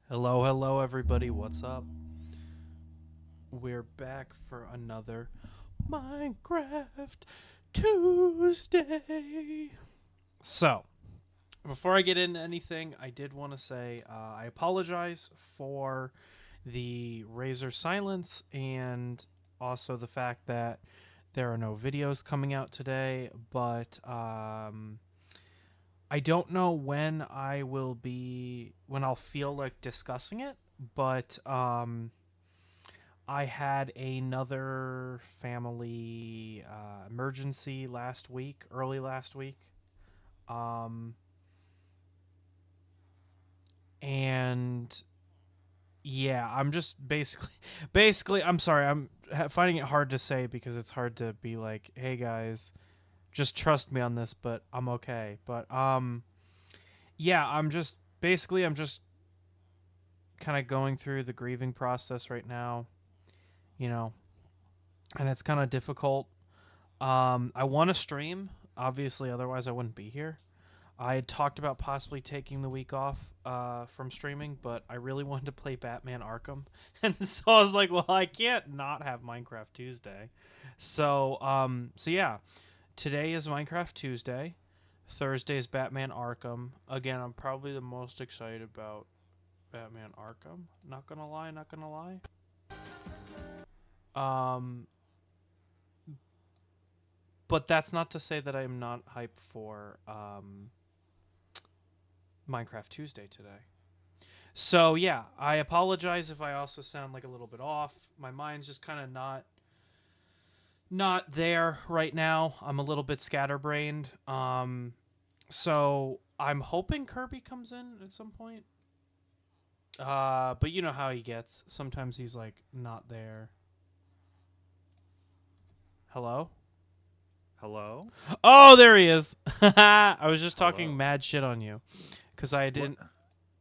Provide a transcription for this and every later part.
Hello, hello, everybody. What's up? We're back for another Minecraft Tuesday. So, before I get into anything, I did want to say I apologize for the Razor silence and also the fact that there are no videos coming out today, but I don't know when I'll feel like discussing it, but I had another family emergency early last week, um, and yeah, I'm just basically, I'm sorry, I'm finding it hard to say because it's hard to be like, hey guys, just trust me on this, but I'm okay. But yeah, I'm just kind of going through the grieving process right now, you know, and it's kind of difficult. I want to stream, obviously, otherwise I wouldn't be here. I had talked about possibly taking the week off from streaming, but I really wanted to play Batman Arkham, and so I was like, well, I can't not have Minecraft Tuesday. So yeah, today is Minecraft Tuesday. Thursday is Batman Arkham. Again, I'm probably the most excited about Batman Arkham. Not gonna lie, not gonna lie. Um, but that's not to say that I'm not hyped for Minecraft Tuesday today. So yeah, I apologize if I also sound like a little bit off. My mind's just kind of not there right now. I'm a little bit scatterbrained. So I'm hoping Kirby comes in at some point. But you know how he gets. Sometimes he's like not there. Hello? Hello? Oh, there he is. I was just talking Hello. mad shit on you because I What? didn't.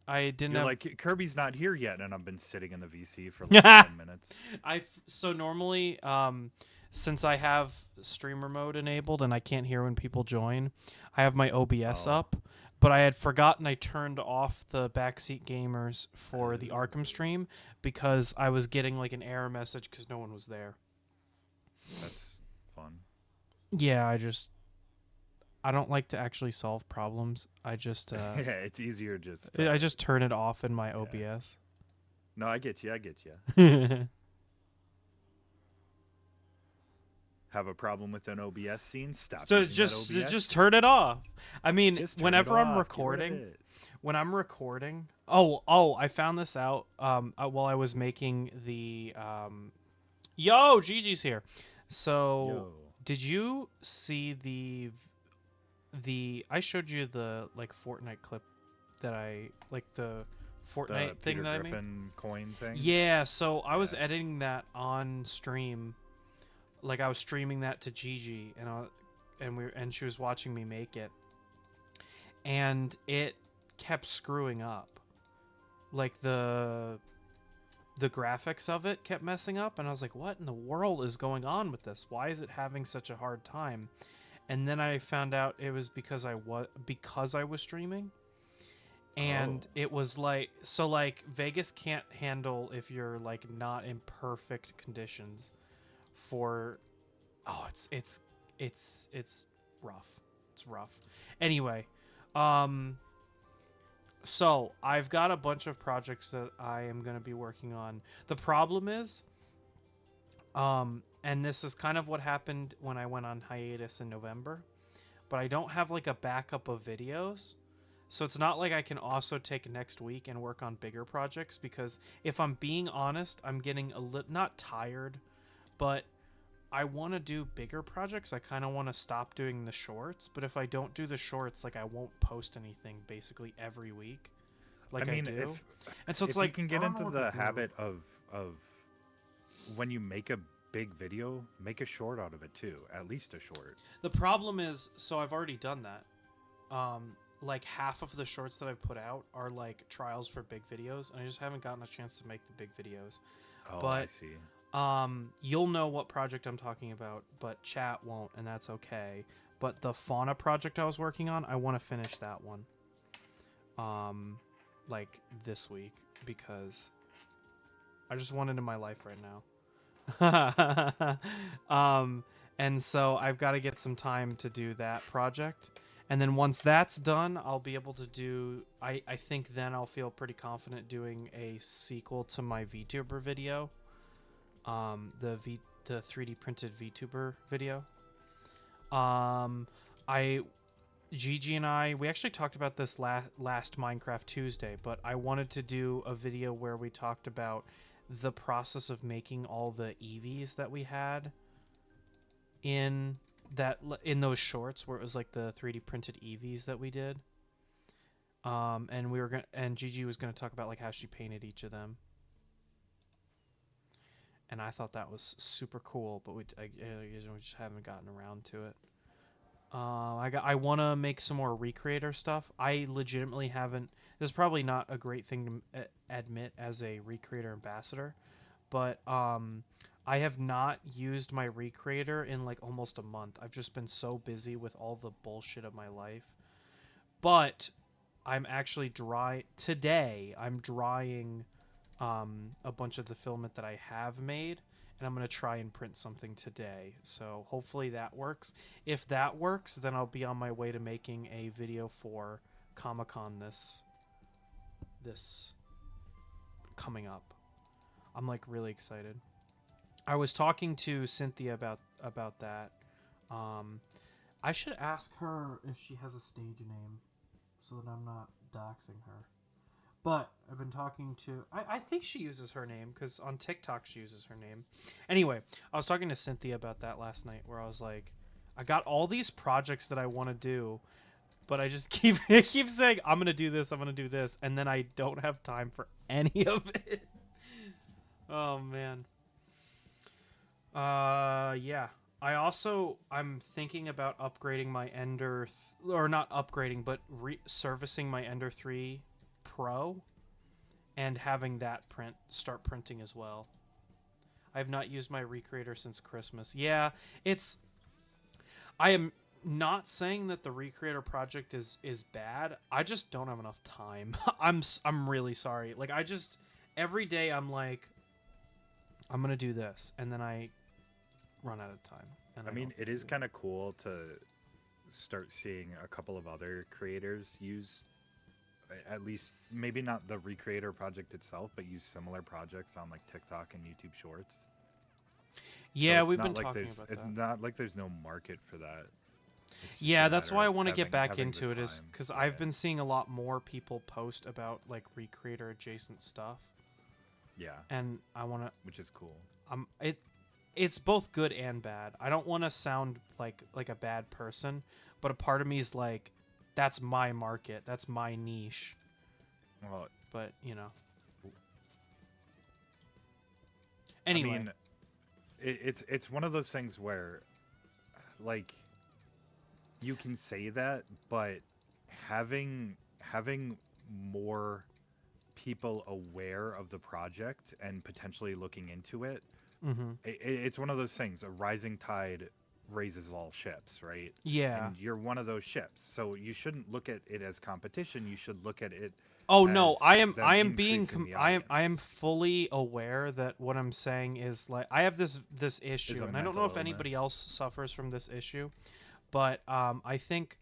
I didn't You're have. like, Kirby's not here yet, and I've been sitting in the VC for like 10 minutes. So normally, since I have streamer mode enabled and I can't hear when people join, I have my OBS Oh. up. But I had forgotten I turned off the backseat gamers for the Arkham stream because I was getting like an error message because no one was there. That's fun. Yeah, I don't like to actually solve problems. I just Yeah, it's easier just. I just turn it off in my Yeah. OBS. No, I get you. I get you. Have a problem with an OBS scene? Stop So using just that OBS. just turn it off. I mean, Just turn it whenever I'm off. Get rid of recording, it. I found this out while I was making the yo, Gigi's here. So, Yo. did you see the I showed you the like Fortnite clip that I like the Fortnite The thing Peter that I made? Griffin coin thing. Yeah, so I was Yeah. editing that on stream. Like I was streaming that to Gigi and she was watching me make it. And it kept screwing up. Like the graphics of it kept messing up and I was like, what in the world is going on with this? Why is it having such a hard time? And then I found out it was because I was streaming. And it was like, so like Vegas can't handle if you're like not in perfect conditions for it's rough. It's rough. Anyway, so I've got a bunch of projects that I am going to be working on. The problem is, and this is kind of what happened when I went on hiatus in November, but I don't have like a backup of videos. So it's not like I can also take next week and work on bigger projects because if I'm being honest, I'm getting a little, not tired, but I want to do bigger projects. I kind of want to stop doing the shorts, but if I don't do the shorts, like I won't post anything basically every week, like I do. And so it's if like you can I get don't know into what to the do. habit of when you make a big video, make a short out of it too. At least a short. The problem is, so I've already done that. Like half of the shorts that I've put out are like trials for big videos, and I just haven't gotten a chance to make the big videos. Oh, But I see. You'll know what project I'm talking about, but chat won't, and that's okay. But the fauna project I was working on, I want to finish that one. Like this week because I just want it in my life right now. And so I've got to get some time to do that project. And then once that's done, I'll be able to do I think then I'll feel pretty confident doing a sequel to my VTuber video. The 3D printed VTuber video. Gigi and I, we actually talked about this last Minecraft Tuesday, but I wanted to do a video where we talked about the process of making all the EVs that we had in those shorts where it was like the 3D printed EVs that we did. And Gigi was gonna talk about like how she painted each of them. And I thought that was super cool, but we just haven't gotten around to it. I want to make some more Recreator stuff. I legitimately haven't. This is probably not a great thing to admit as a Recreator ambassador, but I have not used my Recreator in like almost a month. I've just been so busy with all the bullshit of my life. But I'm actually today. I'm drying a bunch of the filament that I have made, and I'm going to try and print something today. So hopefully that works. If that works, then I'll be on my way to making a video for Comic-Con this coming up. I'm like really excited. I was talking to Cynthia about that. I should ask her if she has a stage name so that I'm not doxing her. But I've been talking to... I think she uses her name, because on TikTok she uses her name. Anyway, I was talking to Cynthia about that last night, where I was like, I got all these projects that I want to do, but I just keep saying, I'm going to do this, I'm going to do this, and then I don't have time for any of it. Oh, man. Yeah. I'm thinking about upgrading my Ender... or not upgrading, but servicing my Ender 3... Pro and having that start printing as well. I have not used my Recreator since Christmas. Yeah, I am not saying that the Recreator project is bad. I just don't have enough time. I'm really sorry. Like every day I'm like I'm going to do this and then I run out of time. And I mean, it is kind of cool to start seeing a couple of other creators use, at least maybe not the Recreator project itself, but use similar projects on like TikTok and YouTube Shorts. So Yeah, we've been talking about it's that. not like there's no market for that. It's just a Yeah, that's matter why I of want to get back having the into it, is time. because Yeah, I've been seeing a lot more people post about like Recreator adjacent stuff, yeah, and I want to. which is cool. It's both good and bad. I don't want to sound like a bad person, but a part of me is like, that's my market, that's my niche. Well, But anyway. I mean, it's one of those things where, like, you can say that, but having more people aware of the project and potentially looking into it, Mm-hmm. it's one of those things. A rising tide raises all ships, right? Yeah. And you're one of those ships, so you shouldn't look at it as competition. You should look at it Oh no, as them I am being increasing the I am audience. fully aware that what I'm saying is like, I have this Is issue, a and I don't know mental if anybody illness. else suffers from this issue, but I think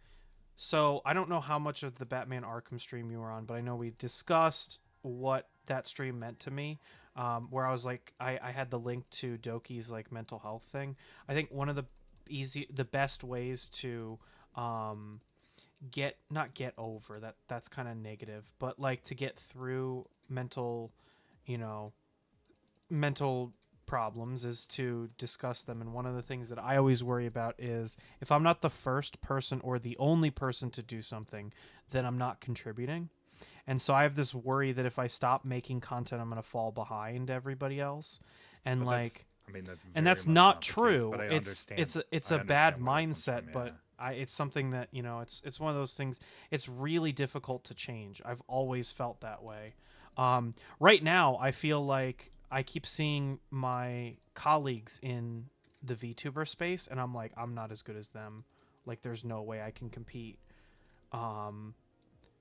so. I don't know how much of the Batman Arkham stream you were on, but I know we discussed what that stream meant to me. Where I was like, I had the link to Doki's like mental health thing. I think one of the best ways to not get over that's kind of negative, but like to get through you know mental problems is to discuss them. And one of the things that I always worry about is, if I'm not the first person or the only person to do something, then I'm not contributing. And so I have this worry that if I stop making content, I'm going to fall behind everybody else. And But that's, like, I mean, that's and very that's much not not the case. true. But I It's understand. it's a it's I a bad understand where that comes mindset, from. Yeah. but it's something that, it's one of those things. It's really difficult to change. I've always felt that way. Right now, I feel like I keep seeing my colleagues in the VTuber space, and I'm like, I'm not as good as them. Like, there's no way I can compete. Um,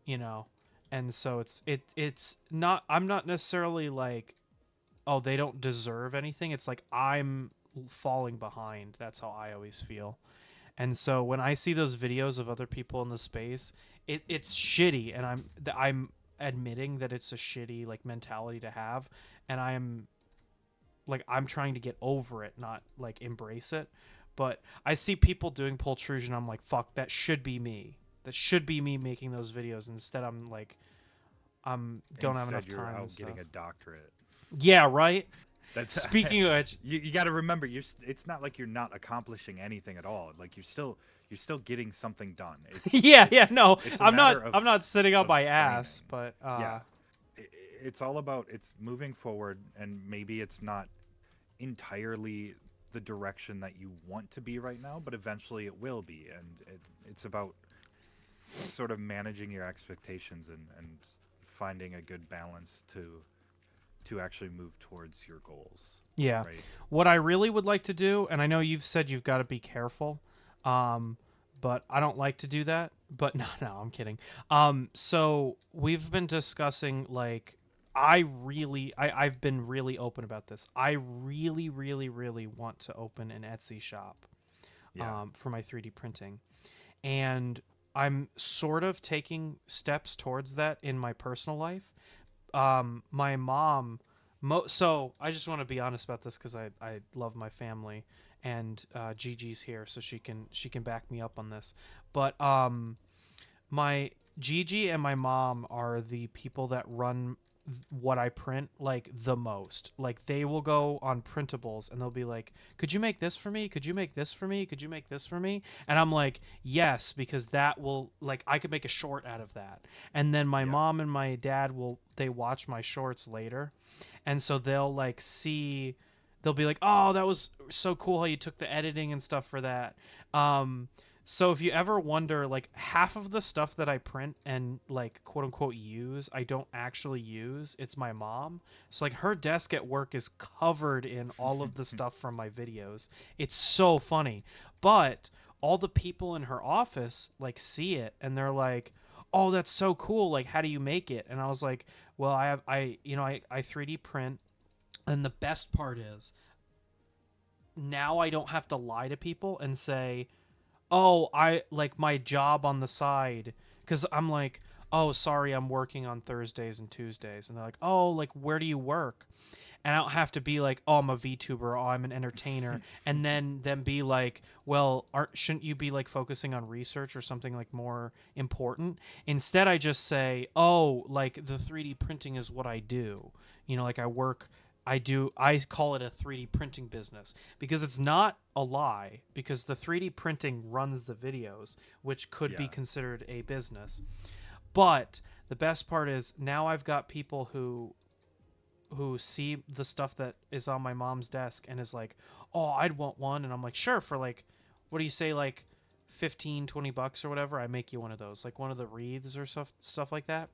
you know, and so it's not. I'm not necessarily like, oh, they don't deserve anything. It's like I'm falling behind. That's how I always feel. And so when I see those videos of other people in the space, it's shitty, and I'm admitting that it's a shitty like mentality to have, and I'm trying to get over it, not like embrace it. But I see people doing Pultrusion, I'm like, fuck, that should be me. That should be me making those videos. Instead, I'm like, I'm don't have enough Instead, you're time and out stuff. getting a doctorate. Yeah, right. That's Speaking of which, you got to remember. It's not like you're not accomplishing anything at all. Like you're still getting something done. yeah, no, It's a I'm matter not sitting up of my ass, framing. but Yeah, it's all about it's moving forward, and maybe it's not entirely the direction that you want to be right now, but eventually it will be, and it's about sort of managing your expectations and finding a good balance to actually move towards your goals. yeah. Right. What I really would like to do, and I know you've said you've got to be careful, but I don't like to do that. But no, I'm kidding. So we've been discussing like, I've been really open about this. I really, really, really want to open an Etsy shop, Yeah. for my 3D printing, and I'm sort of taking steps towards that in my personal life. My mom, so I just want to be honest about this because I love my family, and Gigi's here, so she can back me up on this. But my Gigi and my mom are the people that run what I print like the most. Like, they will go on printables and they'll be like, "Could you make this for me? Could you make this for me? Could you make this for me?" And I'm like, "Yes," because that will, like, I could make a short out of that. And then my Yeah. mom and my dad they watch my shorts later. And so they'll be like, "Oh, that was so cool how you took the editing and stuff for that." Um so if you ever wonder, like, half of the stuff that I print and like quote unquote use, I don't actually use. It's my mom. So like, her desk at work is covered in all of the stuff from my videos. It's so funny. But all the people in her office like see it and they're like, "Oh, that's so cool. Like, how do you make it?" And I was like, "Well, I 3D print, and the best part is now I don't have to lie to people and say, oh, I like my job on the side, because I'm like, oh, sorry, I'm working on Thursdays and Tuesdays, and they're like, oh, like where do you work? And I don't have to be like, oh, I'm a VTuber, or oh, I'm an entertainer, and then them be like, well, shouldn't you be like focusing on research or something like more important? Instead, I just say, oh, like the 3D printing is what I do. You know, like I call it a 3D printing business because it's not a lie, because the 3D printing runs the videos, which could be Yeah. considered a business. But the best part is now I've got people who see the stuff that is on my mom's desk and is like, oh, I'd want one. And I'm like, sure, for like, what do you say, like 15-20 bucks or whatever, I make you one of those, like one of the wreaths or stuff like that.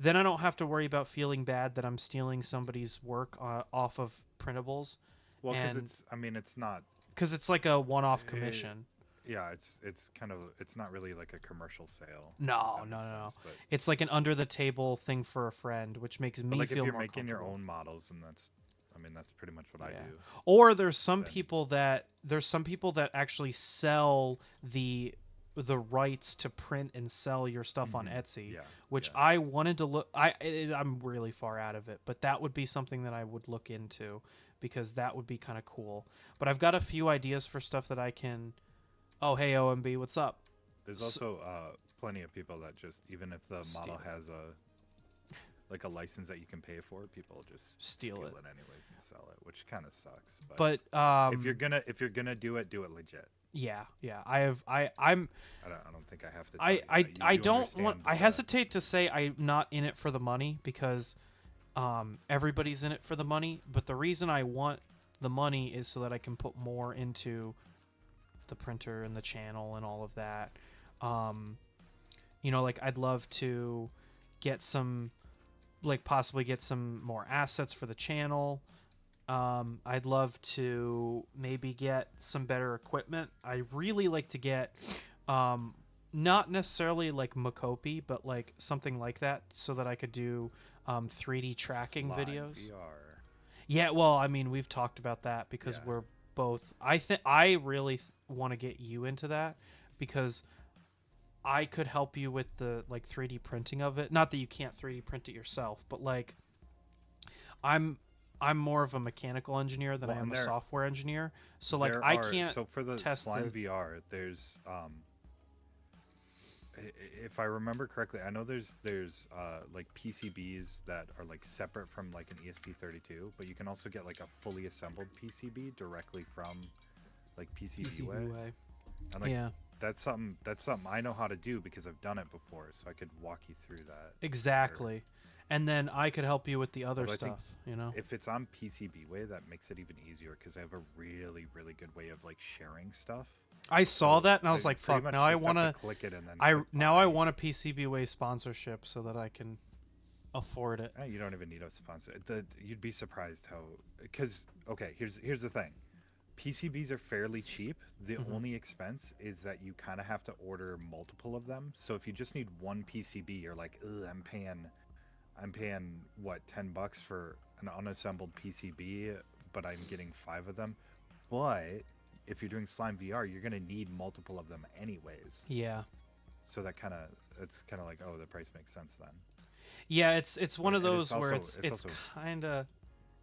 Then I don't have to worry about feeling bad that I'm stealing somebody's work off of printables. Well, because And I mean, it's not. because it's like a one-off eh, commission. Yeah, it's kind of, it's not really like a commercial sale. If No, that no, makes no, no. sense. It's like an under the table thing for a friend, which makes But me like if feel you're more making your comfortable. own models, and I mean, that's pretty much what I Yeah. do. Or there's some Then people that actually sell the rights to print and sell your stuff on Mhm. Etsy, Yeah, which yeah. I wanted to look. I'm really far out of it, but that would be something that I would look into because that would be kind of cool. But I've got a few ideas for stuff that I can. Oh, hey OMB, what's up? There's S- also plenty of people that just, even if the model Steal it. has like a license that you can pay for, people just Steal it. anyways and sell it, which kind of sucks. But if you're gonna do it legit. yeah, I'm I don't think I have to. Tell you I that. I You don't understand want. I hesitate to say I'm not in it for the money because everybody's in it for the money. But the reason I want the money is so that I can put more into the printer and the channel and all of that. You know, like I'd love to get some, like possibly get some more assets for the channel. I'd love to maybe get some better equipment. I really like to get, not necessarily like Mokopi, but like something like that, so that I could do 3D tracking Slime videos. VR. Yeah, well, I mean, we've talked about that because Yeah. we're both. I really want to get you into that because I could help you with the like 3D printing of it. Not that you can't 3D print it yourself, but like I'm I'm more of a mechanical engineer than Well, I am and a there software engineer. So like there I are can't so for the test Slime the VR, there's if I remember correctly, I know there's like PCBs that are like separate from like an ESP32, but you can also get like a fully assembled PCB directly from like PCBWay. And like yeah, that's something I know how to do because I've done it before, so I could walk you through that. exactly. And then I could help you with the other Although I think stuff, you know. if it's on PCBWay, that makes it even easier because I have a really good way of like sharing stuff. I saw So that and I was like, pretty fuck, much now I just have want to to click it and then I click now I buy. want a PCBWay sponsorship so that I can afford it. You don't even need a sponsor. You'd be surprised how, because okay, here's the thing. PCBs are fairly cheap. The Mhm. only expense is that you kind of have to order multiple of them. So if you just need one PCB, you're like, ugh, I'm paying what, $10 for an unassembled PCB, but I'm getting 5 of them. But if you're doing Slime VR, you're gonna need multiple of them anyways. Yeah. So it's kind of like, oh, the price makes sense then. Yeah, it's one of And it's those where also- it's also kind of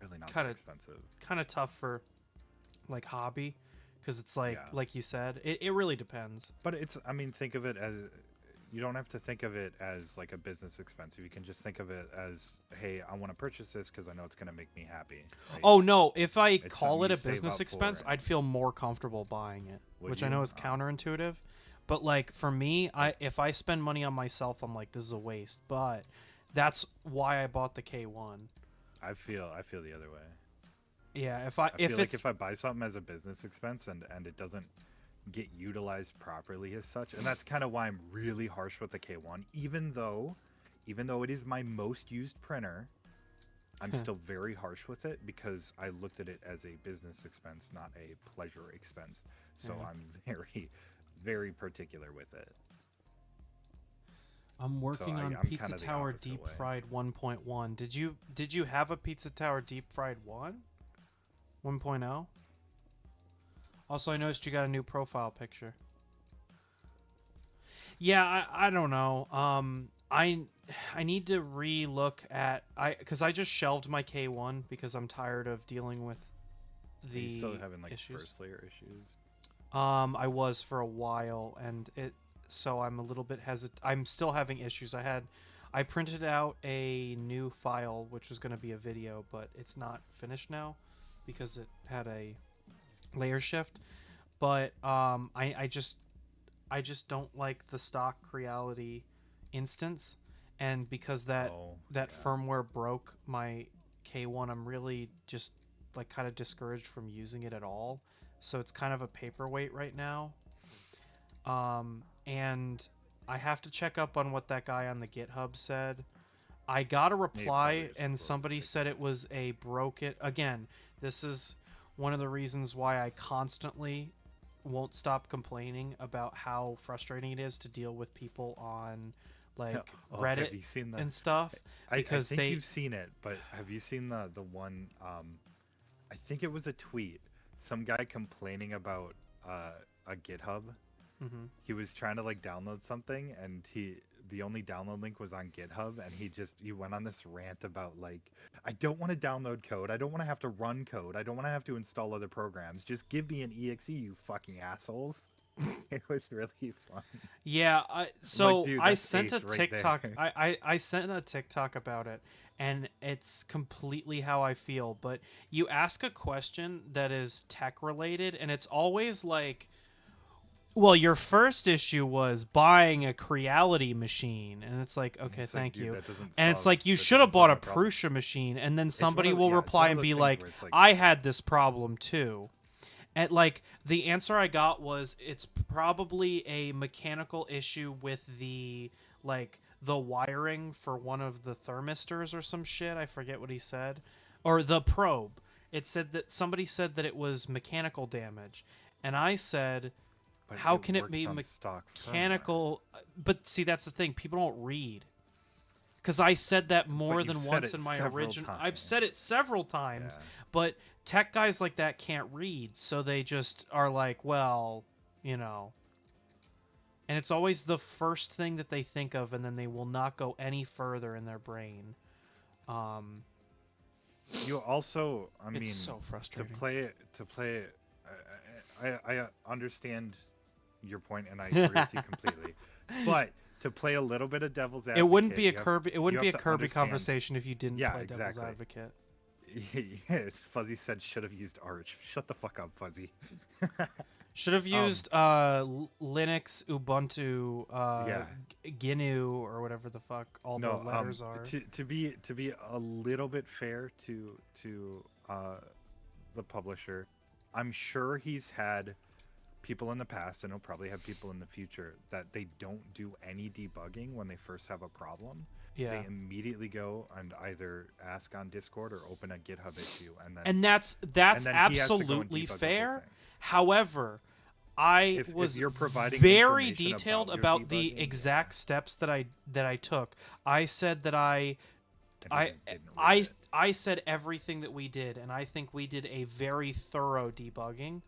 Really not Kinda- that expensive. tough for like hobby because it's like Yeah. like you said, it really depends. But I mean, think of it as, you don't have to think of it as like a business expense. You can just think of it as, hey, I want to purchase this because I know it's going to make me happy. Right? Oh no, if I call something it you a save business up expense, for. I'd feel more comfortable buying it, Would which I you? know is Oh. counterintuitive. But like for me, if I spend money on myself, I'm like this is a waste. But that's why I bought the K1. I feel the other way. Yeah, if I if feel like it's if I buy something as a business expense and it doesn't get utilized properly as such, and that's kind of why I'm really harsh with the K1, even though it is my most used printer, I'm still very harsh with it because I looked at it as a business expense, not a pleasure expense. So Yeah. I'm very particular with it. I'm working on I'm Pizza kinda the Tower opposite Deep way. Fried 1.1. Did you have a Pizza Tower Deep Fried 1.0? Also, I noticed you got a new profile picture. Yeah, I don't know. I need to re-look at because I just shelved my K1 because I'm tired of dealing with Are you still the having like issues. first layer issues? I was for a while, and so I'm a little bit I'm still having issues. I printed out a new file, which was going to be a video, but it's not finished now because it had a layer shift. But I just don't like the stock Creality instance, and because Oh, that yeah. firmware broke my K1, I'm really just like kind of discouraged from using it at all. So it's kind of a paperweight right now. And I have to check up on what that guy on the GitHub said. I got a Maybe probably reply just and close somebody said TikTok. it was a broken again. This is one of the reasons why I constantly won't stop complaining about how frustrating it is to deal with people on like Oh, Reddit have you seen the? and stuff I because think they you've seen it, but have you seen the one? I think it was a tweet. Some guy complaining about a GitHub. mhm. He was trying to like download something, and the only download link was on GitHub, and he went on this rant about like, I don't want to download code, I don't want to have to run code, I don't want to have to install other programs. Just give me an exe, you fucking assholes. It was really fun. Yeah, Like, so dude, I that's sent a ace right TikTok. there. I sent a TikTok about it, and it's completely how I feel. But you ask a question that is tech related, and it's always like, well, your first issue was buying a Creality machine, and it's like, okay, It's like, thank dude, you. that doesn't And it's solve like you that should have doesn't bought solve a my problem. Prusa machine, and then It's one somebody of will yeah, it's one reply of and those be things like, where it's like, I had this problem too. And like the answer I got was it's probably a mechanical issue with the wiring for one of the thermistors or some shit. I forget what he said. Or the probe. It said that somebody said that it was mechanical damage. And I said, but how it can it works be on stock firmware. mechanical? But see, that's the thing. People don't read. Because I said that But more you've than said once it in my several original. I've times. said it several times, Yeah. but tech guys like that can't read, so they just are like, well, you know. And it's always the first thing that they think of, and then they will not go any further in their brain. Um, You also, I it's mean, so to frustrating. play, I understand your point, and I agree with you completely. But to play a little bit of devil's It wouldn't advocate, be a Kirby. It you wouldn't have be a to Kirby understand. conversation if you didn't Yeah, play Devil's exactly. Advocate. Yes, Fuzzy said should have used Arch. Shut the fuck up, Fuzzy. Should have um, used Linux, Ubuntu, yeah. GNU, or whatever the fuck all the No, letters are. to be a little bit fair to the publisher, I'm sure he's had people in the past, and he'll probably have people in the future that they don't do any debugging when they first have a problem. Yeah. They immediately go and either ask on Discord or open a GitHub issue, And that's and then he has to go and absolutely debug the whole fair. thing. However, I If was you're providing very information detailed about your about the debugging, exact steps that I took. I said that and he just didn't read I it. I said everything that we did, and I think we did a very thorough debugging.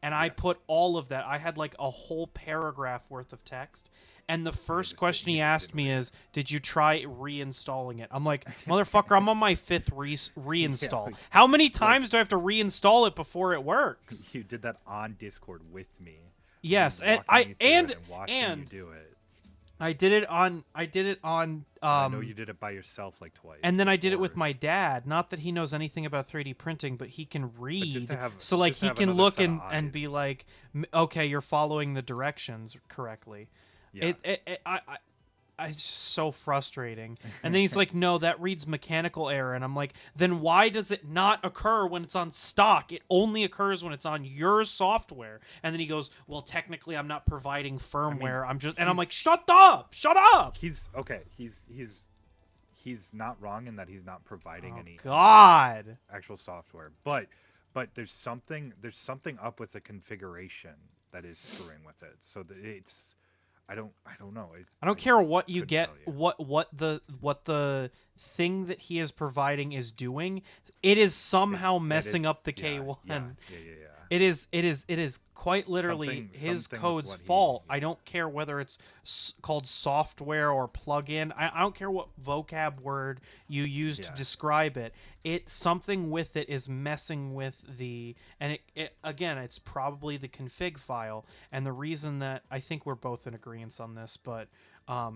And I Yes. put all of that. I had like a whole paragraph worth of text. And the first just question he he just asked didn't me read is, "Did you try reinstalling it?" I'm like, "Motherfucker, I'm on my fifth reinstall. like, How many times do I have to reinstall it before it works?" you did that on Discord with me. Yes, Me and walking you through it and watching you and do it. I did it on I know you did it by yourself like twice. and then I did it with before, my dad. Not that he knows anything about 3D printing, but he can read. to have- So like just to he have can another look set of and be eyes. like, okay, you're following the directions correctly. Yeah. It's just so frustrating. And then he's like, no, that reads mechanical error. And I'm like, then why does it not occur when it's on stock? It only occurs when it's on your software. And then he goes, well, technically I'm not providing firmware. And I'm like, he's- shut up, shut up. He's okay. He's not wrong in that he's not providing Oh, any God. actual software, but there's something up with the configuration that is screwing with it. So it's I don't know. I don't care what you couldn't get, tell you. what the thing that he is providing is doing. It is somehow messing up the yeah, K1. Yeah. It is quite literally his something with code's what fault. he I don't care whether it's called software or plugin. I don't care what vocab word you use to Yeah. describe it. Something with it is messing with and it again, it's probably the config file. And the reason that I think we're both in agreement on this, but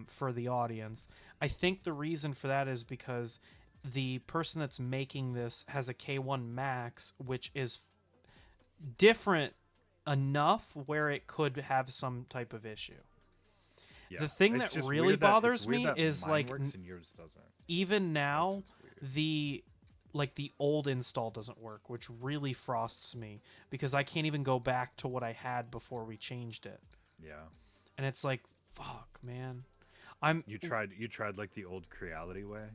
for the audience, I think the reason for that is because the person that's making this has a K1 Max, which is different enough where it could have some type of issue. Yeah. The thing It's that just really weird that- it's bothers weird me that is mine like works and yours doesn't. even now That's weird. the old install doesn't work, which really frosts me because I can't even go back to what I had before we changed it. Yeah. And it's like, fuck, man. You tried like the old Creality way,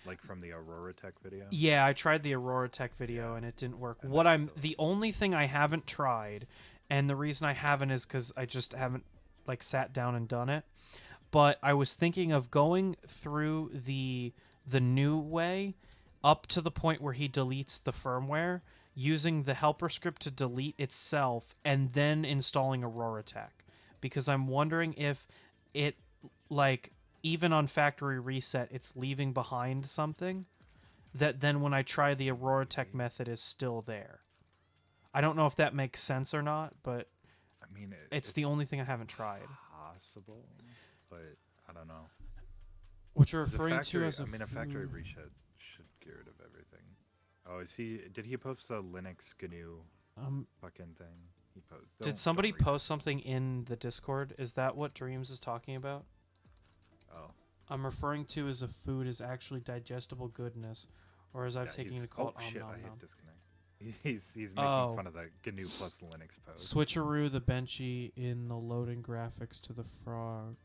like from the Aurora Tech video. Yeah, I tried the Aurora Tech video and it didn't work. And What that's I'm still- the only thing I haven't tried, and the reason I haven't is because I just haven't like sat down and done it. But I was thinking of going through the new way up to the point where he deletes the firmware, using the helper script to delete itself, and then installing Aurora Tech. Because I'm wondering if it like even on factory reset, it's leaving behind something that then when I try the Aurora Tech method is still there. I don't know if that makes sense or not, but I mean, it's the only thing I haven't tried. possible, but I don't know. What you're 'Cause referring to as a factory reset should get rid of everything. Oh, did he post the Linux GNU fucking thing? Did somebody post something in the Discord? Is that what Dreams is talking about? Oh. I'm referring to as a food is actually digestible goodness, or as I've taken to call it shit, nom I hit nom. disconnect. He's making fun of the GNU plus Linux post. Switcheroo the benchy in the loading graphics to the frog.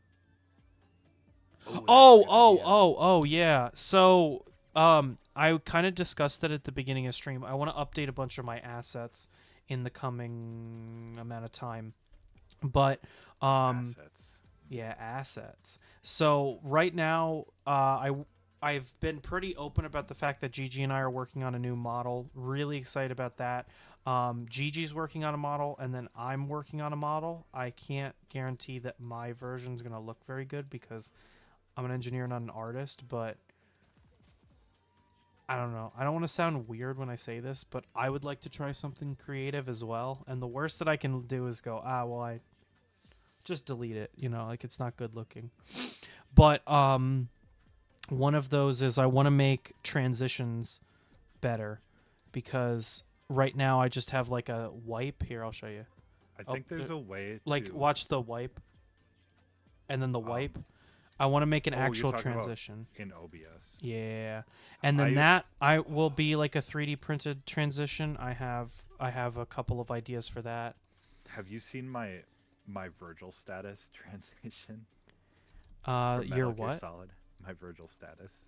Oh, yeah. So, I kind of discussed that at the beginning of stream. I want to update a bunch of my assets in the coming amount of time. But, Assets. yeah, assets. So right now, I've been pretty open about the fact that Gigi and I are working on a new model. Really excited about that. Gigi's working on a model, and then I'm working on a model. I can't guarantee that my version's gonna look very good because I'm an engineer, not an artist. But I don't know. I don't want to sound weird when I say this, but I would like to try something creative as well. And the worst that I can do is go, well, I just delete it. You know, like it's not good looking. But one of those is I want to make transitions better because right now I just have like a wipe. Here, I'll show you. I think there's a way Like to... watch the wipe and then the wipe. I want to make an you're actual talking about transition. in OBS. Yeah. And then I will be like a 3D printed transition. I have a couple of ideas for that. Have you seen my Virgil status transmission? Your what? Solid. My Virgil status.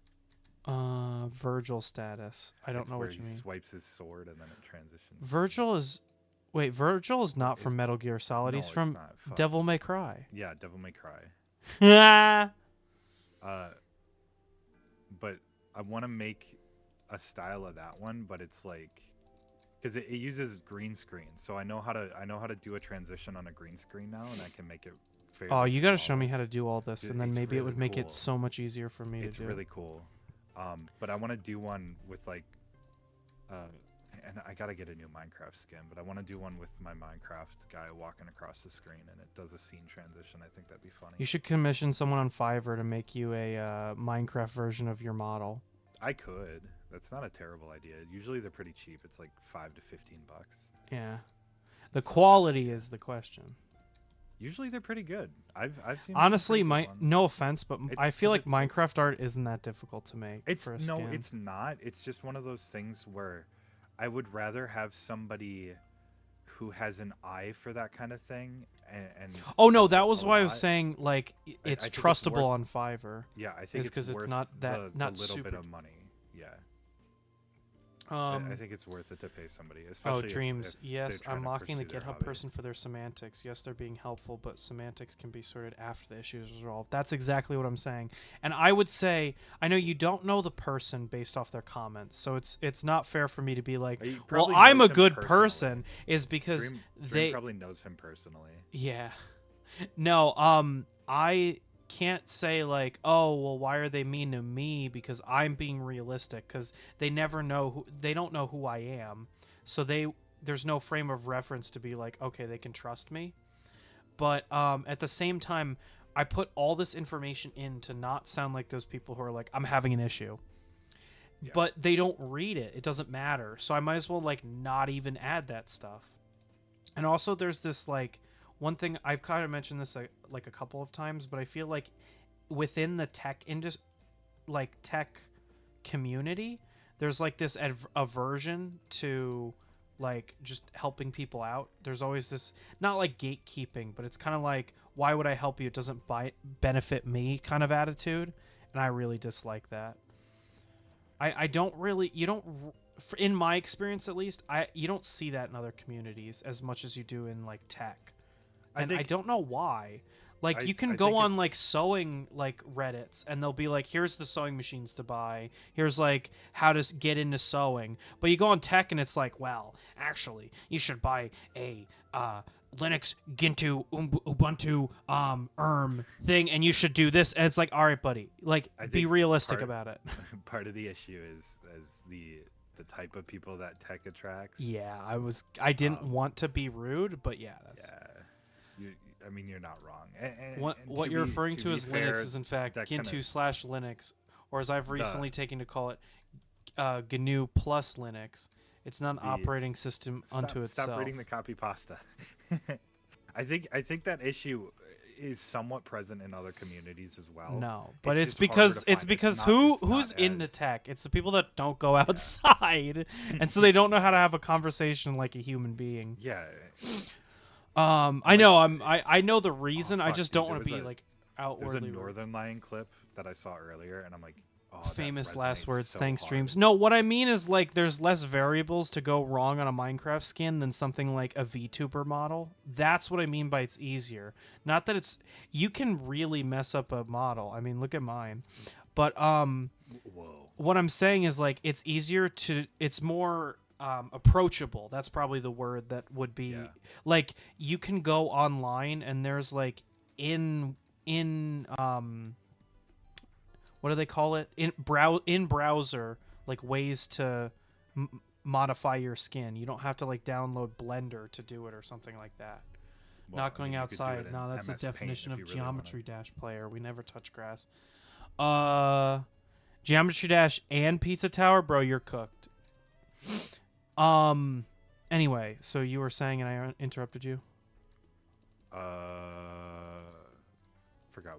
Virgil status. I don't know what you mean. He swipes his sword and then it transitions. Virgil is not from Metal Gear Solid. He's from Devil May Cry. Yeah, Devil May Cry. But I want to make a style of that one, but it's like because it uses green screen, so I know how to do a transition on a green screen now, and I can make it. Oh, you got to show me how to do all this, and then maybe really it would make cool. it so much easier for me to do. It's really cool. But I want to do one with like, and I gotta get a new Minecraft skin, but I want to do one with my Minecraft guy walking across the screen, and it does a scene transition. I think that'd be funny. You should commission someone on Fiverr to make you a Minecraft version of your model. I could. That's not a terrible idea. Usually they're pretty cheap. It's like $5 to $15. Yeah, the quality is the question. Usually they're pretty good. I've seen. Honestly, no offense, but I feel like 'cause Minecraft art isn't that difficult to make. It's for a skin. it's not. It's just one of those things where I would rather have somebody who has an eye for that kind of thing. And oh no, that was why I was saying like it's I think trustable worth, on Fiverr. Yeah, I think because it's worth not that the not little super bit of money. Yeah. I think it's worth it to pay somebody, Oh, especially Dreams. if Yes, they're trying I'm to mocking the pursue their GitHub hobby. person for their semantics. Yes, they're being helpful, but semantics can be sorted after the issue is resolved. That's exactly what I'm saying. And I would say, I know you don't know the person based off their comments, so it's not fair for me to be like, He well, probably I'm knows a him good personally. person, is because Dream they, probably knows him personally. yeah. No, I can't say like, oh, well, why are they mean to me because I'm being realistic, because they never know they don't know who I am. So there's no frame of reference to be like, okay, they can trust me. But at the same time, I put all this information in to not sound like those people who are like, I'm having an issue. Yeah. But they don't read it. It doesn't matter. So I might as well like not even add that stuff. And also there's this like one thing I've kind of mentioned this like a couple of times, but I feel like within the tech industry, like tech community, there's like this aversion to like just helping people out. There's always this, not like gatekeeping, but it's kind of like, why would I help you? It doesn't benefit me kind of attitude, and I really dislike that. I don't really, you don't, in my experience at least, you don't see that in other communities as much as you do in like tech, and I don't know why. Like, you can go on like sewing like Reddits, and they'll be like, here's the sewing machines to buy, here's like how to get into sewing. But you go on tech and it's like, well, actually you should buy a Linux Gentoo Ubuntu thing, and you should do this. And it's like, all right, buddy, like, be realistic about it. Part of the issue is the type of people that tech attracts. Yeah, I didn't want to be rude, but yeah, that's I mean, you're not wrong. What you're referring to as Linux is in fact Gentoo/Linux, or as I've recently taken to call it, GNU plus Linux. It's not an operating system unto itself. Stop reading the copy pasta. I think that issue is somewhat present in other communities as well. No, but it's because who's into tech? It's the people that don't go outside, and so they don't know how to have a conversation like a human being. Yeah. I know I know the reason. I just don't want to be like outwardly. There's a Northern Lion clip that I saw earlier, and I'm like, oh, famous last words. So thanks, hard. Dreams. No, what I mean is like there's less variables to go wrong on a Minecraft skin than something like a VTuber model. That's what I mean by it's easier. Not that it's, you can really mess up a model. I mean, look at mine. But Whoa. what I'm saying is like it's easier to, it's more approachable. That's probably the word that would be like, you can go online and there's like in what do they call it, in browser like ways to modify your skin. You don't have to like download Blender to do it or something like that. Well, Not going outside. No, that's MS the definition of really Geometry Dash player. We never touch grass. Geometry Dash and Pizza Tower, bro, you're cooked. Anyway, so you were saying, and I interrupted you. Forgot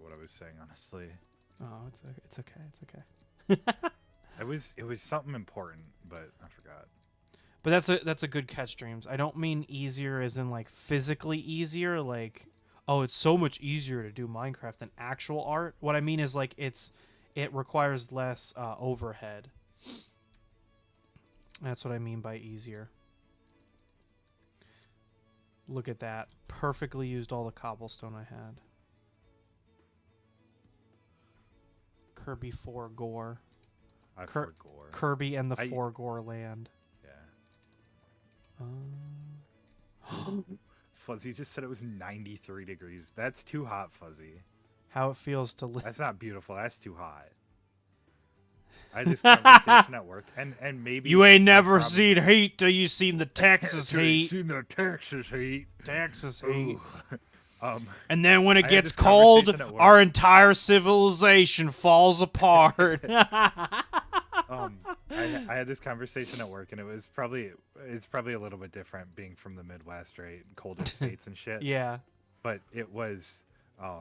what I was saying, honestly. Oh, it's okay. It's okay. It was something important, but I forgot. But that's a good catch, Dreams. I don't mean easier as in like physically easier, like, oh, it's so much easier to do Minecraft than actual art. What I mean is like it requires less overhead. That's what I mean by easier. Look at that. Perfectly used all the cobblestone I had. Kirby 4 Gore. Gore. Kirby and the 4 Gore land. Yeah. Fuzzy just said it was 93 degrees. That's too hot, Fuzzy. How it feels to live. That's not beautiful. That's too hot. I had this conversation at work, and maybe you ain't never seen heat till you seen the Texas heat. Seen the Texas heat. Texas heat. And then when it gets cold, our entire civilization falls apart. I had this conversation at work, and it's probably a little bit different being from the Midwest, right? Colder states and shit. Yeah. But it was,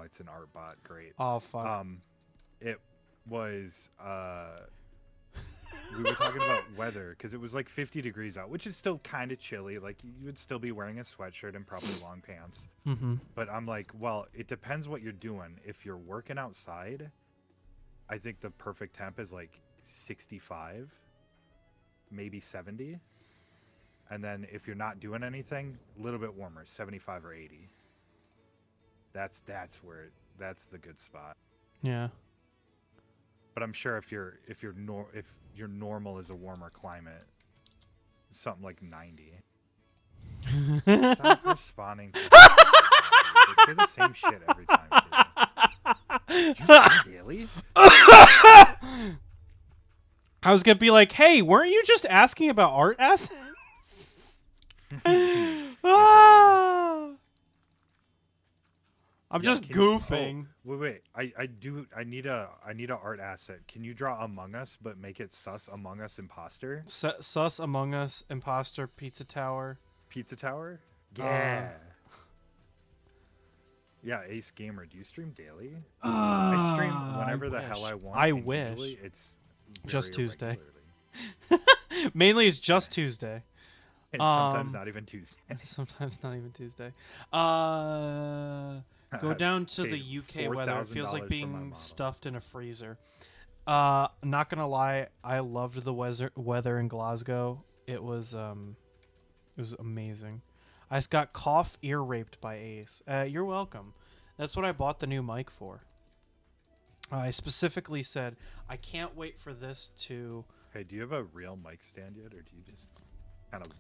it's an art bot, great. Oh fuck. It was we were talking about weather because it was like 50 degrees out, which is still kind of chilly. Like you would still be wearing a sweatshirt and probably long pants. Mm-hmm. But I'm like, well, it depends what you're doing. If you're working outside, I think the perfect temp is like 65. maybe 70. And then if you're not doing anything, a little bit warmer, 75 or 80. That's the good spot. Yeah. But I'm sure if your normal is a warmer climate, something like 90. Stop responding. To they say the same shit every time. Dude. You stream daily? I was gonna be like, hey, weren't you just asking about art assets? Ah! I'm just goofing. Wait. I need a art asset. Can you draw Among Us but make it sus Among Us imposter? Sus Among Us imposter pizza tower. Pizza tower? Yeah. Yeah, Ace Gamer, do you stream daily? I stream whenever the hell I want. I wish. Usually it's just Tuesday. irregularly. Mainly it's just Tuesday. And sometimes not even Tuesday. Sometimes not even Tuesday. Go down to the UK weather. It feels like being stuffed in a freezer. Not gonna lie, I loved the weather in Glasgow. It was amazing. I just got cough ear raped by Ace. You're welcome. That's what I bought the new mic for. I specifically said I can't wait for this to. Hey, do you have a real mic stand yet, or do you just kind of?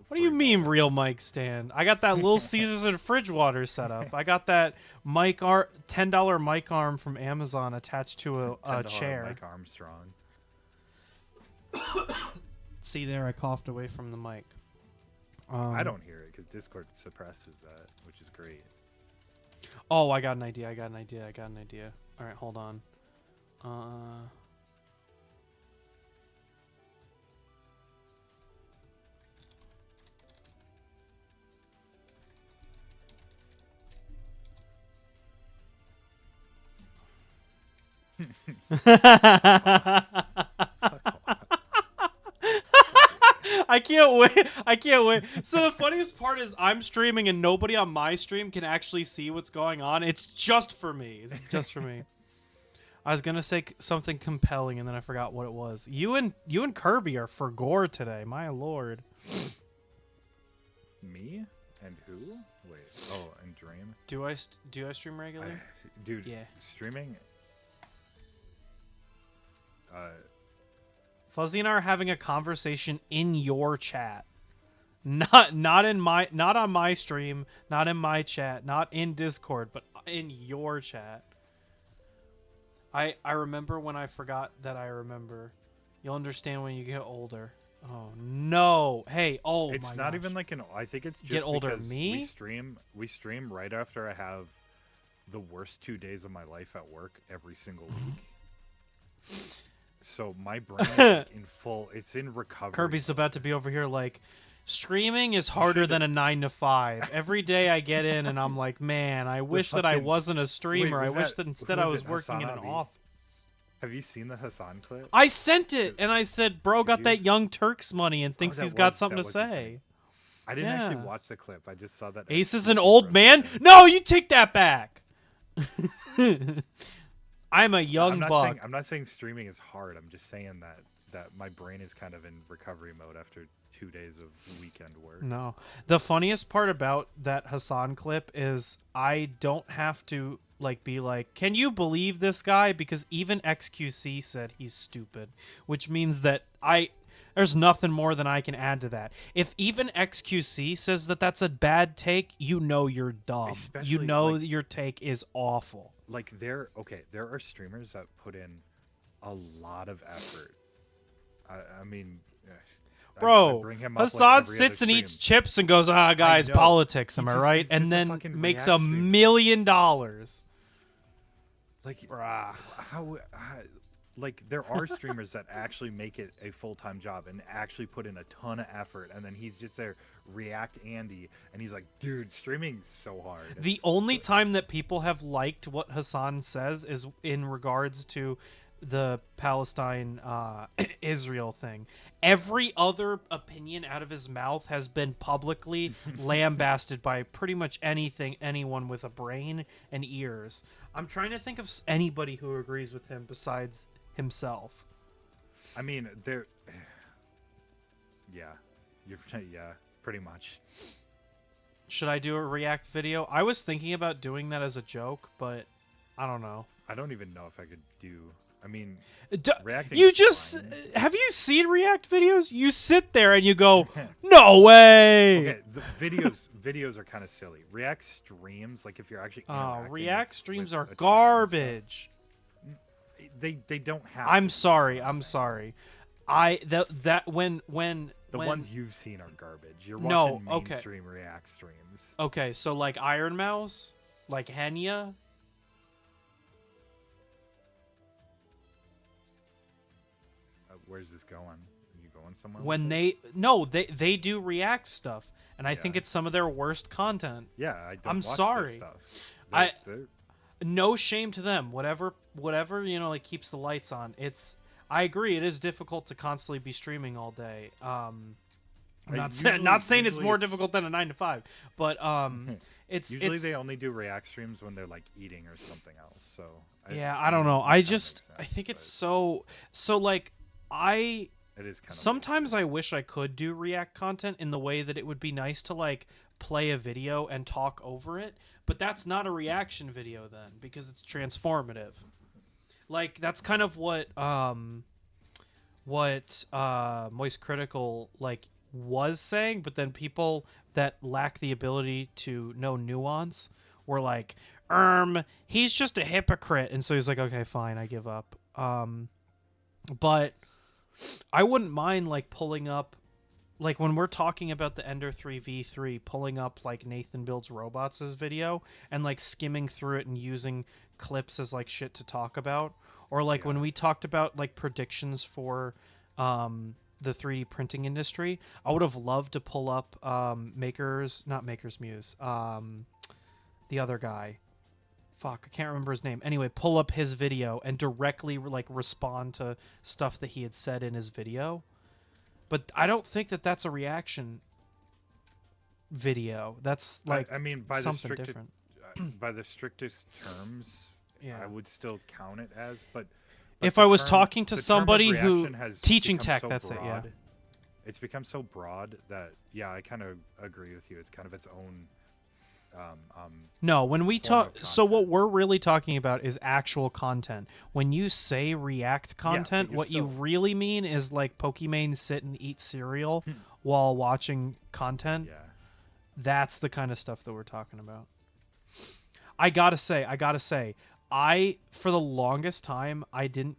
What do you mean real mic stand? I got that Little Caesars and Fridgewater set up. I got that $10 mic arm from Amazon attached to a chair. Mike Armstrong. See there, I coughed away from the mic. I don't hear it because Discord suppresses that, which is great. Oh, I got an idea. All right, hold on. I can't wait. So the funniest part is I'm streaming and nobody on my stream can actually see what's going on. It's just for me. I was gonna say something compelling and then I forgot what it was. You and Kirby are for gore today. My lord. Me and who? Wait. Oh, and Dream. Do I stream regularly? Dude. Yeah. Streaming. Fuzzy and I are having a conversation in your chat. Not on my stream, not in my chat, not in Discord, but in your chat. I remember when I forgot that I remember. You'll understand when you get older. Oh no. Hey, it's my not gosh. even like I think it's just get older because me? we stream right after I have the worst 2 days of my life at work every single week. So my brain is like in full. It's in recovery. Kirby's about to be over here like, streaming is harder than a 9 to 5. Every day I get in and I'm like, man, I wish that I wasn't a streamer. I wish that instead I was working in an office. Have you seen the Hassan clip? I sent it and I said, bro got that Young Turks money and thinks he's got something to say. I didn't actually watch the clip. I just saw that. Ace is an old man? No, you take that back. I'm a young buck. I'm not saying streaming is hard. I'm just saying that my brain is kind of in recovery mode after 2 days of weekend work. No. The funniest part about that Hassan clip is I don't have to be like, can you believe this guy? Because even XQC said he's stupid, which means that there's nothing more than I can add to that. If even XQC says that that's a bad take, you know you're dumb. Especially, your take is awful. There are streamers that put in a lot of effort. I mean, bro, I bring him up Hassan sits and eats chips and goes, guys, politics, am I right? And then makes $1 million. There are streamers that actually make it a full-time job and actually put in a ton of effort, and then he's just there, react Andy, and he's like, dude, streaming's so hard. The only time that people have liked what Hassan says is in regards to the Palestine Israel thing. Every other opinion out of his mouth has been publicly lambasted by pretty much anyone with a brain and ears. I'm trying to think of anybody who agrees with him besides himself. I mean, Yeah, you're yeah, pretty much. Should I do a React video? I was thinking about doing that as a joke, but I don't know. I don't even know if I could do. I mean, D- reacting. you just have you seen React videos? You sit there and you go, "No way!" Okay, the videos are kind of silly. React streams, like if you're actually React streams are a chat and stuff, garbage. they don't have. I'm to be, sorry. is what I'm saying. sorry. when The when, ones you've seen are garbage. You're No, watching okay. mainstream React streams. Okay, so like Iron Mouse, like Henya. Where's this going? Are you going somewhere? When with it? they do React stuff, and I think Yeah. it's some of their worst content. Yeah, I don't. I'm watch sorry. This stuff. I- They're- No shame to them. Whatever like keeps the lights on. I agree. It is difficult to constantly be streaming all day. I'm not saying it's usually more it's- difficult than a 9 to 5, but Usually it's they only do React streams when they're like eating or something else. So yeah. I don't know. I think it's so like I. It is kind of Sometimes I wish I could do React content in the way that it would be nice to like play a video and talk over it, but that's not a reaction video then because it's transformative. Like that's kind of what Moist Critical like was saying, but then people that lack the ability to know nuance were like, he's just a hypocrite, and so he's like, okay, fine, I give up. But I wouldn't mind like pulling up, like when we're talking about the Ender 3 V3, pulling up like Nathan Builds Robots' video and like skimming through it and using clips as like shit to talk about. Or like when we talked about like predictions for the 3D printing industry, I would have loved to pull up not Maker's Muse, the other guy. Fuck, I can't remember his name. Anyway, pull up his video and directly like respond to stuff that he had said in his video. But I don't think that that's a reaction video. That's like I mean, by something different. By the strictest terms, Yeah. I would still count it as. But If the I was term- talking to the term of somebody who reaction has teaching become tech, so that's it. Yeah. broad. It's become so broad that I kind of agree with you. It's kind of its own. No, when we form talk, of so what content. we're really talking about is actual content. When you say React content, you're what you still- really mean is like Pokimane sit and eat cereal while watching content. Yeah. That's the kind of stuff that we're talking about. I gotta say, for the longest time, I didn't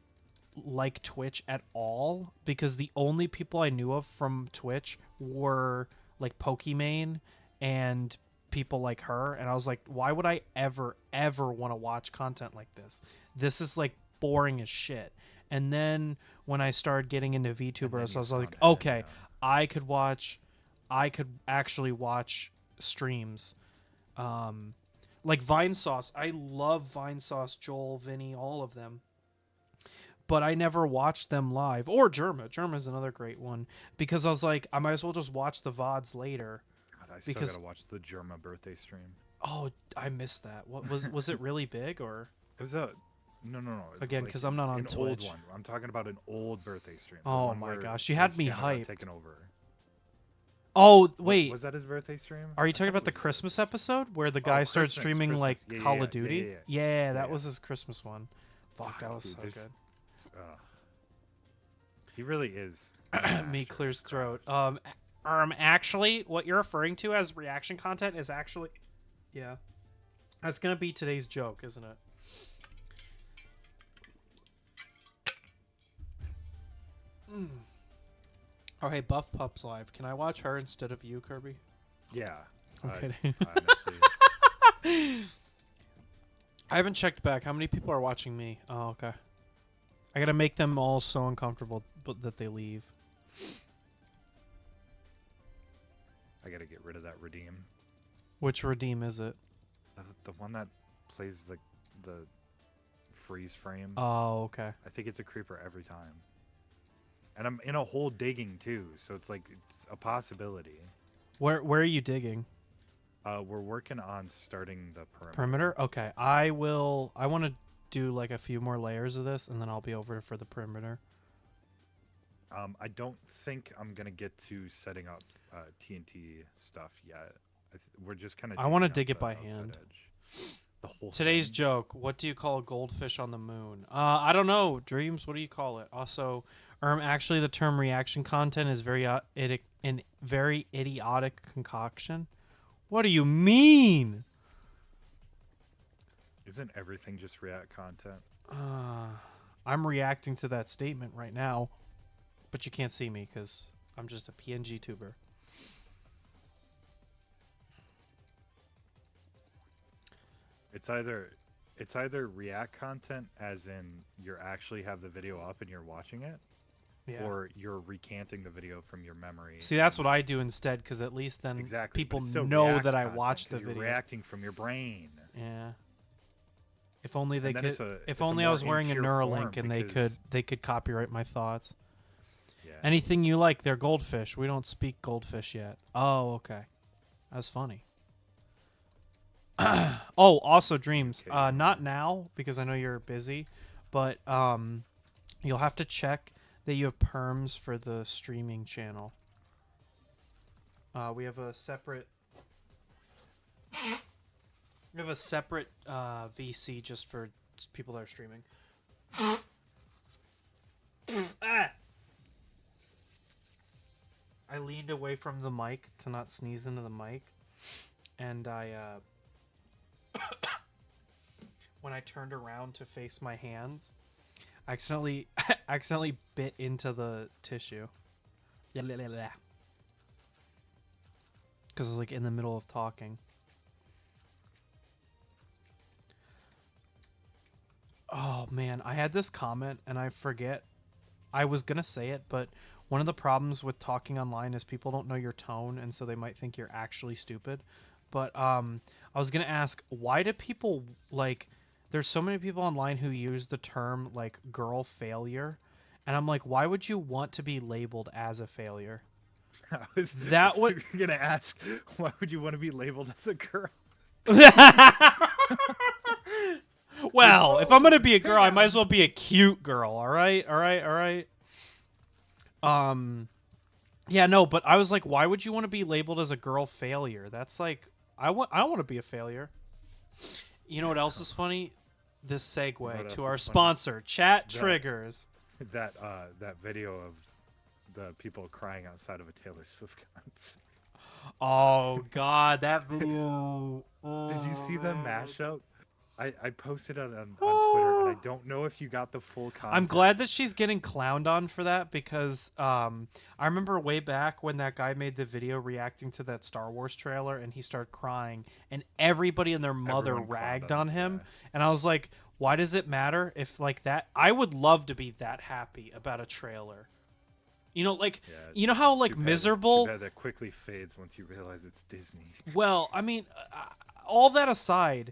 like Twitch at all because the only people I knew of from Twitch were like Pokimane and people like her, and I was like, why would I ever want to watch content like this? This is like boring as shit. And then when I started getting into VTubers, I was like, okay, I could actually watch streams. Like Vinesauce. I love Vinesauce, Joel, Vinny, all of them. But I never watched them live. Or Germa. Germa's another great one. Because I was like, I might as well just watch the VODs later. God, I still because- gotta watch the Germa birthday stream. Oh, I missed that. What was it really big or It was a no. Again, like 'cause I'm not on an old Twitch. one. I'm talking about an old birthday stream. the Oh one my where gosh, you had his me channel got hyped. Taken over. Oh, wait. Was that his birthday stream? Are you I talking thought about it the was Christmas his. episode where the guy started Christmas, streaming like Christmas. Yeah, Call yeah, of Duty? yeah. Yeah, that Yeah. was his Christmas one. Fuck, that was Dude, so there's- good. Ugh. He really is. Me clears throat. Actually, what you're referring to as reaction content is actually, yeah, that's gonna be today's joke, isn't it? Oh, hey, Buff Pup's live. Can I watch her instead of you, Kirby? Yeah. I'm I- kidding. honestly, I haven't checked back. How many people are watching me? Oh, okay. I gotta make them all so uncomfortable that they leave. I gotta get rid of that redeem. Which redeem is it? The one that plays the freeze frame. Oh, okay. I think it's a creeper every time. And I'm in a hole digging too, so it's like it's a possibility. Where are you digging? We're working on starting the perimeter. Perimeter? Okay. I want to do like a few more layers of this, and then I'll be over for the perimeter. I don't think I'm gonna get to setting up TNT stuff yet. We're just kind of I want to digging dig up it by the outside hand. edge. The whole Today's thing. joke: what do you call a goldfish on the moon? I don't know. Dreams. What do you call it? Also, actually, the term reaction content is very idiotic concoction. What do you mean? Isn't everything just React content? Uh, I'm reacting to that statement right now, but you can't see me because I'm just a PNG tuber. It's either React content, as in you're actually have the video up and you're watching it, Yeah. or you're recanting the video from your memory. See, that's and what I do instead, because at least then exactly, but people it's still know React that I content watched the 'cause you're video. reacting from your brain. Yeah. If only they And then could. it's a If it's a only I more was wearing a impure Neuralink form and because they could copyright my thoughts. yeah. Anything you like, they're goldfish. We don't speak goldfish yet. Oh, okay. That was funny. Oh, also dreams. Okay. Not now because I know you're busy, but you'll have to check that you have perms for the streaming channel. We have a separate. We have a separate VC just for people that are streaming. Ah! I leaned away from the mic to not sneeze into the mic, and I when I turned around to face my hands, I accidentally bit into the tissue. Because I was like in the middle of talking. Oh man, I had this comment and I forget. I was gonna say it, but one of the problems with talking online is people don't know your tone, and so they might think you're actually stupid. But I was gonna ask, why do people like? There's so many people online who use the term like "girl failure," and I'm like, why would you want to be labeled as a failure? That would you're gonna ask, why would you want to be labeled as a girl? Well, if I'm gonna be a girl, I might as well be a cute girl. All right, all right, all right. Yeah, no, but I was like, why would you want to be labeled as a girl failure? That's like, I don't want to be a failure. You know what else is funny? This segue what else to our is funny? sponsor, Chat That- Triggers. That video of the people crying outside of a Taylor Swift concert. Oh God, that video. Did you see the Oh, man. mashup? I posted it on Twitter, and I don't know if you got the full context. I'm glad that she's getting clowned on for that because I remember way back when that guy made the video reacting to that Star Wars trailer and he started crying and everybody and their mother Everyone clowned ragged on on him, him, yeah. and I was like, why does it matter if like that? I would love to be that happy about a trailer. You know, like Yeah, you know how like Too bad- miserable. Too bad that quickly fades once you realize it's Disney. Well, I mean, all that aside,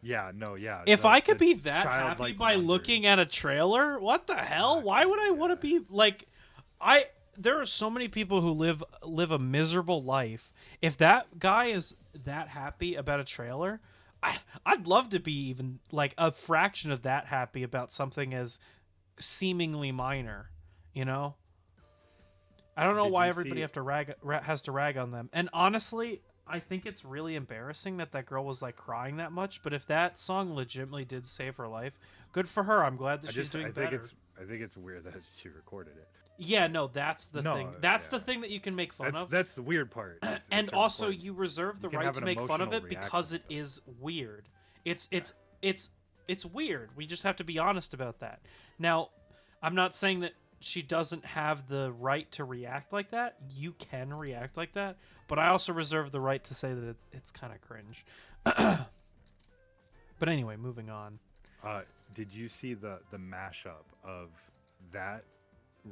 Yeah, no, yeah. if the- I could the be that happy childlike by wonder. looking at a trailer, what the hell? Why would I want to be like there are so many people who live a miserable life. If that guy is that happy about a trailer, I'd love to be even like a fraction of that happy about something as seemingly minor, you know? I don't know Did why you everybody see- have to has to rag on them. And honestly, I think it's really embarrassing that girl was like crying that much. But if that song legitimately did save her life, good for her. I'm glad that she's doing better. I think it's weird that she recorded it. Yeah, no, that's the No, thing. That's yeah. the thing that you can make fun of. That's the weird part. is And her also, recording. you reserve the You can right have to an make fun of emotional it because it reaction to it. is weird. It's weird. We just have to be honest about that. Now, I'm not saying that she doesn't have the right to react like that. You can react like that, but I also reserve the right to say that it's kind of cringe. But anyway, moving on. Did you see the mashup of that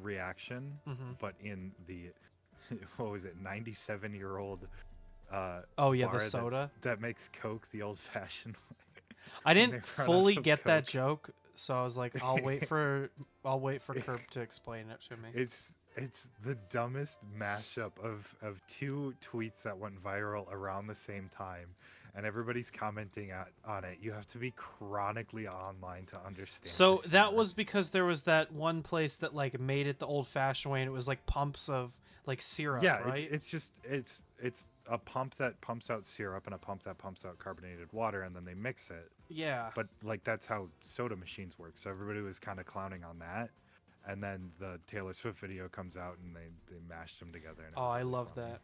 reaction, Mhm. but in the what was it, 97-year-old Oh yeah, bar the soda. that makes Coke the old-fashioned way. I they didn't run out fully of get that Coke. joke, so I was like, I'll wait for Curb to explain it to me. It's the dumbest mashup of two tweets that went viral around the same time, and everybody's commenting on it. You have to be chronically online to understand So this that humor. was because there was that one place that like made it the old-fashioned way, and it was like pumps of like syrup, Yeah, right? it's just it's a pump that pumps out syrup and a pump that pumps out carbonated water, and then they mix it. Yeah. But like that's how soda machines work. So everybody was kind of clowning on that, and then the Taylor Swift video comes out, and they mashed them together, and it Oh, was I really love funny. that.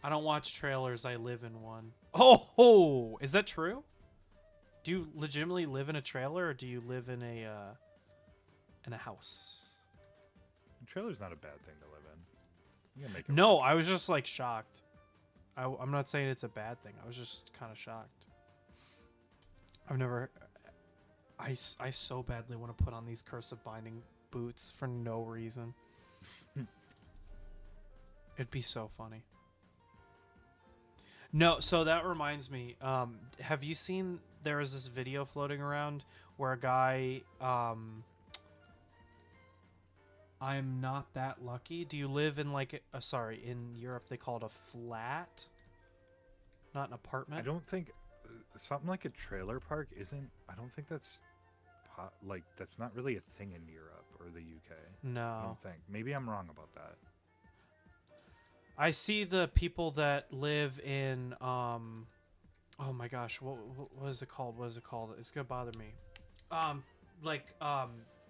I don't watch trailers. I live in one. Oh, is that true? Do you legitimately live in a trailer, or do you live in a house? A trailer's not a bad thing to live in. You can make it No, work. I was just like shocked. I'm not saying it's a bad thing. I was just kind of shocked. I've never. I so badly want to put on these cursive binding boots for no reason. It'd be so funny. No, so that reminds me. Have you seen? There is this video floating around where a guy. I'm not that lucky. Do you live in like? Sorry, in Europe they call it a flat, not an apartment. I don't think something like a trailer park isn't. I don't think that's like that's not really a thing in Europe or the UK. I No. don't think. Maybe I'm wrong about that. I see the people that live in oh my gosh, what is it called? What is it called? It's gonna bother me. Like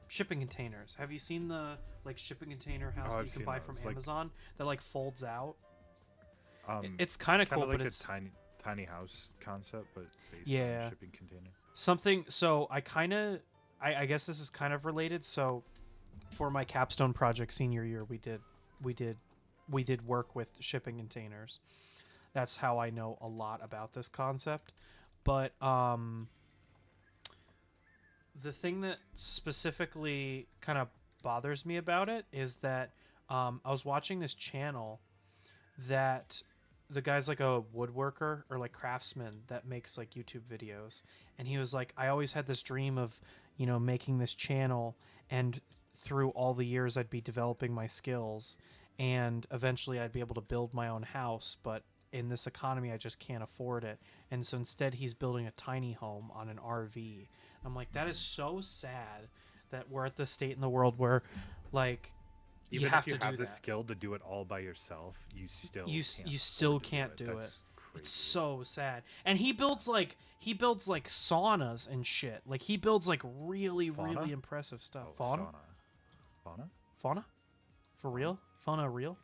shipping containers. Have you seen the like shipping container house that I've you can seen buy those, from like, Amazon that like folds out? Um, It's kind of kind cool, of like but a it's tiny house concept, but based on yeah a shipping container. something. So I guess this is kind of related. So for my capstone project senior year, we did work with shipping containers. That's how I know a lot about this concept. But the thing that specifically kind of bothers me about it is that I was watching this channel that the guy's like a woodworker or like craftsman that makes like YouTube videos, and he was like, I always had this dream of, making this channel, and through all the years I'd be developing my skills, and eventually I'd be able to build my own house, but in this economy I just can't afford it. And so instead he's building a tiny home on an RV. I'm like, that is so sad that we're at this state in the world where like Even have if you to do have the that. skill to do it all by yourself, you still you can't you still afford to can't do it. That's crazy. It's so sad. And he builds like saunas and shit. Like he builds like really Fauna? really impressive stuff. Oh, Fauna? sauna. Fauna? Fauna? For real? Fauna real?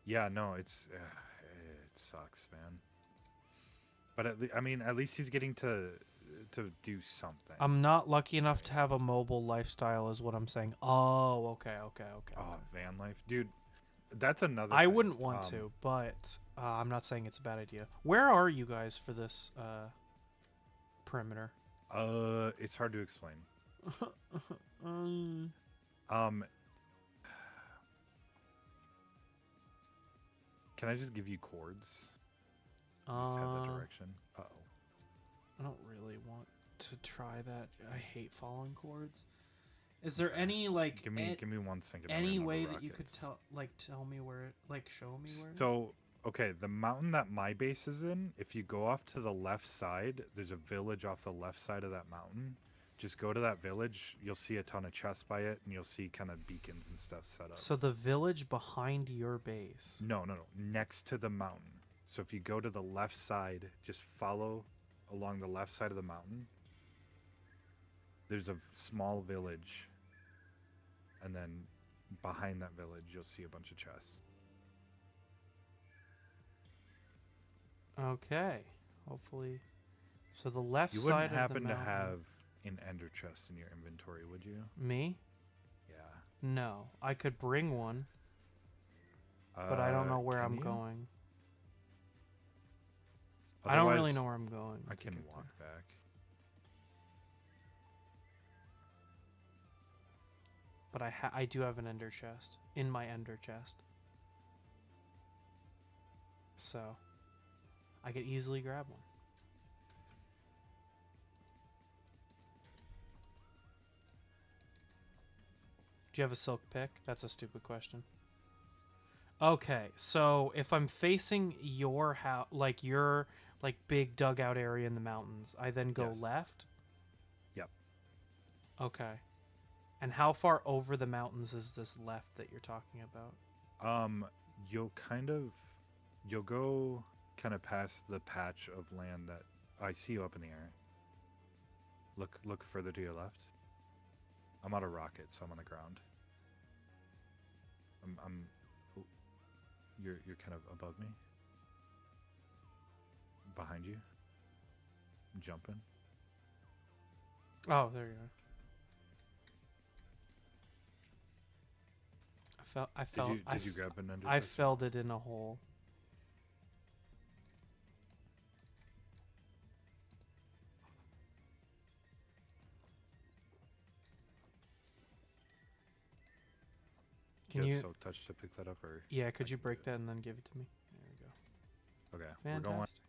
Yeah, no, it sucks, man. But I mean, at least he's getting to do something. I'm not lucky enough to have a mobile lifestyle is what I'm saying. Oh, okay. Oh, van life, dude. That's another. I thing. wouldn't want to, but I'm not saying it's a bad idea. Where are you guys for this perimeter? It's hard to explain. um, Can I just give you chords? Just head that direction. Uh-oh. I don't really want to try that. I hate following chords. Is there any like Give me 1 second. to any remember way that you could rockets. tell me where it, like show me where it is? So, okay, the mountain that my base is in, if you go off to the left side, there's a village off the left side of that mountain. Just go to that village, you'll see a ton of chests by it, and you'll see kind of beacons and stuff set up. So the village behind your base. No, next to the mountain. So if you go to the left side, just follow along the left side of the mountain. There's a small village, and then behind that village, you'll see a bunch of chests. Okay. Hopefully. So the left You side wouldn't of the happen to mountain. have an ender chest in your inventory, would you? Me? Yeah. No. I could bring one, but I don't know where can I'm you? going. I don't really Otherwise, know where I'm going. I to can get walk there. back. But I do have an ender chest in my ender chest. So I could easily grab one. Do you have a silk pick? That's a stupid question. Okay, so if I'm facing your house, like your like big dugout area in the mountains, I then go Yes. left. Yep. Okay. And how far over the mountains is this left that you're talking about? You'll go kind of past the patch of land that I see you up in the air. Look further to your left. I'm on a rocket, so I'm on the ground. I'm oh, you're kind of above me. Behind you. I'm jumping. Oh, there you are. Did you grab an ender I chest? felled it in a hole. Can You you? have silk touch to pick that up, or Yeah, I could you can do break it. that and then give it to me? There we go. Okay, Fantastic.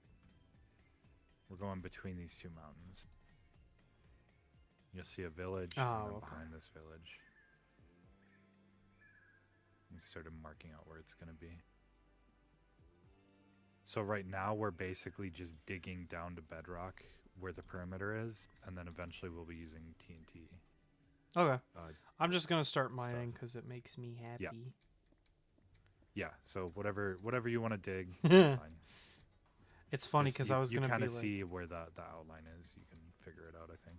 we're going between these two mountains. You'll see a village, Oh, and then okay. behind this village, we started marking out where it's gonna be. So right now we're basically just digging down to bedrock where the perimeter is, and then eventually we'll be using TNT. Okay. Uh, I'm just gonna start stuff. mining because it makes me happy. yeah, so whatever you want to dig, it's fine. It's funny Just because you, I was you gonna kind be of like, see where the outline is. You can figure it out, I think.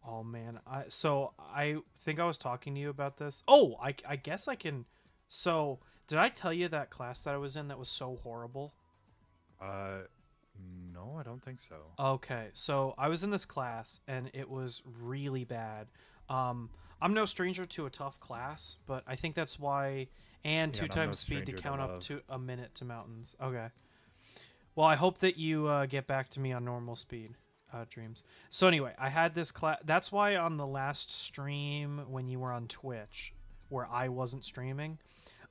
oh man, I think I was talking to you about this. Oh, I guess I can. So did I tell you that class that I was in that was so horrible? No, I don't think so. Okay, so I was in this class and it was really bad. I'm no stranger to a tough class, but I think that's why. And Yeah, two and I'm no times speed to stranger to count up love. to a minute to mountains. Okay. Well, I hope that you get back to me on normal speed, Dreams. So anyway, I had this class. That's why on the last stream when you were on Twitch, where I wasn't streaming,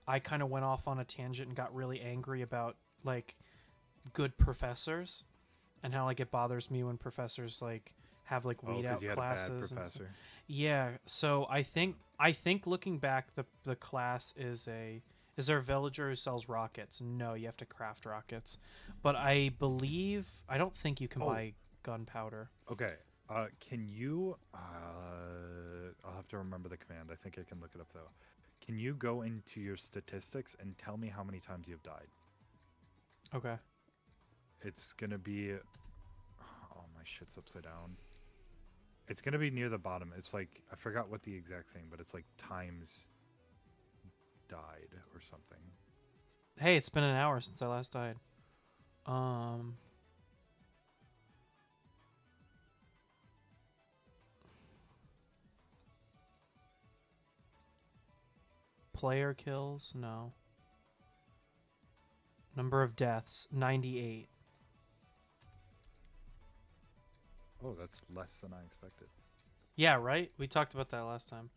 I kind of went off on a tangent and got really angry about like good professors and how like it bothers me when professors like have like Oh, weed because out you had a classes bad and stuff. professor. Yeah, so I think looking back, the class is a. Is there a villager who sells rockets? No, you have to craft rockets. But I believe I don't think you can Oh. buy gunpowder. Okay. Can you? I'll have to remember the command. I think I can look it up though. Can you go into your statistics and tell me how many times you've died? Okay. It's gonna be. Oh, my shit's upside down. It's gonna be near the bottom. It's like I forgot what the exact thing, but it's like times died or something. Hey, it's been an hour since I last died. Player kills? No. Number of deaths, 98. Oh, that's less than I expected. Yeah, right? We talked about that last time.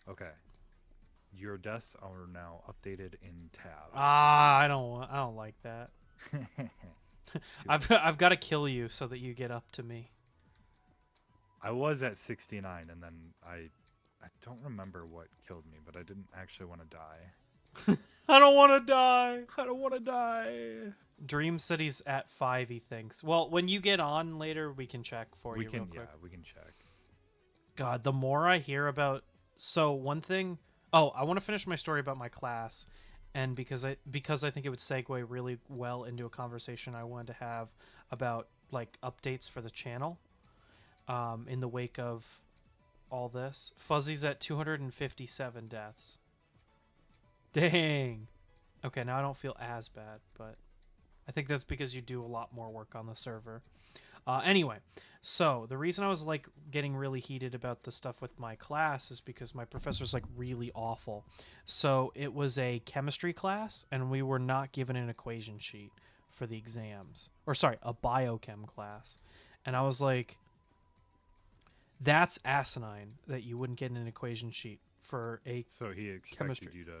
Okay. Your deaths are now updated in tab. I don't like that. I've got to kill you so that you get up to me. I was at 69, and then I don't remember what killed me, but I didn't actually want to die. I don't want to die. I don't want to die. Dream said he's at 5, he thinks. Well, when you get on later, we can check for We you can, real quick. yeah, we can check. God, the more I hear about... So, one thing... Oh, I want to finish my story about my class. And because I think it would segue really well into a conversation I wanted to have about, like, updates for the channel. In the wake of all this. Fuzzy's at 257 deaths. Dang. Okay, now I don't feel as bad, but I think that's because you do a lot more work on the server. Anyway, so the reason I was like getting really heated about the stuff with my class is because my professor's like really awful. So it was a chemistry class, and we were not given an equation sheet for the exams. Or sorry, a biochem class. And I was like, that's asinine that you wouldn't get an equation sheet for a So he expected chemistry. you to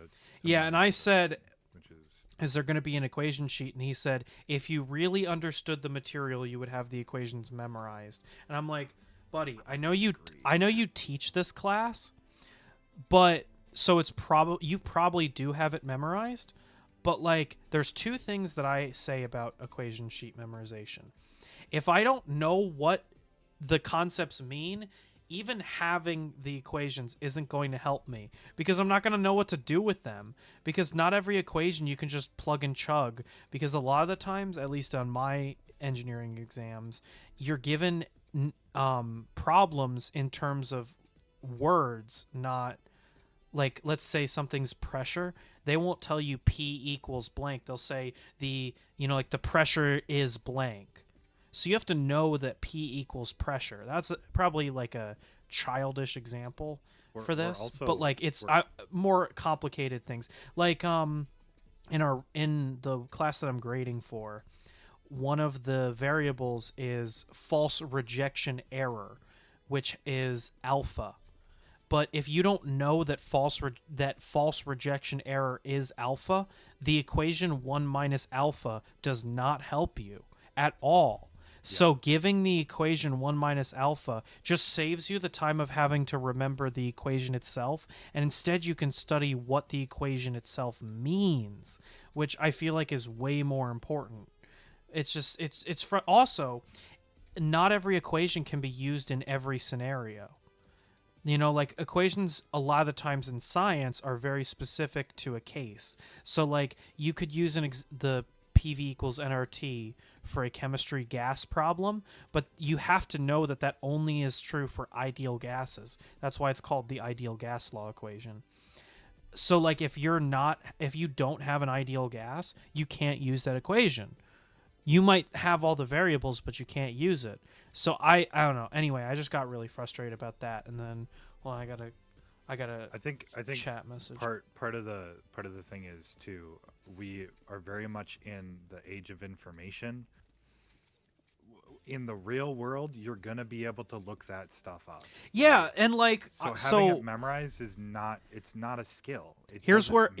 Yeah, and I said, which is there going to be an equation sheet? And he said, if you really understood the material, you would have the equations memorized. And I'm like, buddy, I know you teach this class, but so it's probably you probably do have it memorized, but like there's two things that I say about equation sheet memorization. If I don't know what the concepts mean, even having the equations isn't going to help me because I'm not going to know what to do with them, because not every equation you can just plug and chug, because a lot of the times, at least on my engineering exams, you're given problems in terms of words, not like, let's say something's pressure. They won't tell you P equals blank. They'll say like the pressure is blank. So you have to know that P equals pressure. That's probably like a childish example for this, but like it's more complicated things. Like in the class that I'm grading for, one of the variables is false rejection error, which is alpha. But if you don't know that false rejection error is alpha, the equation 1 minus alpha does not help you at all. So giving the equation 1 minus alpha just saves you the time of having to remember the equation itself, and instead you can study what the equation itself means, which I feel like is way more important. It's just also not every equation can be used in every scenario. Like equations a lot of the times in science are very specific to a case. So like you could use the PV equals nRT for a chemistry gas problem, but you have to know that only is true for ideal gases. That's why it's called the ideal gas law equation. So like if you don't have an ideal gas, you can't use that equation. You might have all the variables, but you can't use it. So I don't know. Anyway, I just got really frustrated about that, and then I got a I think chat message. Part of the thing is too, we are very much in the age of information. In the real world, you're gonna be able to look that stuff up. Yeah, right? and like so having it memorized is not a skill. Here's where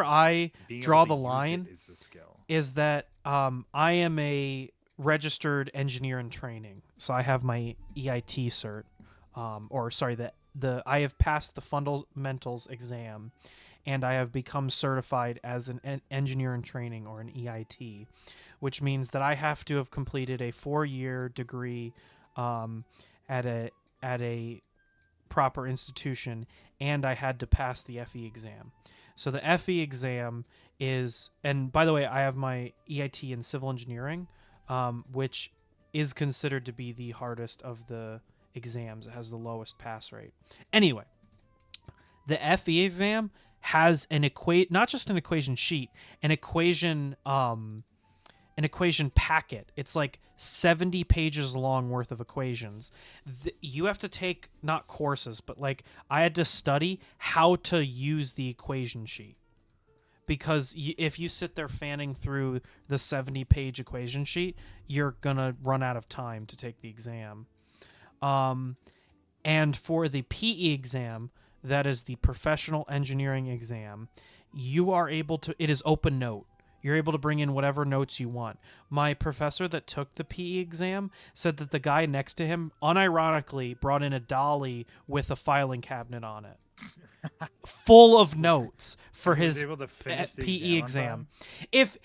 I draw the line. Is the skill. Is that I am a registered engineer in training, so I have my EIT cert, I have passed the fundamentals exam, and I have become certified as an engineer in training, or an EIT, which means that I have to have completed a 4-year degree at a proper institution, and I had to pass the FE exam. So the FE exam is, and by the way, I have my EIT in civil engineering, which is considered to be the hardest of the exams. It has the lowest pass rate. Anyway, the FE exam has not just an equation sheet, an equation packet. It's like 70 pages long worth of equations. You have to take, not courses, but like I had to study how to use the equation sheet. Because if you sit there fanning through the 70-page equation sheet, you're going to run out of time to take the exam. And for the PE exam, that is the professional engineering exam, you are able to, it is open note. You're able to bring in whatever notes you want. My professor that took the PE exam said that the guy next to him unironically brought in a dolly with a filing cabinet on it, full of notes for his able to finish the PE exam. If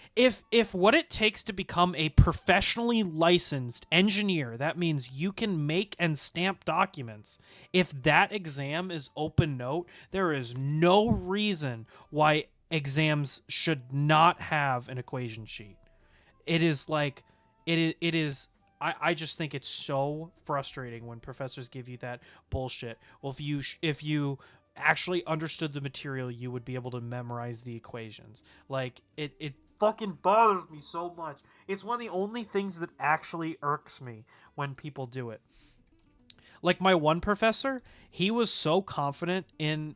what it takes to become a professionally licensed engineer, that means you can make and stamp documents. If that exam is open note, there is no reason why exams should not have an equation sheet. It is like it is I just think it's so frustrating when professors give you that bullshit. Well, if you actually understood the material, you would be able to memorize the equations. Like it fucking bothers me so much. It's one of the only things that actually irks me when people do it. Like my one professor, he was so confident in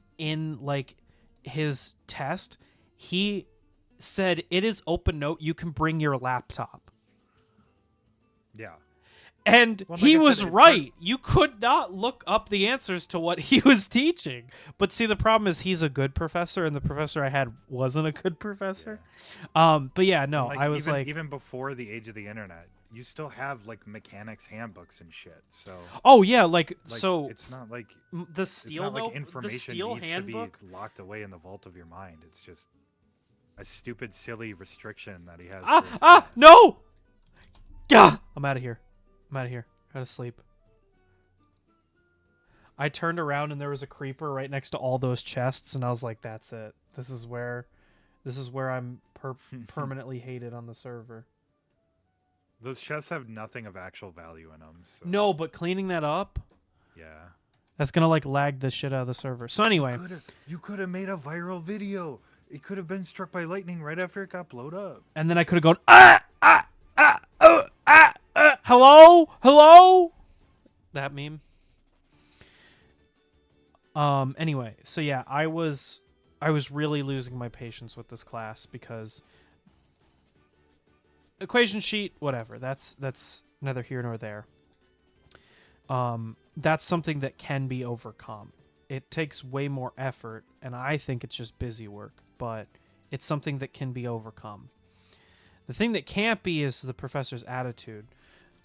like his test, he said it is open note, you can bring your laptop. Yeah. And he was right. You could not look up the answers to what he was teaching. But see, the problem is he's a good professor, and the professor I had wasn't a good professor. Yeah. But yeah, no, like, I was even before the age of the internet, you still have like mechanics handbooks and shit. So Oh yeah, like like so it's not like the it's steel not like note, the information steel needs to be handbook. locked away in the vault of your mind. It's just a stupid, silly restriction that he has Ah for his ah class. no! Gah! I'm out of here. I'm out of here. Gotta sleep. I turned around and there was a creeper right next to all those chests, and I was like, "That's it. This is where I'm permanently hated on the server." Those chests have nothing of actual value in them. So No, but cleaning that up, yeah. that's gonna like lag the shit out of the server. So anyway, You could have made a viral video. It could have been struck by lightning right after it got blowed up. and then I could have gone hello, hello, that meme. Anyway, so yeah, I was really losing my patience with this class because equation sheet, whatever. That's neither here nor there. That's something that can be overcome. It takes way more effort, and I think it's just busy work, but it's something that can be overcome. The thing that can't be is the professor's attitude.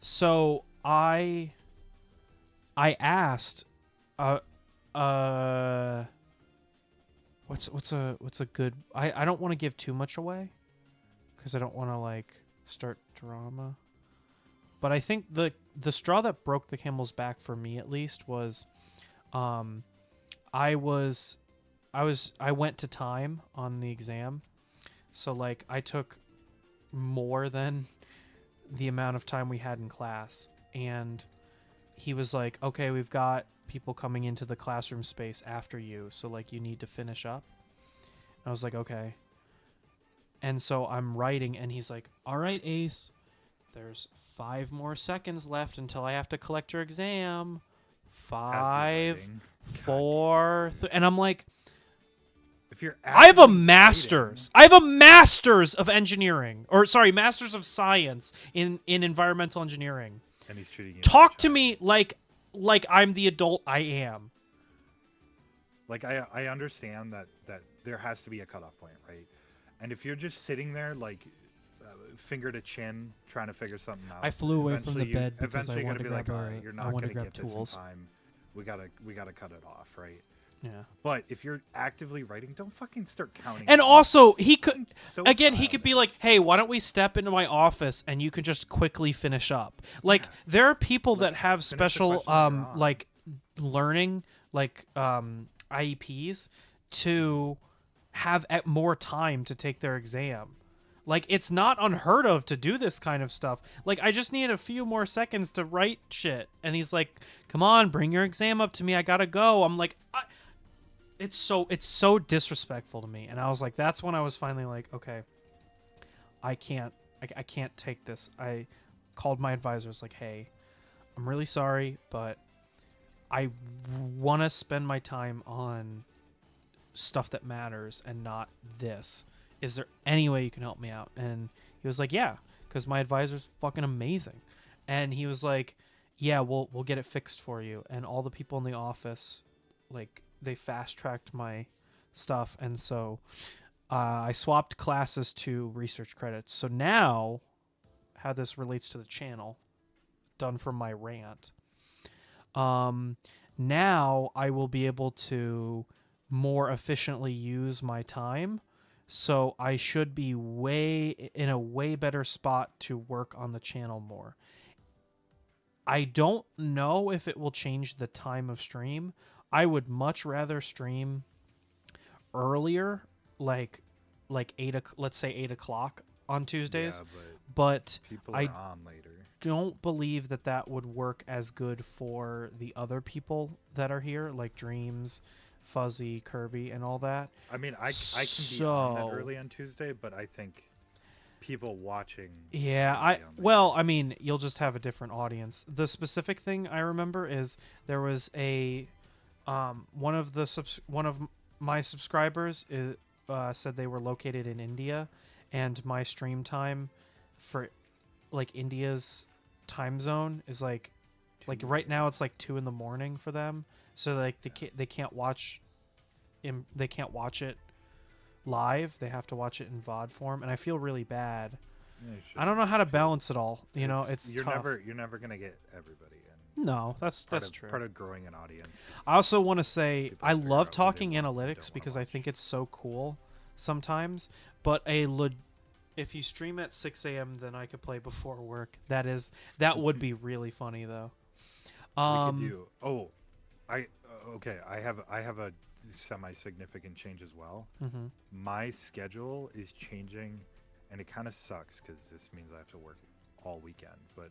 So I asked, what's a good? I don't want to give too much away, because I don't want to like start drama. But I think the straw that broke the camel's back for me at least was, I went to time on the exam, so like I took more than the amount of time we had in class, and he was like, okay, we've got people coming into the classroom space after you, so like you need to finish up. And I was like, okay. And so I'm writing, and he's like, all right, Ace, there's 5 more seconds left until I have to collect your exam. 5, 4, and I'm like, if you're I have a actually master's. writing- I have a master's of engineering, or sorry, master's of science in environmental engineering. and he's treating you Talk like a to child. me like I'm the adult I am. Like I understand that there has to be a cutoff point, right? And if you're just sitting there like finger to chin trying to figure something out, I flew away from the eventually bed because I eventually you're wanted gonna to be like, grab all right, you're not gonna get this in time. We gotta cut it off, right? Yeah. But if you're actively writing, don't fucking start counting. And down. also, he could So again, he could be childish. like, "Hey, why don't we step into my office and you can just quickly finish up?" Like there are people that have finish the special question that you're on. like learning like IEPs to have more time to take their exam. Like it's not unheard of to do this kind of stuff. Like I just need a few more seconds to write shit, and he's like, "Come on, bring your exam up to me. I gotta go." I'm like, it's so disrespectful to me, and I was like, that's when I was finally like, okay, I can't take this. I called my advisors like, hey, I'm really sorry, but I want to spend my time on stuff that matters and not this. Is there any way you can help me out? And he was like, yeah, because my advisor's fucking amazing. And he was like, yeah, we'll get it fixed for you. And all the people in the office, like, they fast-tracked my stuff. And so I swapped classes to research credits. So now, how this relates to the channel, done from my rant, now I will be able to more efficiently use my time. So I should be in a way better spot to work on the channel more. I don't know if it will change the time of stream. I would much rather stream earlier, like 8, let's say 8 o'clock on Tuesdays. Yeah, but people are I on later. don't believe that would work as good for the other people that are here, like Dreams, Fuzzy, Kirby, and all that. I mean, I can be on that So- early on Tuesday, but I think people watching. Yeah, will be on later. well, I mean, you'll just have a different audience. The specific thing I remember is there was a one of my subscribers said they were located in India, and my stream time for like India's time zone is like right now it's like 2 in the morning for them. So like they can't watch it live. They have to watch it in VOD form, and I feel really bad Yeah, you I don't shouldn't. know how to I feel balance it all. You know, it's you're tough. never gonna get everybody, and No, that's part of true. part of growing an audience I is also want to say people I to figure love out who they talking want and analytics don't want to because I think watch. it's so cool sometimes. But if you stream at 6 a.m., then I could play before work. That would be really funny though. We could Um, do. Oh, I okay. I have a semi-significant change as well. mhm. My schedule is changing, and it kind of sucks because this means I have to work all weekend. But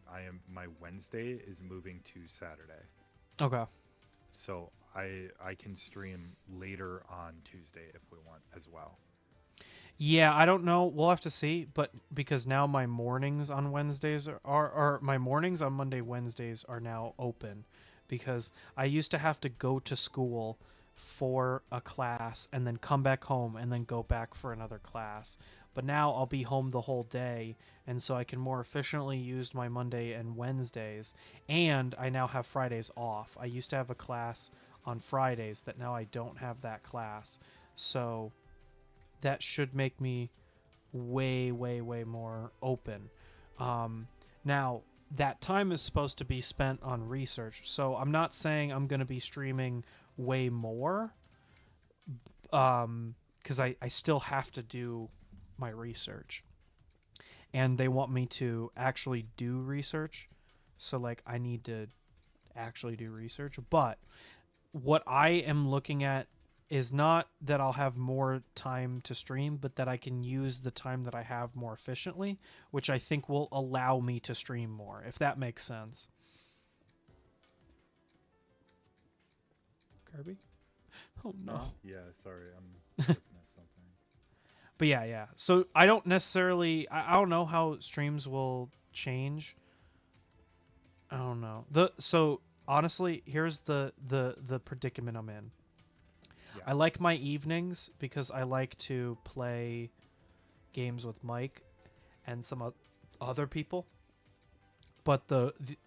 my Wednesday is moving to Saturday, Okay. so I can stream later on Tuesday if we want as well. Yeah, I don't know. We'll have to see. But because now my mornings on Wednesdays are my mornings on Monday, Wednesdays are now open because I used to have to go to school for a class and then come back home and then go back for another class. But now I'll be home the whole day, and so I can more efficiently use my Monday and Wednesdays. And I now have Fridays off. I used to have a class on Fridays that now I don't have that class. So that should make me way, way, way more open. Um, Now, that time is supposed to be spent on research, so I'm not saying I'm going to be streaming way more, because I still have to do my research. And they want me to actually do research, so, like, I need to actually do research. But what I am looking at is not that I'll have more time to stream, but that I can use the time that I have more efficiently, which I think will allow me to stream more, if that makes sense. Kirby? Oh no. Yeah, sorry, I'm looking at something. But yeah. So I don't necessarily I don't know how streams will change. I don't know. So honestly, here's the predicament I'm in. Yeah. I like my evenings because I like to play games with Mike and some other people. But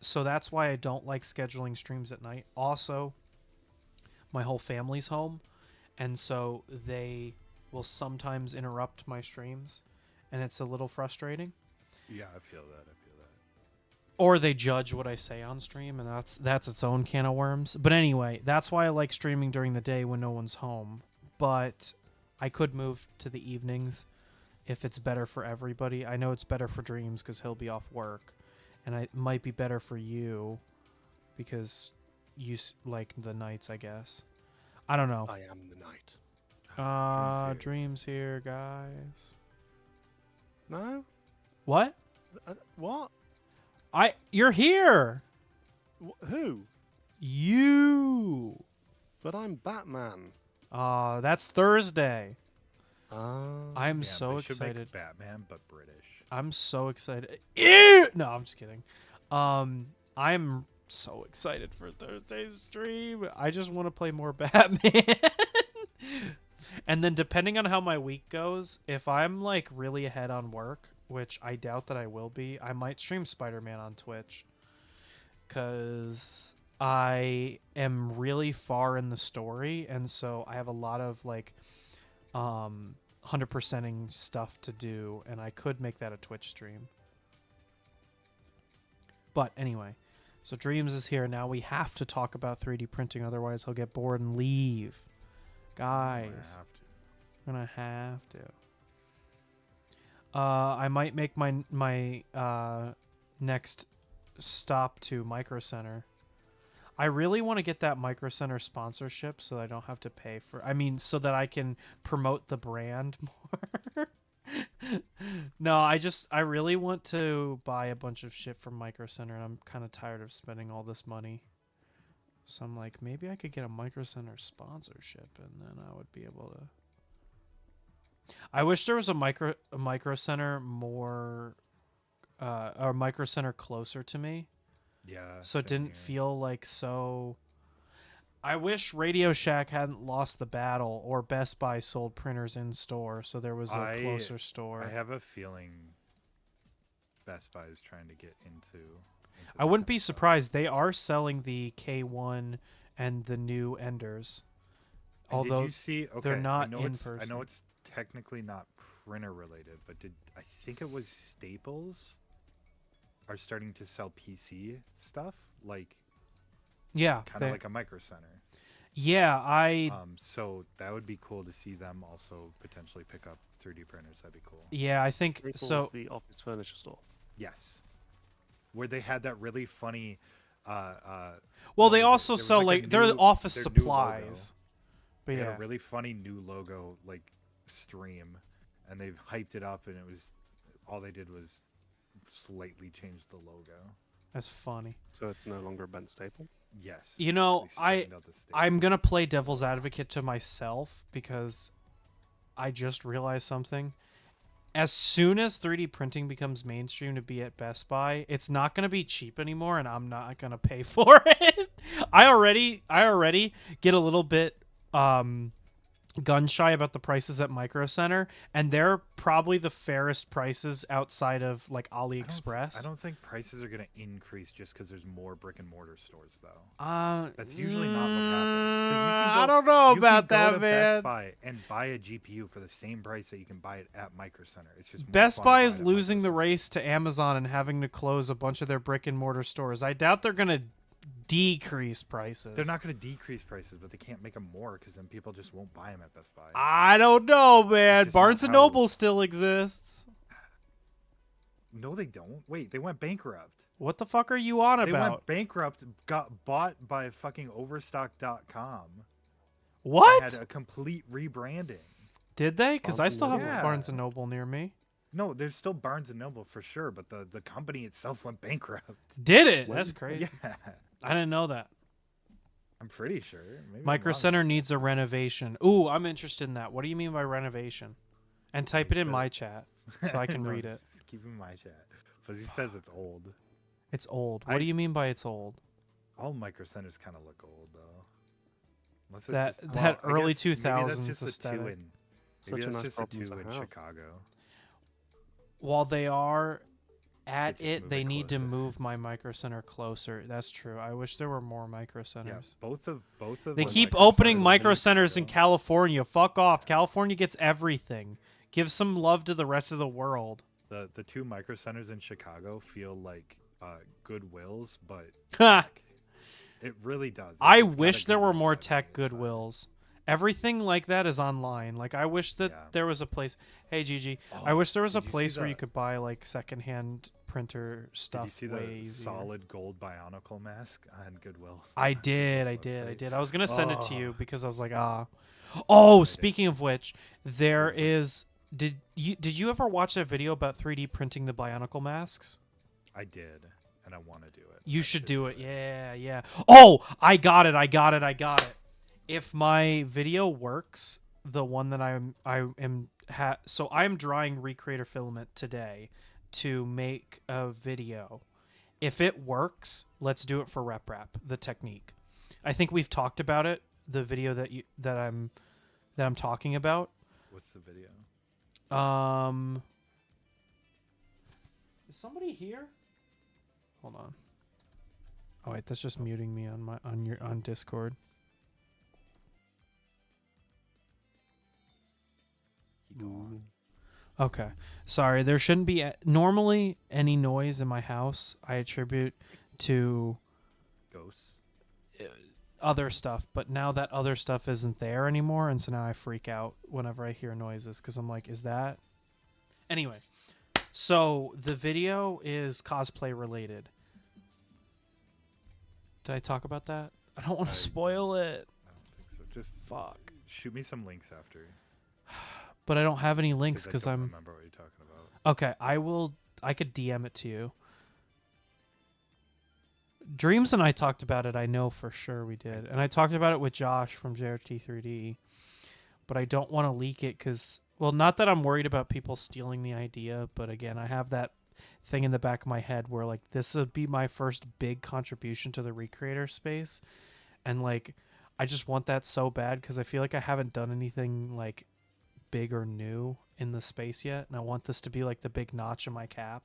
so that's why I don't like scheduling streams at night. Also, my whole family's home, and so they will sometimes interrupt my streams, and it's a little frustrating. Yeah, I feel that. I feel that. Or they judge what I say on stream, and that's its own can of worms. But anyway, that's why I like streaming during the day when no one's home. But I could move to the evenings if it's better for everybody. I know it's better for Dreams because he'll be off work, and it might be better for you because like the nights, I guess. I don't know. I am the knight. Dreams here, guys. No? What? What? You're here. Who? You. But I'm Batman. That's Thursday. Ah. I'm Yeah, so they should excited. make Batman, but British. I'm so excited. Ew! No, I'm just kidding. I'm so excited for Thursday's stream. I just want to play more Batman. And then depending on how my week goes, if I'm like really ahead on work, which I doubt that I will be, I might stream Spider-Man on Twitch. Cause I am really far in the story, and so I have a lot of like 100%ing stuff to do, and I could make that a Twitch stream. But anyway, so Dreams is here. Now we have to talk about 3D printing, otherwise he'll get bored and leave. Guys, I'm gonna have to. I might make my next stop to Micro Center. I really want to get that Micro Center sponsorship so that I don't have to pay for. I mean, so that I can promote the brand more. No, I really want to buy a bunch of shit from Micro Center, and I'm kind of tired of spending all this money. So I'm like, maybe I could get a Micro Center sponsorship, and then I would be able to. I wish there was a Micro Center more, or Micro Center closer to me, Yeah. so it same didn't here. feel like so. I wish Radio Shack hadn't lost the battle, or Best Buy sold printers in store, so there was a closer store. I have a feeling Best Buy is trying to get into I wouldn't be surprised. They are selling the K1 and the new Enders. And Although did you see? Okay, they're not I know in it's, I person. know it's technically not printer related, but I think it was Staples are starting to sell PC stuff, like Yeah, kind of like a Micro Center. yeah. So that would be cool to see them also potentially pick up 3D printers. That'd be cool. Yeah, I think Staples, so. the office furniture store. Yes, where they had that really funny. Well, what they was it? also There was, sell like, a like their new- office their new logo. supplies. But They had yeah, a really funny new logo like stream, and they've hyped it up, and it was all they did was slightly change the logo. that's funny. So it's no longer a Ben Staple. Yes. You know, they straightened out the staple. I'm gonna play devil's advocate to myself because I just realized something. As soon as 3D printing becomes mainstream to be at Best Buy, it's not going to be cheap anymore, and I'm not going to pay for it. I already get a little bit gun shy about the prices at Micro Center, and they're probably the fairest prices outside of like AliExpress. I don't think prices are going to increase just because there's more brick and mortar stores, though. Uh, That's usually not what happens. 'Cause you can I go- don't know you about can go that, to man. Best Buy and buy a GPU for the same price that you can buy it at Micro Center. It's just more Best fun to Buy buy is it at losing Micro the Center. race to Amazon and having to close a bunch of their brick and mortar stores. I doubt they're going to decrease prices. They're not going to decrease prices, but they can't make them more because then people just won't buy them at Best Buy. I don't know, man. just not Barnes and how- Noble still exists. No, they don't. Wait, they went bankrupt. What the fuck are you on They about? went bankrupt, got bought by fucking Overstock.com. What? Had a complete rebranding. Did they? Because I Barnes and still have Noble. a Barnes and Yeah. Noble near me. No, there's still Barnes and Noble for sure, but the company itself went bankrupt. Did it? When That's is that? crazy. Yeah, I didn't know that. I'm pretty sure. Maybe I'm Micro wrong Center about needs a renovation. Ooh, I'm interested in that. What do you mean by renovation? And type it in so- my chat so I can No, read it. Keep in my chat. Fuzzy says it's old. It's old. What I- do you mean by it's old? All Micro Centers kind of look old though. Unless it's That- just, that I early guess maybe that's 2000s just a aesthetic. two in. Such Maybe a that's nice just a problem two to in have. Chicago. While they are at just it, move they it need to closer. move my Micro Center closer. That's true. I wish there were more Micro Yeah, Centers. both of They the keep Micro opening Centers Micro in Centers in Chicago- California. Fuck off. California gets everything. Give some love to the rest of the world. The two Micro Centers in Chicago feel like Goodwills, but Ha! tech. It really does. I It's got a wish there good were look more on the tech inside. Goodwills. Everything like that is online. Like I wish that Yeah. there was a place. Hey Gigi, I Oh, wish there was a did you see place where you the- could buy like secondhand printer stuff. Did you see way the easier. solid gold Bionicle mask on Goodwill? I on did, I Goodwill's did, I website? did. I was gonna send it to you Oh. because I was like, ah. Oh, did. speaking of which, there What was it? is. Did you ever watch that video about 3D printing the Bionicle masks? I did, and I want to do it. You I should should do it. Yeah, yeah. Oh, I got it. I got it. I got it. If my video works, the one that so I'm drawing Recreator Filament today to make a video. If it works, let's do it for RepRap, the technique. I think we've talked about it, the video that I'm talking about. What's the video? Is somebody here? Hold on. Oh wait, that's just muting me on Discord. Keep going. Okay. Sorry, there shouldn't be normally any noise in my house I attribute to Ghosts. other stuff, but now that other stuff isn't there anymore, and so now I freak out whenever I hear noises because I'm like, is that? Anyway, so the video is cosplay related. Did I talk about that? I don't want I- to spoil it. I don't think so. Just Fuck. shoot me some links after. But I don't have any links I because don't I'm remember what you're talking about. okay. I could DM it to you. Dreams and I talked about it. I know for sure we did, and I talked about it with Josh from JRT3D. But I don't want to leak it because, well, not that I'm worried about people stealing the idea, but again, I have that thing in the back of my head where like this would be my first big contribution to the Recreator space, and like I just want that so bad because I feel like I haven't done anything like big or new in the space yet, and I want this to be like the big notch in my cap.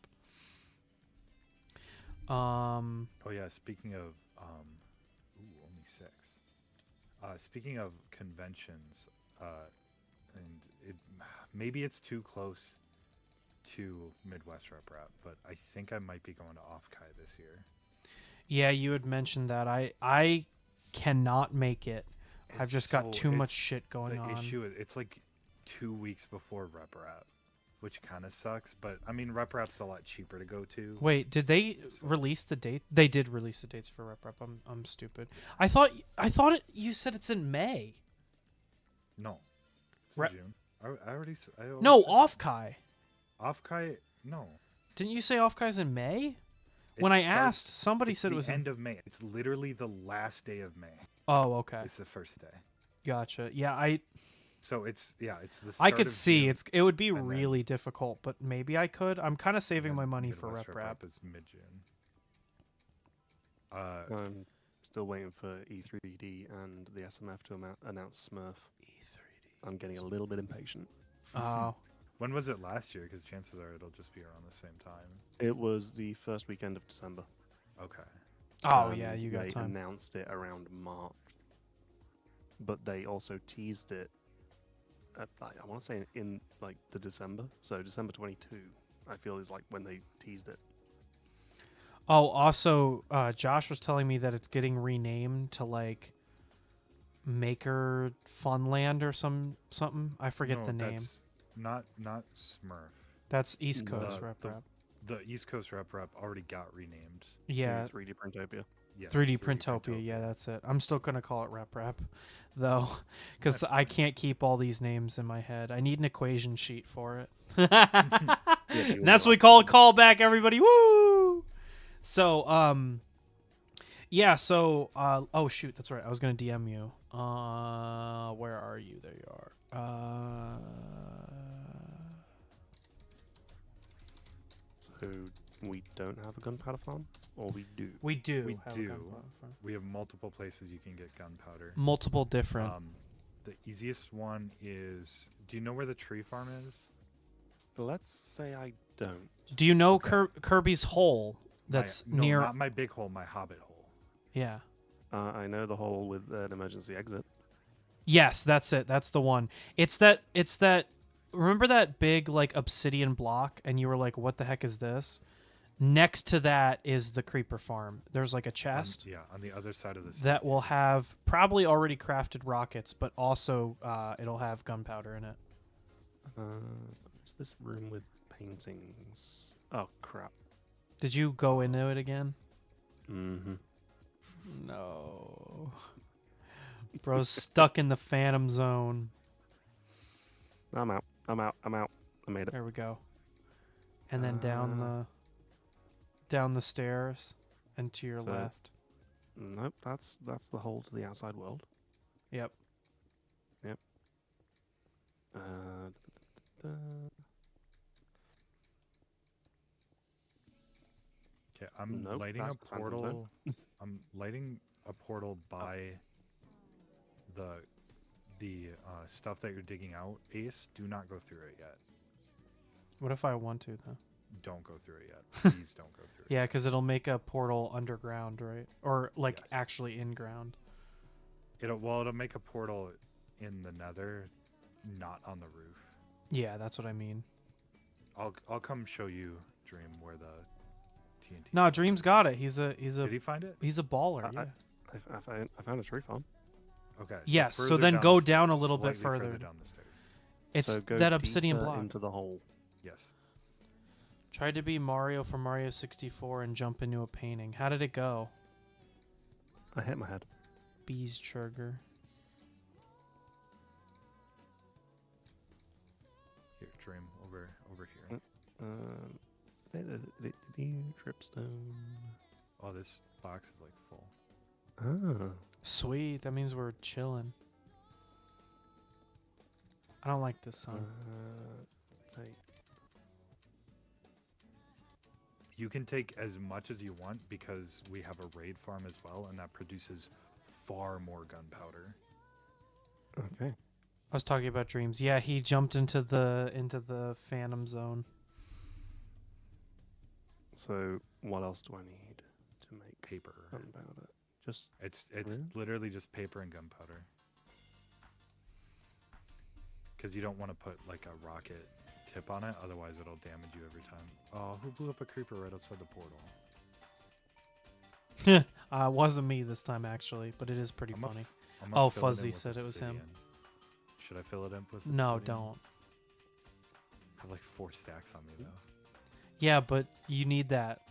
Oh yeah, speaking of only 6. Speaking of conventions, and it maybe it's too close to Midwest Rep Rap, but I think I might be going to Off Kai this year. Yeah, you had mentioned that. I cannot make it. I've just got too much it's- shit going the on. issue is it's like 2 weeks before Rep Rap, which kind of sucks. But I mean, Rep Rap's a lot cheaper to go to. Wait, did they So- release the date? They did release the dates for Rep Rep. I'm stupid. I thought you said it's in May. No, it's in Rep- June. I already. I always No, said Off Kai. Off Kai. No. Didn't you say Off Kai's in May? When It I starts- asked, somebody it's said it the was end of May. It's literally the last day of May. Oh, okay. It's the first day. Gotcha. Yeah, So it's the. I Start could of see June, it would be and then- really difficult, but maybe I could. I'm kind of saving and my then money for Midwest Rep Rap. is mid June. I'm still waiting for E3D and the SMF to announce Smurf. I'm getting a little bit impatient. Oh, When was it last year? Because chances are it'll just be around the same time. It was the first weekend of December. Okay. oh yeah, you got They time. announced it around March, but they also teased it. I want to say in like the December, so December 22. I feel is like when they teased it. Oh, also, Josh was telling me that it's getting renamed to like Maker Funland or something. I forget No, the name. That's not Smurf. That's East Coast The- Rep the- Rap. The East Coast Rep already got renamed. Yeah, 3D Printopia. Yeah. 3D Printopia. Yeah, that's it. I'm still gonna call it Rep Rap, though, because That's I can't keep all these names in my head. I need an equation sheet for it. you And that's what we will. call a callback, everybody. Woo! So, yeah. So, oh shoot, that's right. I was gonna DM you. Where are you? There you are. So we don't have a gunpowder farm, or we do. We do. We have a do. gunpowder farm. We have multiple places you can get gunpowder. Multiple different. The easiest one is. Do you know where the tree farm is? Let's say I don't. Do you know okay. Kirby's hole? That's No, near. not my big hole. My hobbit hole. Yeah. I know the hole with an emergency exit. Yes, that's it. That's the one. It's that. Remember that big like obsidian block, and you were like, "What the heck is this?" Next to that is the creeper farm. There's like a chest Yeah, on the other side of the. that will staircase. have probably already crafted rockets, but also it'll have gunpowder in it. What's this room with paintings? Oh crap. Did you go into it again? Mm-hmm. No. Bro's stuck in the phantom zone. I'm out. I made it. There we go. And then down the stairs and to your So- left. Nope, that's the hole to the outside world. Yep. Uh, da- Okay, I'm Nope, lighting a that's the phantom zone. portal. I'm lighting a portal by the stuff that you're digging out. Ace, do not go through it yet. What if I want to though? Don't go through it yet. Please don't go through it. Yeah, because it'll make a portal underground, right? Or like Yes. actually in ground. It'll make a portal in the nether, not on the roof. Yeah, that's what I mean. I'll come show you, Dream, where the TNT. No, stuff Dream's is. got it. He's Did a he find it? baller. I- Yeah. I found a tree farm. Okay. Yes, so further then down go the down a stairs, little bit slightly further. down the stairs. It's So go that obsidian deeper block. into the hole. Yes. Tried to be Mario from Mario 64 and jump into a painting. How did it go? I hit my head. Bees trigger. Here, Dream, over here. Tripstone. Oh, this box is like full. Ah. Sweet. That means we're chilling. I don't like this song. Take. You can take as much as you want because we have a raid farm as well, and that produces far more gunpowder. Okay. I was talking about dreams. Yeah, he jumped into the phantom zone. So what else do I need to make Paper. gunpowder? Just It's Really? literally just paper and gunpowder. because you don't want to put like a rocket tip on it, otherwise it'll damage you every time. Oh, who blew up a creeper right outside the portal? Wasn't me this time actually, but it is pretty I'm a funny. I'm gonna Oh, fill it in Fuzzy with said it was him. obsidian. Should I fill it in with No, obsidian? don't. I have like 4 stacks on me though. Yeah, but you need that.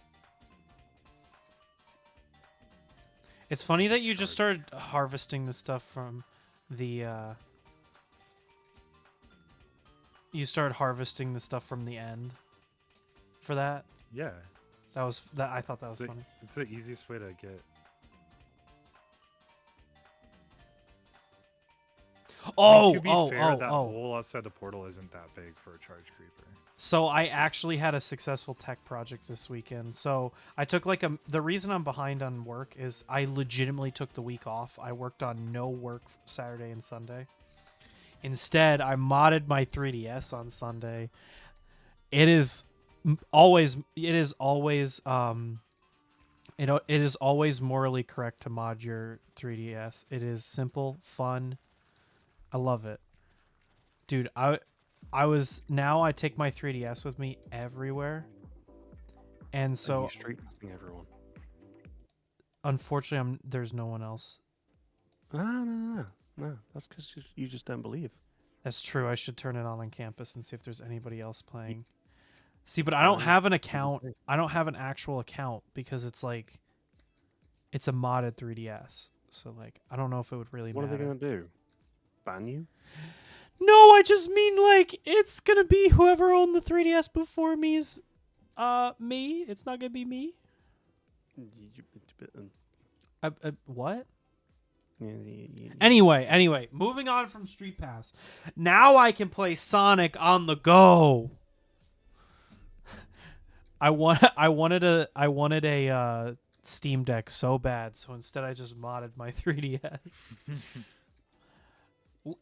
It's funny that you just started harvesting the stuff from the you started harvesting the stuff from the end for that. Yeah. I thought that was So- funny. It's the easiest way to get. Oh, to be oh, fair, oh, that oh. hole outside the portal isn't that big for a charge creeper. So I actually had a successful tech project this weekend. So I took the reason I'm behind on work is I legitimately took the week off. I worked on no work Saturday and Sunday. Instead, I modded my 3DS on Sunday. It is always morally correct to mod your 3DS. It is simple, fun. I love it. Dude, I take my 3DS with me everywhere. And So so street passing everyone. unfortunately there's no one else. No. That's because you just don't believe. That's true. I should turn it on campus and see if there's anybody else playing. See, but I don't have an account. I don't have an actual account because it's a modded 3DS. So like I don't know if it would really What matter. are they gonna do? Ban you? No, I just mean like it's gonna be whoever owned the 3DS before me's me. It's not gonna be me. What? Anyway, moving on from Street Pass. Now I can play Sonic on the go. I wanted a Steam Deck so bad, so instead I just modded my 3DS.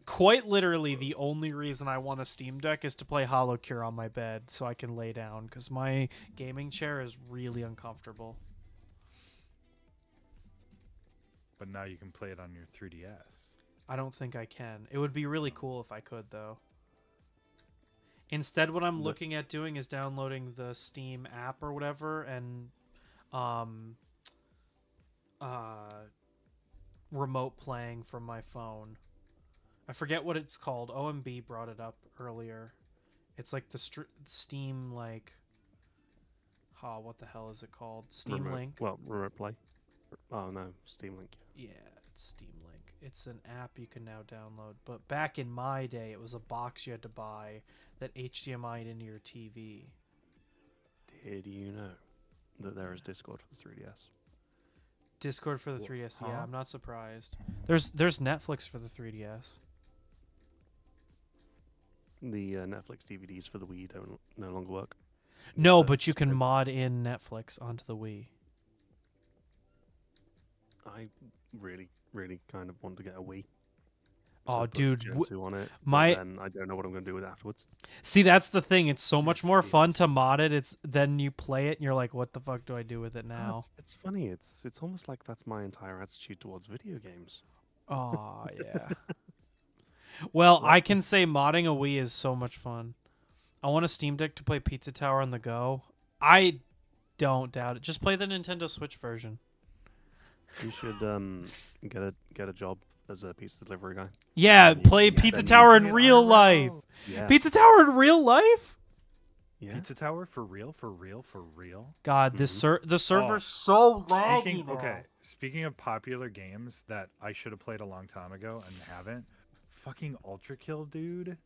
Quite literally, the only reason I want a Steam Deck is to play Hollow Cure on my bed so I can lay down, because my gaming chair is really uncomfortable. But now you can play it on your 3DS. I don't think I can. It would be really cool if I could, though. Instead, what I'm looking at doing is downloading the Steam app or whatever and remote playing from my phone. I forget what it's called. OMB brought it up earlier. It's like the Steam, like... Oh, what the hell is it called? Steam Link? Well, remote play. Oh no, Steam Link. Yeah, it's Steam Link. It's an app you can now download. But back in my day, it was a box you had to buy that HDMI'd into your TV. Did you know that there is Discord for the 3DS? Discord for the 3DS. Huh? Yeah, I'm not surprised. There's Netflix for the 3DS. The Netflix DVDs for the Wii don't no longer work. No, So but you just can don't- mod in Netflix onto the Wii. I really, really kind of want to get a Wii. Oh, put dude, Gen 2 on it, but my- then I don't know what I'm going to do with it afterwards. See, that's the thing. It's so much Yes, more fun yes. to mod it. It's then you play it and you're like, what the fuck do I do with it Oh, now? it's funny. It's almost like that's my entire attitude towards video games. Oh, yeah. Well, I can say modding a Wii is so much fun. I want a Steam Deck to play Pizza Tower on the go. I don't doubt it. Just play the Nintendo Switch version. You should get a job as a pizza delivery guy. Yeah, Then you- play yeah, Pizza then you Tower in Get real IRL. life. Yeah. Pizza Tower in real life? Yeah. Pizza Tower for real, for real, for real. God, the server's so laggy. Speaking, now. okay, speaking of popular games that I should have played a long time ago and haven't, fucking Ultra Kill, dude.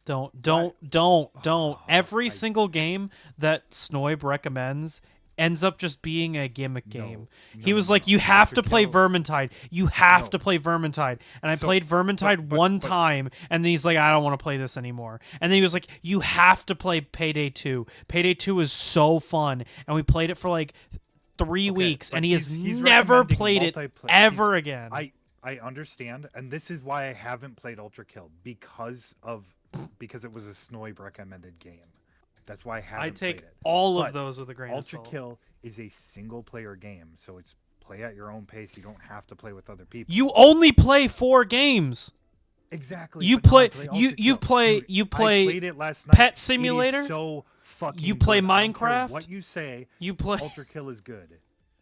Don't. Oh, Every I- single game that Snoib recommends ends up just being a gimmick No, game. no, He was no, like, no. you have Ultra to play Kill- Vermintide. You have No. to play Vermintide. And I So- played Vermintide but- one but- time, and then he's like, I don't want to play this anymore. And then he was like, you have to play Payday 2. Payday 2 is so fun. And we played it for like 3 Okay, weeks, but and he has he's never recommending played it multiplayer. ever again. I understand, and this is why I haven't played Ultra Kill because it was a Snoib recommended game. That's why I haven't I take played it. all of But those with a grain of Ultra salt. Kill is a single player game, so it's play at your own pace. You don't have to play with other people. You only play 4 games. Exactly. You but no, play I play Ultra Kill. Dude, you I play played it last night. Pet It Simulator? is so fucking You play good. I don't care Minecraft? what you say, You play Ultra Kill is good.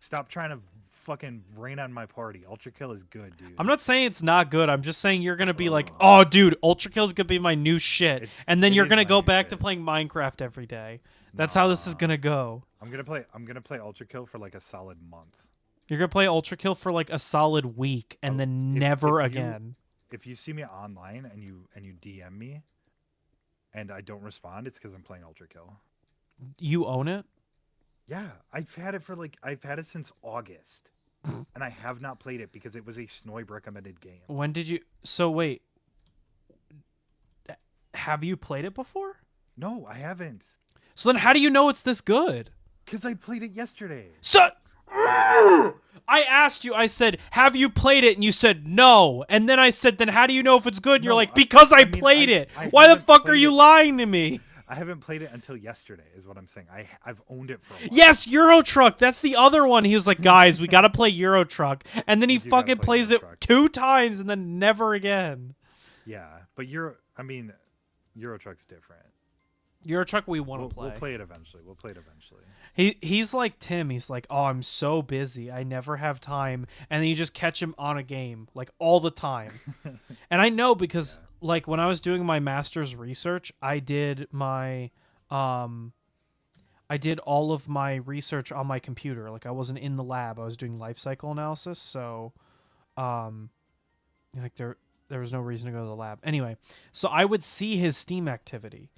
Stop trying to fucking rain on my party. Ultra Kill is good, dude. I'm not saying it's not good. I'm just saying you're gonna be like, Ugh. oh, dude, Ultra Kill's gonna be my new shit, and then It you're is gonna my go new back to shit. playing Minecraft every day. That's how this is Nah. gonna go. I'm gonna play Ultra Kill for like a solid month. You're gonna play Ultra Kill for like a solid week, and Oh, then if- never if you- again. If you see me online and you DM me, and I don't respond, it's because I'm playing Ultra Kill. You own it? Yeah, I've had it since August, and I have not played it because it was a Snoib recommended game. When did you? So wait, have you played it before? No, I haven't, So then, how do you know it's this good? because I played it yesterday. So I asked you. I said, "Have you played it?" And you said no. And then I said, "Then how do you know if it's good?" And you're No, like, "Because I mean, played it." I Why the haven't fuck are played you it. lying to me? I haven't played it until yesterday, is what I'm saying. I've owned it for a while. Yes, Euro Truck. That's the other one. He was like, "Guys, we gotta play Euro Truck," and then he We do gotta fucking play plays Euro it Truck. 2 times and then never again. Yeah, but Euro Truck's different. Euro Truck, we want We'll, to play. we'll play it eventually. We'll play it eventually. He's like Tim. He's like, "Oh, I'm so busy. I never have time." And then you just catch him on a game like all the time. And I know because like when I was doing my master's research, I did all of my research on my computer. Like I wasn't in the lab. I was doing life cycle analysis, so like there was no reason to go to the lab. Anyway, so I would see his Steam activity.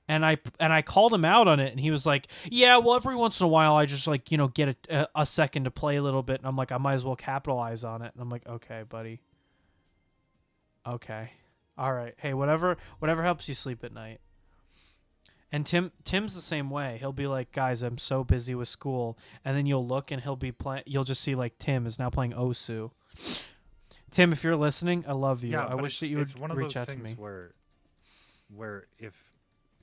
And I called him out on it, and he was like, "Yeah, well, every once in a while, I just like get a second to play a little bit." And I'm like, "I might as well capitalize on it." And I'm like, "Okay, buddy. Okay, all right. Hey, whatever helps you sleep at night." And Tim's the same way. He'll be like, "Guys, I'm so busy with school," and then you'll look, and he'll be playing. You'll just see like Tim is now playing Osu. Tim, if you're listening, I love you. Yeah, I but wish that you it's would one of reach those out to things me. where if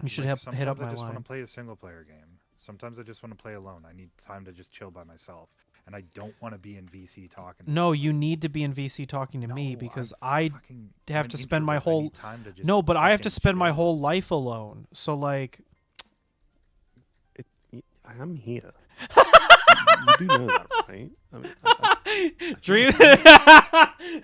You should like, hit up sometimes I my just want line. to play a single player game. Sometimes I just want to play alone. I need time to just chill by myself, and I don't want to be in VC talking. To No, someone. you need to be in VC talking to me No, because I'm I fucking- have I'm to an spend my introvert. I whole need time to just no, but I have to fucking spend my chill. whole life alone. So like, I am here. You do know that, right? I mean, Dream.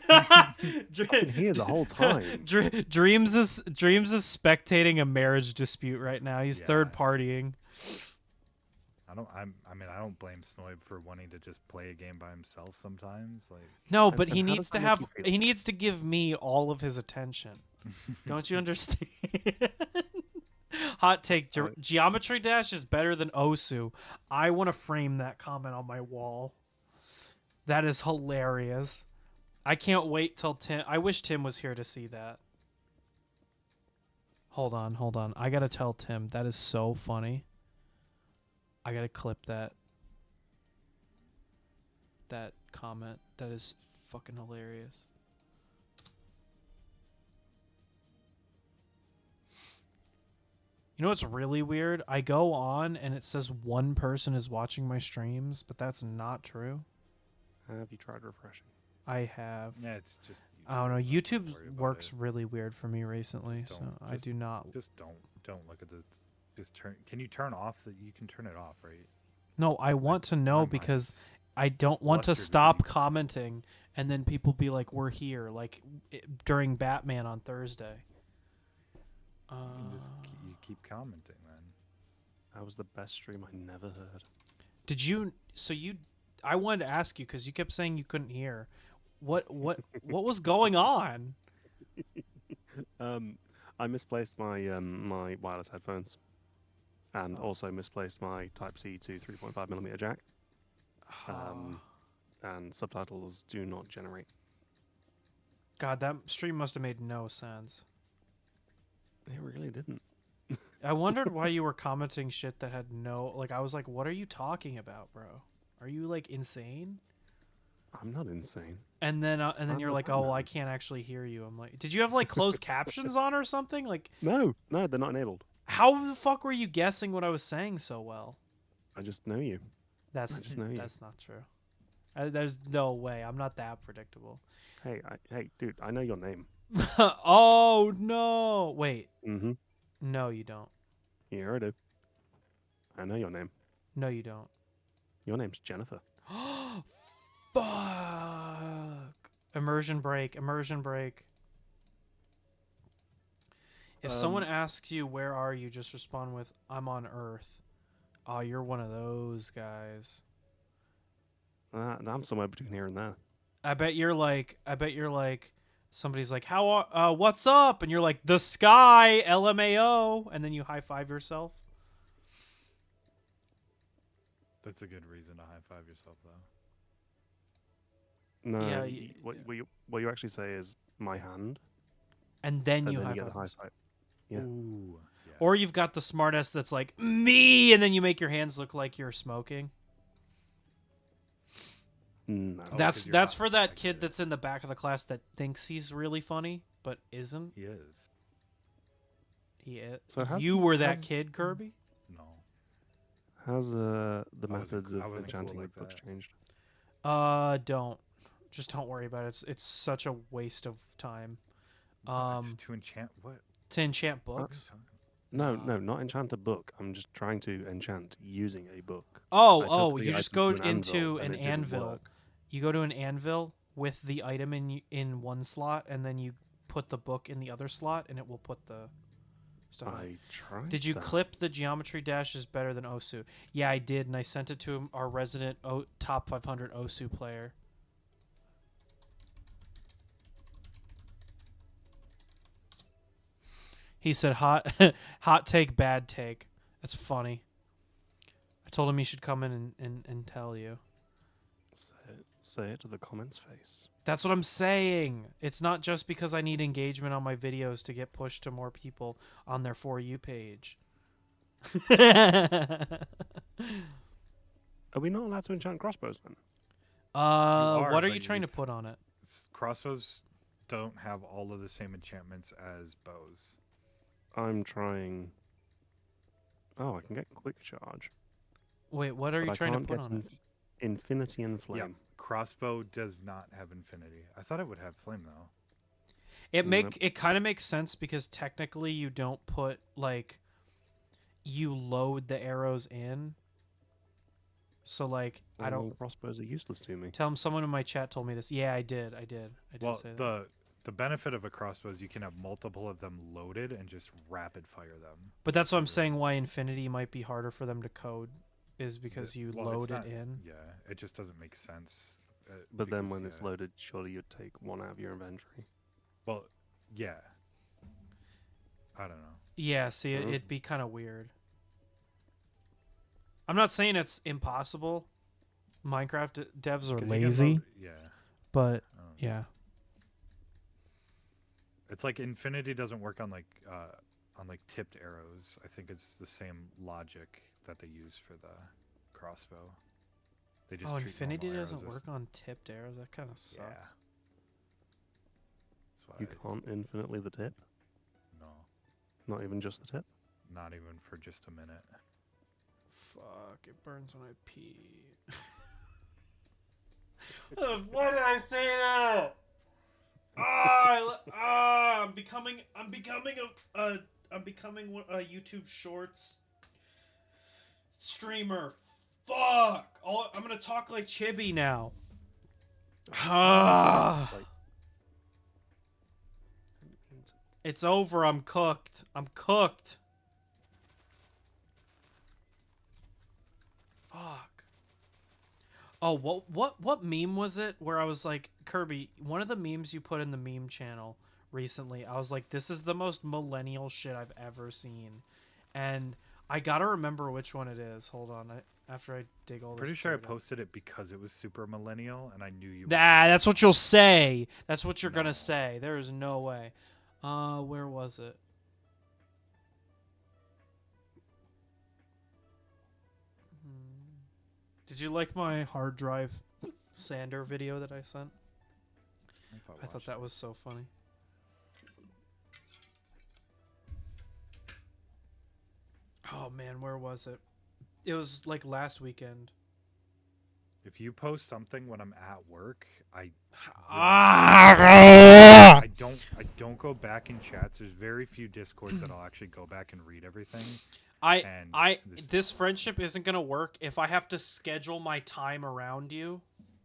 I've been here the whole time. Dreams is spectating a marriage dispute right now. He's Yeah. third partying. I don't blame Snoib for wanting to just play a game by himself sometimes. Like, No, And- but and he how needs does to that make have you feel? he needs to give me all of his attention. Don't you understand? Hot take: Geometry Dash is better than Osu. I want to frame that comment on my wall. That is hilarious. I can't wait till Tim. I wish Tim was here to see that. Hold on. I gotta tell Tim that is so funny. I gotta clip that comment. That is fucking hilarious. You know what's really weird? I go on and it says one person is watching my streams, but that's not true. Have you tried refreshing? I have. yeah, it's just. I don't know. Don't YouTube worry about works it. really weird for me recently, Just so don't- I just- do not. Just don't look at the. Just turn. Can you turn off that? You can turn it off, right? No, I want to know My because mind's I don't want to flustered because stop you- commenting and then people be like, "We're here," like during Batman on Thursday. you keep commenting then. That was the best stream I never heard. Did you? So you? I wanted to ask you because you kept saying you couldn't hear. What was going on? I misplaced my my wireless headphones, and also misplaced my Type C to 3.5mm jack. And subtitles do not generate. God, that stream must have made no sense. It really didn't. I wondered why you were commenting shit that had no like. I was like, "What are you talking about, bro? Are you like insane?" I'm not insane. And then I'm you're not like, that "Oh, well, I bad. can't actually hear you." I'm like, "Did you have like closed captions on or something?" Like, No, they're not enabled. how the fuck were you guessing what I was saying so well? I just know you. That's just know you. that's not true. There's no way. I'm not that predictable. Hey, hey, dude, I know your name. Oh no! Wait, Mm-hmm. no, you don't. Yeah, I do. I know your name. No, you don't. Your name's Jennifer. Fuck! Immersion break. Immersion break. If someone asks you where are you, just respond with I'm on Earth. Oh, you're one of those guys. I'm somewhere between here and there. I bet you're like somebody's like what's up, and you're like the sky LMAO, and then you high five yourself. That's a good reason to high five yourself, though. No, Yeah, what you actually say is my hand, and then and you then high you get the five. high five. Yeah. Ooh. Yeah. Or you've got the smartass that's like me, and then you make your hands look like you're smoking. No. Oh, That's 'cause you're that's high. for I that get kid it. that's in the back of the class that thinks he's really funny but isn't. He is. So how's You the- were that how's- kid, Kirby? No. How's the I wasn't- methods I of wasn't cool enchanting like the books that. changed? Don't. Just don't worry about it. It's such a waste of time. To enchant what? To enchant books. No, No. not enchant a book. I'm just trying to enchant using a book. Oh, I took oh, the you just item go to into and an it didn't anvil. work. You go to an anvil with the item in one slot, and then you put the book in the other slot, and it will put the stuff on. I tried. Did you that. clip the geometry dash is better than Osu? Yeah, I did, and I sent it to our resident top 500 Osu player. He said hot take, bad take. That's funny. I told him he should come in and tell you. Say it to the comments face. That's what I'm saying. It's not just because I need engagement on my videos to get pushed to more people on their For You page. Are we not allowed to enchant crossbows then? are, What are but you trying to it's- put on it? Crossbows don't have all of the same enchantments as bows. I'm trying. Oh, I can get quick charge. Wait, what are but you I trying to can't put get on it? Infinity and flame. Yeah, crossbow does not have infinity. I thought it would have flame though. It kind of makes sense because technically you don't put like you load the arrows in. So like I don't Crossbows are useless to me. tell him. Someone in my chat told me this. Yeah, I did Well, say that. the benefit of a crossbow is you can have multiple of them loaded and just rapid fire them. But that's what I'm saying. Why infinity might be harder for them to code is because you Well, it's load not- it in. Yeah, it just doesn't make sense. But then because, when it's loaded, surely you'd take one out of your inventory. well, yeah. I don't know. Yeah, see, Mhm. it'd be kind of weird. I'm not saying it's impossible. Minecraft devs are 'Cause you can lazy, load- yeah. but I don't know. yeah. It's like infinity doesn't work on like tipped arrows. I think it's the same logic that they use for the crossbow. They just Oh, treat infinity normal doesn't arrows as- work on tipped arrows. That kind of sucks. Yeah. That's why You it's- can't infinitely the tip. No, Not even just the tip. not even for just a minute. Fuck! It burns when I pee. Why did I say that? I'm becoming a YouTube Shorts streamer. Fuck! I'm gonna talk like Chibi now. Like, It's over. I'm cooked. I'm cooked. Fuck. Oh, what meme was it where I was like, Kirby, one of the memes you put in the meme channel recently, I was like, this is the most millennial shit I've ever seen. And I gotta remember which one it is. Hold on. After I dig all this. Pretty sure I dirt up. posted it because it was super millennial, and I knew you. would That's what you'll say. That's what you're No. gonna say. There is no way. Where was it? Did you like my hard drive sander video that I sent? If I thought watched that was so funny. Oh man, where was it? It was like last weekend. If you post something when I'm at work, Ah! I don't go back in chats. There's very few Discords that I'll actually go back and read everything. And This friendship isn't gonna work if I have to schedule my time around you.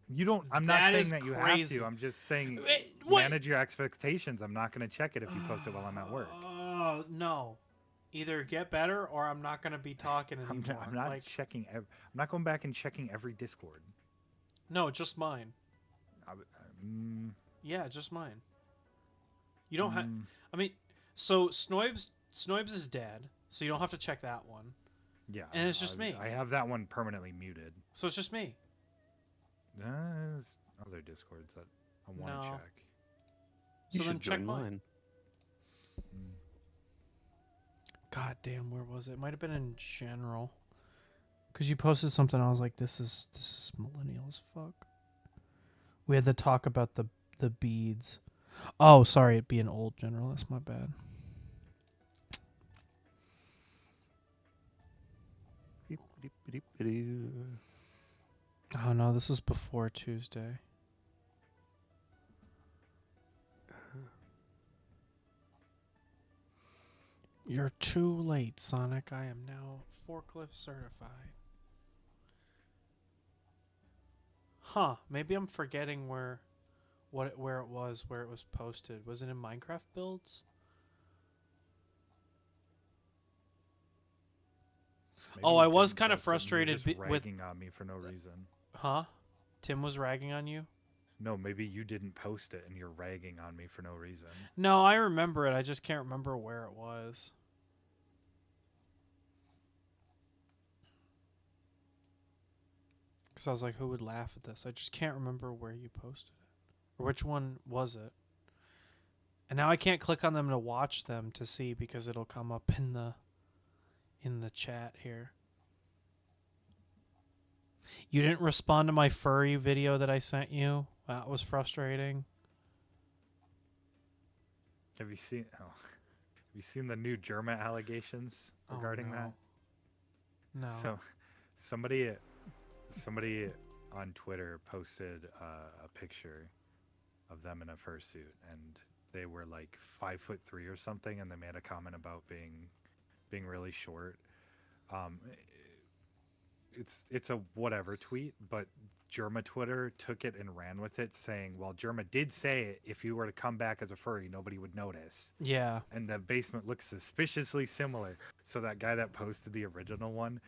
you don't. I'm not That saying is that you have crazy. to. I'm just saying What? manage your expectations. I'm not going to check it if you post it while I'm at work. No. Either get better or I'm not gonna be talking anymore. I'm not like, checking. I'm not going back and checking every Discord. no, just mine. Yeah, just mine. You don't have. I mean, so Snoibs is dead, so you don't have to check that one. Yeah, And it's just me. I have that one permanently muted. So it's just me. There's other Discords that I want to No. check. You So then should check join mine. mine. God damn, where was it? It might have been in general. Cause you posted something, I was like, this is millennial as fuck. We had the talk about the beads. Oh, sorry, it'd be an old general. That's my bad. Oh no, this is before Tuesday. You're too late, Sonic. I am now forklift certified. Huh, maybe I'm forgetting where it was posted. Was it in Minecraft builds? Maybe Oh, you I was didn't kind of post it and you're frustrated just with ragging on me for no reason. Huh? Tim was ragging on you? No, maybe you didn't post it and you're ragging on me for no reason. No, I remember it. I just can't remember where it was. Because I was like, who would laugh at this? I just can't remember where you posted it. Or which one was it? And now I can't click on them to watch them to see because it'll come up in the chat here. You didn't respond to my furry video that I sent you? That was frustrating. Have you seen the new Germa allegations regarding that? No. So somebody on Twitter posted a picture of them in a fursuit, and they were like 5'3" or something, and they made a comment about being really short. It's a whatever tweet, but Germa Twitter took it and ran with it, saying, well, Germa did say if you were to come back as a furry, nobody would notice. Yeah. And the basement looks suspiciously similar. So that guy that posted the original one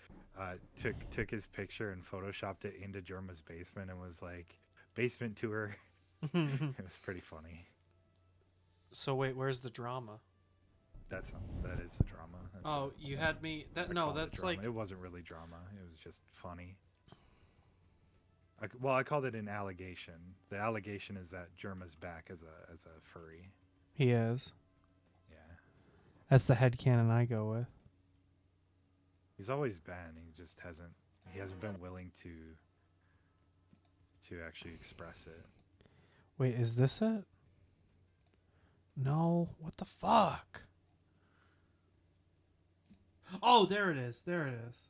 took his picture and photoshopped it into Germa's basement and was like, basement tour. It was pretty funny. So wait, where's the drama? That is the drama. Oh, you had me. I No, called it that's drama. like. It wasn't really drama. It was just funny. I called it an allegation. The allegation is that Germa's back as a furry. He is. Yeah. That's the headcanon I go with. He's always been. He hasn't been willing to actually express it. Wait, is this it? No. What the fuck? Oh, there it is. There it is.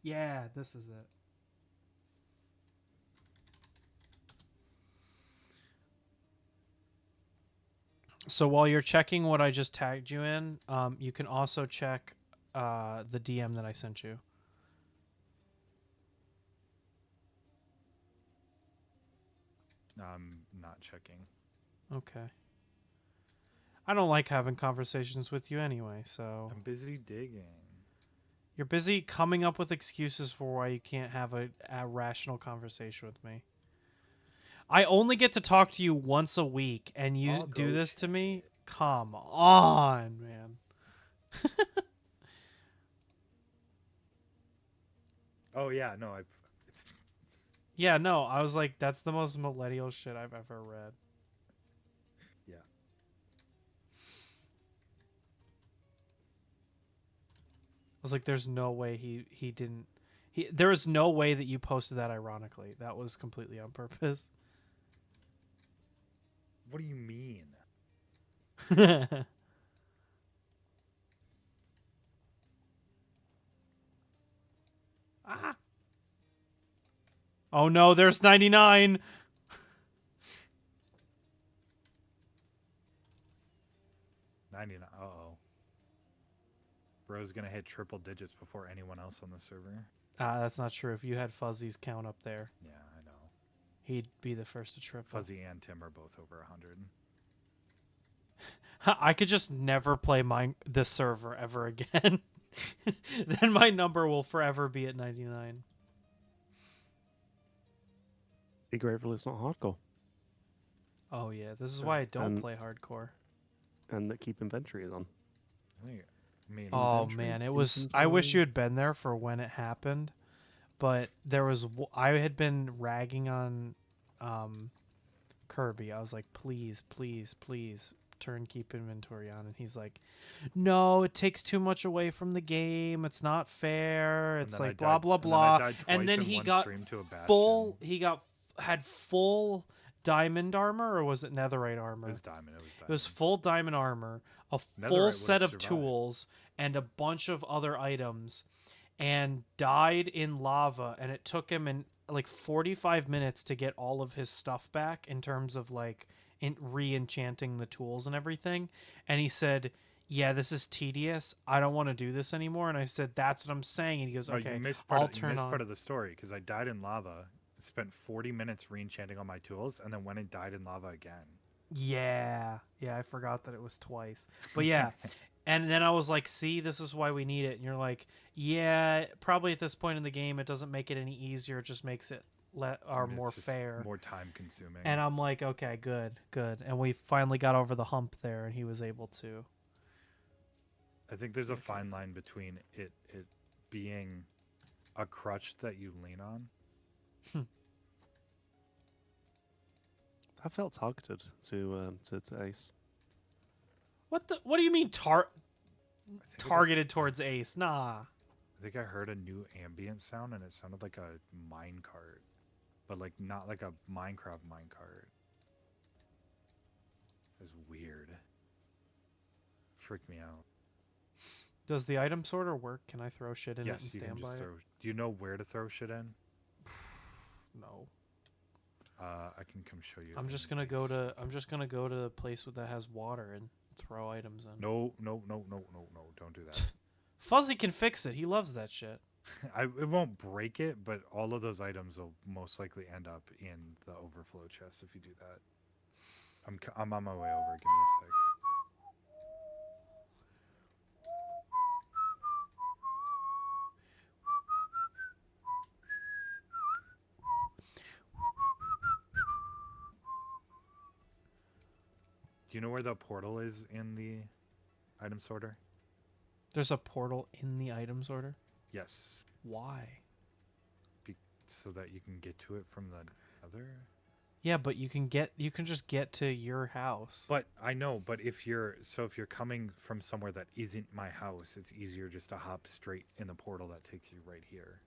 Yeah, this is it. So while you're checking what I just tagged you in, you can also check the DM that I sent you. I'm not checking. Okay. I don't like having conversations with you anyway, so... I'm busy digging. You're busy coming up with excuses for why you can't have a rational conversation with me. I only get to talk to you once a week, and you I'll do go this to me? Come on, man. Oh yeah, no, Yeah, no, I was like, that's the most millennial shit I've ever read. yeah. I was like, there's no way he didn't... There was no way that you posted that ironically. That was completely on purpose. What do you mean? Ah. Oh no, there's 99. 99. Uh-oh. Bro's gonna hit triple digits before anyone else on the server. That's not true. If you had Fuzzy's count up there, Yeah, I know. he'd be the first to triple. Fuzzy and Tim are both over 100. I could just never play this server ever again. Then my number will forever be at 99. Be grateful it's not hardcore. Oh yeah, this is why I don't And- play hardcore. And that keep inventory is on. I mean, Oh Inventory, man, it was. I wish inventory. you had been there for when it happened, but there was. I had been ragging on Kirby. I was like, please, please, please turn keep inventory on, and he's like, no, it takes too much away from the game. It's not fair. and It's then I like blah died- blah and then I blah. died And twice then in he one got stream to a Bastion. full. He had full diamond armor, or was it netherite armor? It was diamond. It was full diamond armor, a Netherite full would've set of survived. tools, and a bunch of other items, and died in lava. And it took him in like 45 minutes to get all of his stuff back in terms of like re-enchanting the tools and everything. And he said, "Yeah, this is tedious. I don't want to do this anymore." And I said, "That's what I'm saying." And he goes, Oh, "Okay, you missed I'll part, turn on." part of the story because I died in lava, spent 40 minutes re-enchanting all my tools, and then went and died in lava again. Yeah, I forgot that it was twice. But yeah, and then I was like, "See, this is why we need it." And you're like, "Yeah, probably at this point in the game, it doesn't make it any easier. It just makes it I mean, more it's just fair." more time consuming. And I'm like, "Okay, good." And we finally got over the hump there, and he was able to. I think there's a Okay. fine line between it being a crutch that you lean on. I felt targeted to Ace. What do you mean I think I just- targeted towards Ace? Nah. I think I heard a new ambient sound, and it sounded like a minecart, but like not like a Minecraft minecart. It was weird. Freaked me out. Does the item sorter work? Can I throw shit in it and Yes, you can stand by just it? throw. Do you know where to throw shit in? No. I can come show you. I'm in just gonna a go to second. the place that has water and throw items in. No, don't do that. Fuzzy can fix it. He loves that shit. It won't break it, but all of those items will most likely end up in the overflow chest if you do that. I'm on my way over. Give me a sec. Do you know where the portal is in the item sorter? There's a portal in the item sorter. Yes, Why? so that you can get to it from the other. Yeah, but you can just get to your house. But I know, but if you're coming from somewhere that isn't my house, it's easier just to hop straight in the portal that takes you right here.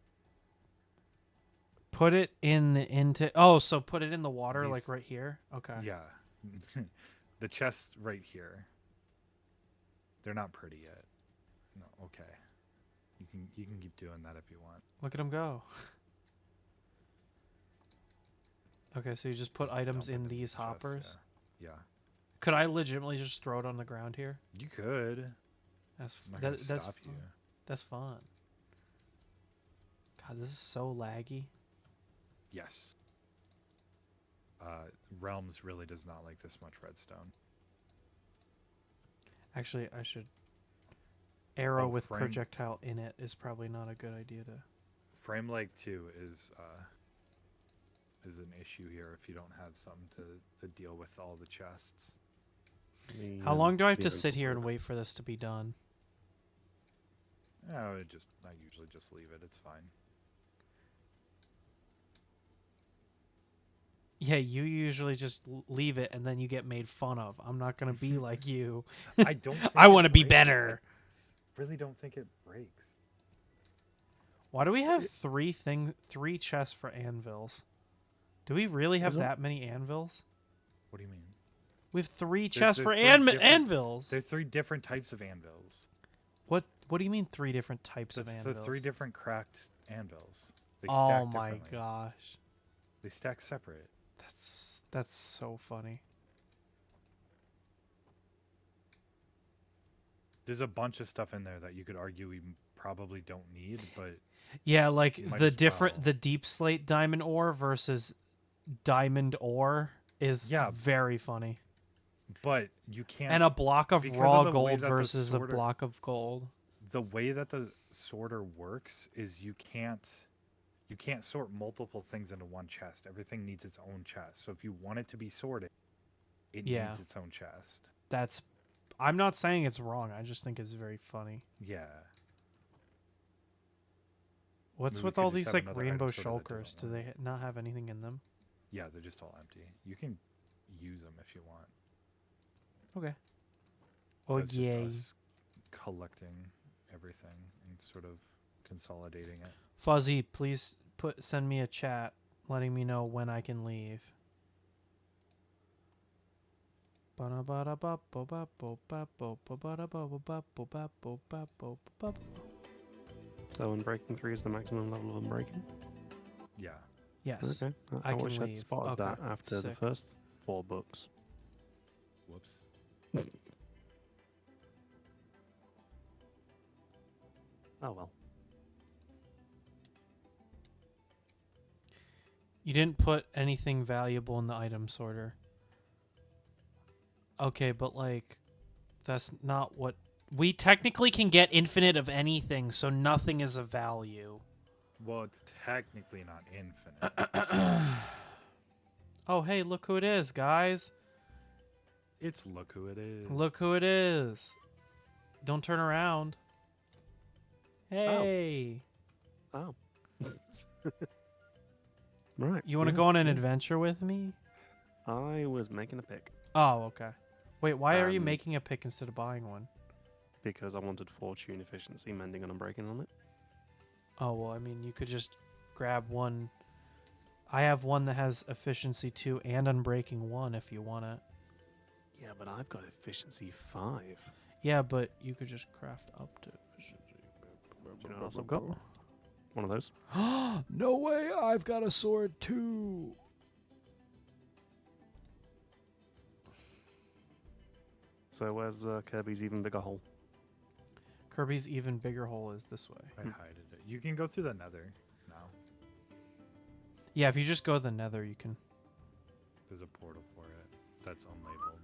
Put it into. Oh, so put it in the water, like These- right here. Okay. Yeah. The chest right here. They're not pretty yet. No, okay. You can keep doing that if you want. Look at him go. Okay, so you just put Just items dump it in into these the chest, hoppers. Yeah. Could I legitimately just throw it on the ground here? You could. That's I'm not gonna that's stop you. fun. That's fun. God, this is so laggy. Yes. Realms really does not like this much redstone. Actually, I should. Arrow Oh, with frame- projectile in it is probably not a good idea to. Frame lag 2 is an issue here if you don't have something to deal with all the chests. How long do I have the to sit here and inventory. wait for this to be done? No, I usually just leave it. It's fine. Yeah, you usually just leave it and then you get made fun of. I'm not gonna be like you. I don't. Think I it want to be breaks. better. I really don't think it breaks. Why do we have three chests for anvils? Do we really have Is it- that many anvils? What do you mean? We have three There's- chests there's for three different- anvils. There's 3 different types of anvils. What do you mean 3 different types of That's anvils? the 3 different cracked anvils. They Oh stack my differently. gosh. They stack separate. That's so funny. There's a bunch of stuff in there that you could argue we probably don't need, but Yeah, like You might the as different well. the deep slate diamond ore versus diamond ore is Yeah. very funny. you can't. And a block of because raw of the way gold that the versus a sorter- block of gold. The way that the sorter works is you can't sort multiple things into one chest. Everything needs its own chest. So if you want it to be sorted, it Yeah. needs its own chest. I'm not saying it's wrong. I just think it's very funny. Yeah. What's Maybe we with could all just these have like another rainbow item sorter that shulkers? doesn't Do work. they not have anything in them? Yeah, they're just all empty. You can use them if you want. Okay. Oh That's yay. just us collecting everything and sort of consolidating it. Fuzzy, please send me a chat letting me know when I can leave. So Unbreaking 3 is the maximum level of Unbreaking? Yeah. Yes. Okay. I I can wish I'd leave. spotted Okay, that after the sick. first 4 books. Whoops. Oh well. You didn't put anything valuable in the item sorter. Okay, but like that's not what we technically can get infinite of anything, so nothing is of value. Well, it's technically not infinite. Oh, hey, look who it is, guys. It's look who it is. Look who it is. Don't turn around. Hey. Oh. Right. You want to yeah, go on an yeah. adventure with me? I was making a pick Oh, okay. Wait, why are you And- making a pick instead of buying one? because I wanted fortune, efficiency, mending, and unbreaking on it. Oh, well, I mean, you could just grab one. I have one that has efficiency 2 and unbreaking 1 if you want it. Yeah, but I've got efficiency 5. Yeah, but you could just craft up to efficiency. Do you know what else I've got? One of those. No way, I've got a sword too. So where's Kirby's even bigger hole? Kirby's even bigger hole is this way. I hided it. You can go through the nether now. Yeah, if you just go to the nether, you can. There's a portal for it that's unlabeled.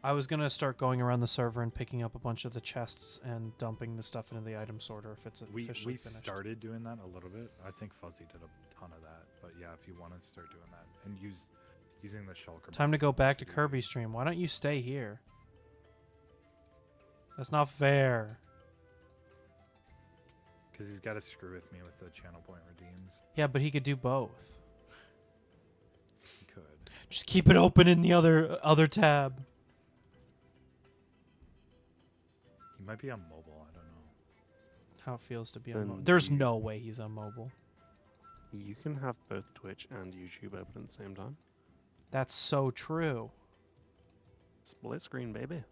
I was going to start going around the server and picking up a bunch of the chests and dumping the stuff into the item sorter if it's We officially finished. started doing that a little bit. I think Fuzzy did a ton of that. But yeah, if you want to start doing that and using the shulker. Time to box, go it back makes to it easier. Kirby stream. Why don't you stay here? That's not fair. Because he's got to screw with me with the channel point redeems. Yeah, but he could do both. He could. Just keep it open in the other tab. He might be on mobile. I don't know. How it feels to be on Then mobile. There's you- no way he's on mobile. You can have both Twitch and YouTube open at the same time. That's so true. Split screen, baby.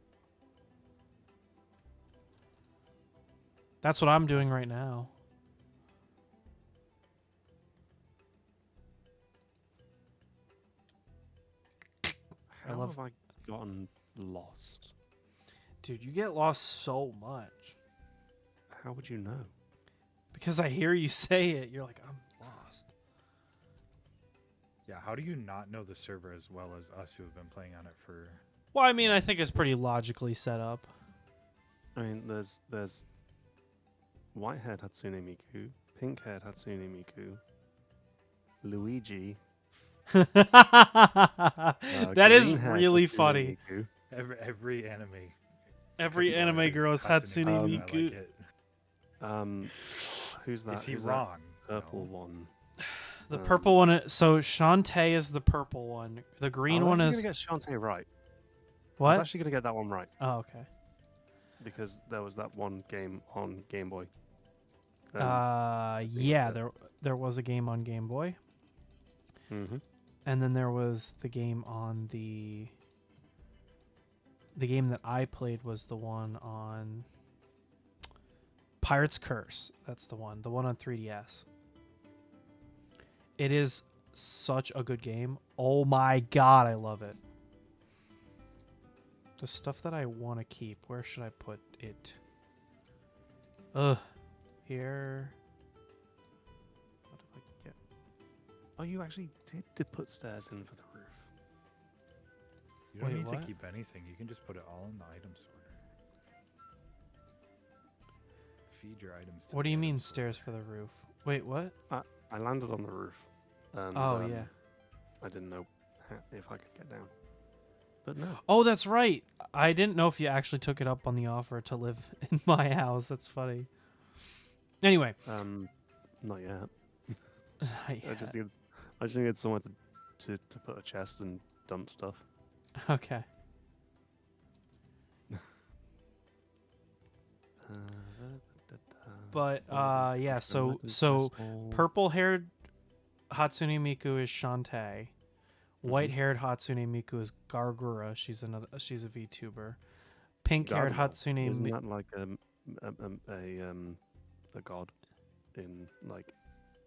That's what I'm doing right now. How love- have I gotten lost? Dude, you get lost so much. How would you know? Because I hear you say it, you're like, I'm lost. Yeah, how do you not know the server as well as us who have been playing on it for... Well, I mean, I think it's pretty logically set up. I mean, there's white-haired Hatsune Miku, pink-haired Hatsune Miku, Luigi. That is green-haired really Hatsune funny. Miku. Every anime... Every persona anime girl is Hatsune Miku, I Miku. like it. Who's that? Is he Who's that wrong? purple No. one. The purple one. So Shantae is the purple one. The green one I'm is gonna get Shantae right. I was what? actually gonna get that one right Oh, okay. because there was that one game on Game Boy. Yeah, that- there was a game on Game Boy, Mm-hmm. and then there was the game on the game that I played was the one on Pirate's Curse. That's the one on 3DS. It is such a good game. Oh my god, I love it. The stuff that I want to keep, where should I put it? Here. What do I get? Oh, you actually did put stairs in for the roof. You don't Wait, need what? to keep anything. You can just put it all in the item sorter. Feed your items to What do the you item mean sorter. stairs for the roof? Wait, what? I landed on the roof. And, Oh, yeah. I didn't know if I could get down. But no. Oh, that's right. I didn't know if you actually took it up on the offer to live in my house. That's funny. Anyway. Not yet. I I just needed somewhere to put a chest and dump stuff. Okay. But yeah, so purple-haired Hatsune Miku is Shantae. White-haired Hatsune Miku is Gargura. She's a VTuber. Pink-haired Gargamel. Hatsune Isn't Miku. that like a god in like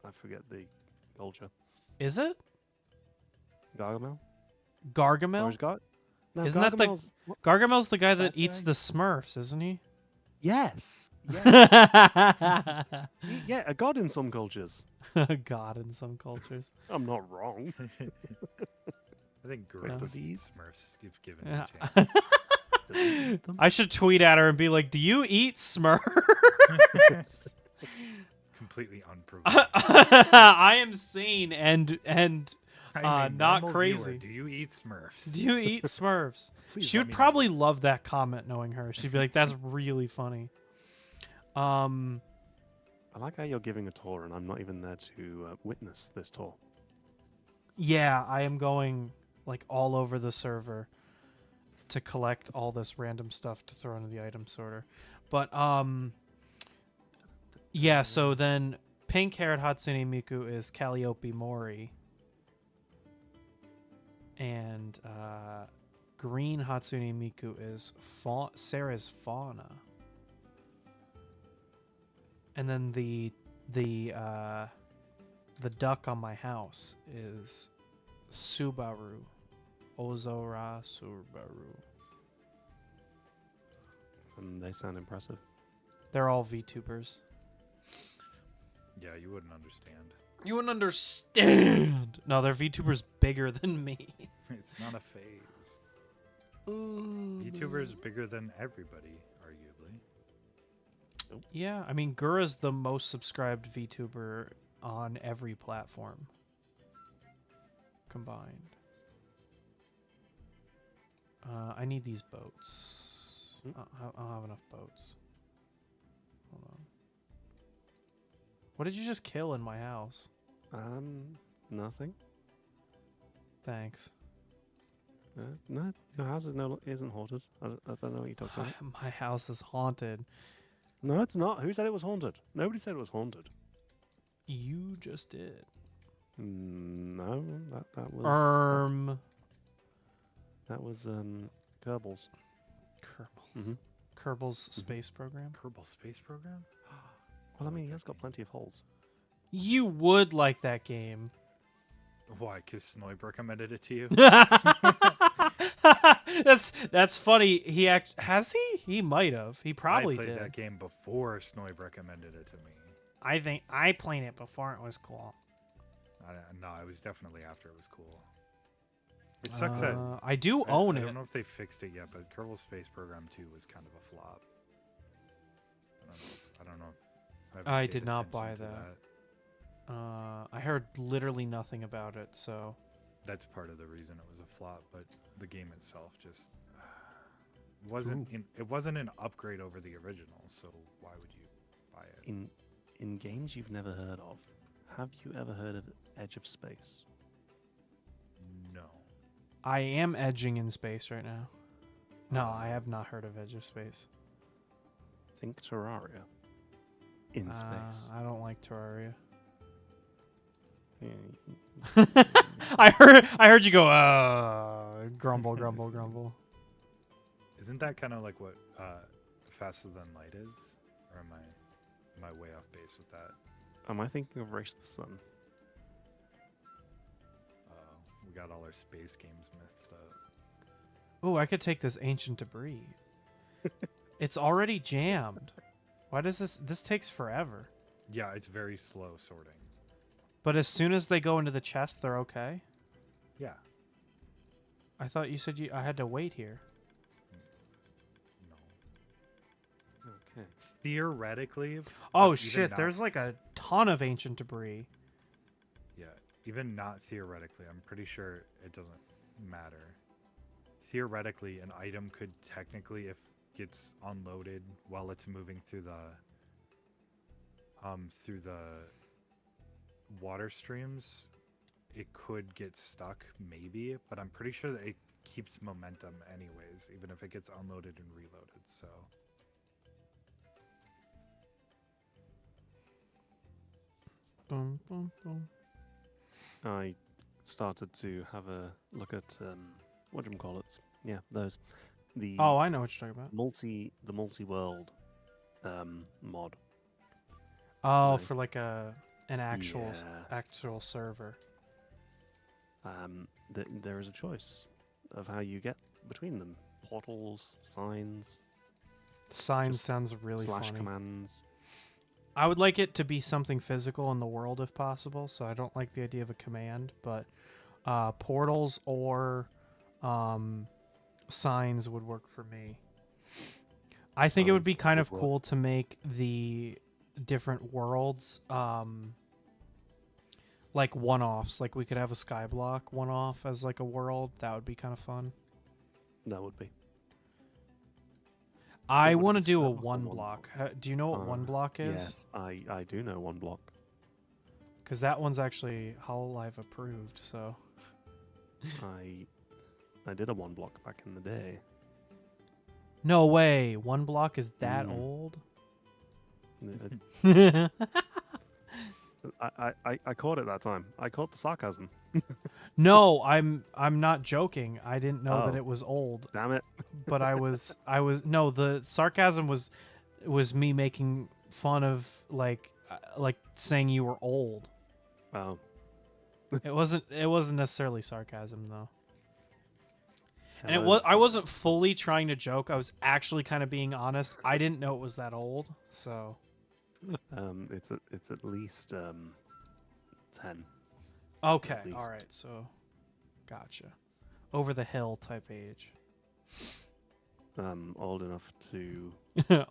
I forget the culture. Is it Gargamel? Or Gargamel? is no, Isn't that the- Gargamel's- what? Gargamel's the guy that That eats guy? the Smurfs, isn't he? Yes. Yes. Yeah, a god in some cultures. God, in some cultures. I'm not wrong. I think great does he eat? Smurfs gives given Yeah. a chance. Does he eat them? I should tweet at her and be like, "Do you eat Smurfs?" Completely unproven. I am sane and I'm a not normal crazy. viewer. Do you eat Smurfs? do you eat Smurfs? Please She let would me know. probably love that comment, knowing her. She'd be like, "That's really funny." I like how you're giving a tour and I'm not even there to witness this tour. Yeah, I am going like all over the server to collect all this random stuff to throw into the item sorter. But yeah, so then pink-haired Hatsune Miku is Calliope Mori. And green Hatsune Miku is Sarah's Fauna. And then the duck on my house is Subaru. Ozora Subaru. And they sound impressive. They're all VTubers. Yeah, you wouldn't understand. You wouldn't understand. No, they're VTubers bigger than me. It's not a phase. YouTubers bigger than everybody, arguably. Yeah, I mean, Gura's the most subscribed VTuber on every platform combined. I need these boats. Hmm. I don't have enough boats. Hold on. What did you just kill in my house? Nothing. Thanks. No, your house isn't haunted. I don't know what you're talking about. My house is haunted. No, it's not. Who said it was haunted? Nobody said it was haunted. You just did. No, that was that was Kerbals. Kerbals. Mhm. Kerbals Space Program. Kerbal Space Program? Well, I like mean, he that has got game. plenty of holes. You would like that game. Why? Because Snoib recommended it to you? that's funny. Has he? He might have. He probably I played did. that game before Snoib recommended it to me. I think I played it before it was cool. No, it was definitely after it was cool. It sucks that I do own I it. don't know if they fixed it yet, but Kerbal Space Program 2 was kind of a flop. I don't know if I've I paid did not buy attention to that. I heard literally nothing about it, so That's part of the reason it was a flop, but the game itself just it wasn't an upgrade over the original, so why would you buy it? In games you've never heard of, have you ever heard of Edge of Space? No. I am edging in space right now. No, I have not heard of Edge of Space. Think Terraria. In space. I don't like Terraria. Yeah, I heard you go grumble grumble grumble. Isn't that kind of like what Faster Than Light is? Or am I Am I way off base with that? Am I thinking of Race the Sun? We got all our space games mixed up. Oh, I could take this ancient debris. It's already jammed. Why does this takes forever? Yeah, it's very slow sorting. But as soon as they go into the chest, they're okay. Yeah. I thought you said I had to wait here. No. Okay. Theoretically. Oh but even shit, not- there's like a ton of ancient debris. Yeah, even not theoretically, I'm pretty sure it doesn't matter. Theoretically, an item could technically, if gets unloaded while it's moving through the water streams, it could get stuck maybe, but I'm pretty sure that it keeps momentum anyways, even if it gets unloaded and reloaded. So Boom, boom, boom. I started to have a look at what do you call it? Yeah, those. The Oh, I know what you're talking about. multi-world mod. Oh, Sorry. for like an actual Yes. actual server. There is a choice of how you get between them: portals, signs, Sign Just sounds really slash funny. commands. I would like it to be something physical in the world if possible, so I don't like the idea of a command, but portals or signs would work for me. I think it would Signs be kind would of work. cool to make the different worlds like one-offs. Like we could have a Skyblock one-off as like a world. That would be kind of fun. That would be. I would want to be do a Skyblock or one one block. Do you know what one block is? Yes, I do know one block. Because that one's actually Hololive approved, so... I did a one block back in the day. No way! One block is that Mm. old? Uh, I caught it that time. I caught the sarcasm. No, I'm not joking. I didn't know that Oh. it was old, Damn it. but I was no, the sarcasm was me making fun of like saying you were old. Oh, It wasn't necessarily sarcasm though. And hello. I wasn't fully trying to joke. I was actually kind of being honest. I didn't know it was that old, so It's at least 10. okay, least. all right, so gotcha. Over the hill type age. Old enough to.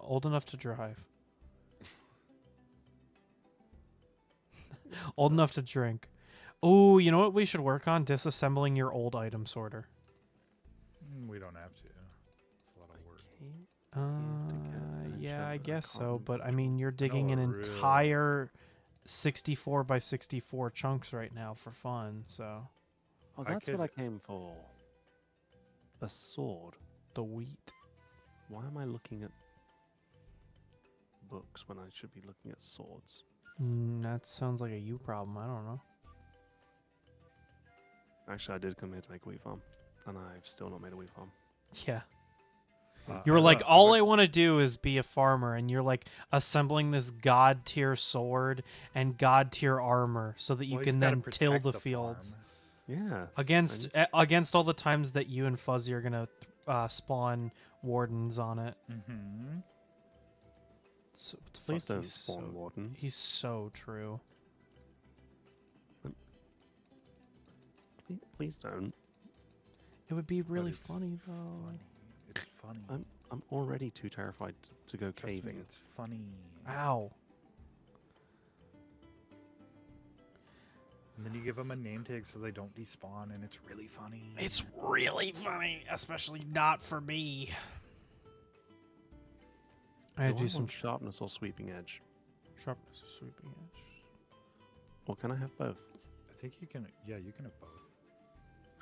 Old enough to drive. Old enough to drink. Ooh, you know what we should work on? Disassembling your old item sorter. we don't have to. It's a lot of work. Yeah, I but I guess so. can't But I mean, you're digging an really- entire 64 by 64 chunks right now for fun. So Oh, I that's what I could- came for. A sword. the wheat. Why am I looking at books when I should be looking at swords? That sounds like a you problem. I don't know. Actually, I did come here to make a wheat farm, and I've still not made a wheat farm. Yeah. Uh, You were I like, have a- all I want to do is be a farmer, and you're like assembling this god tier sword and god tier armor so that you well, he's can gotta then till protect the fields farm. Yeah. against all the times that you and Fuzzy are gonna spawn wardens on it. Mhm. So, what the Please fuck, don't he's spawn so, wardens. He's so true. Please don't. It would be But really it's funny though. Funny. It's funny. I'm already too terrified to go Trust me, caving. it's funny. Ow. And then you give them a name tag so they don't despawn, and it's really funny. It's really funny, especially not for me. I had to do some sharpness or sweeping edge. sharpness or sweeping edge. Or can I have both? I think you can. Yeah, you can have both.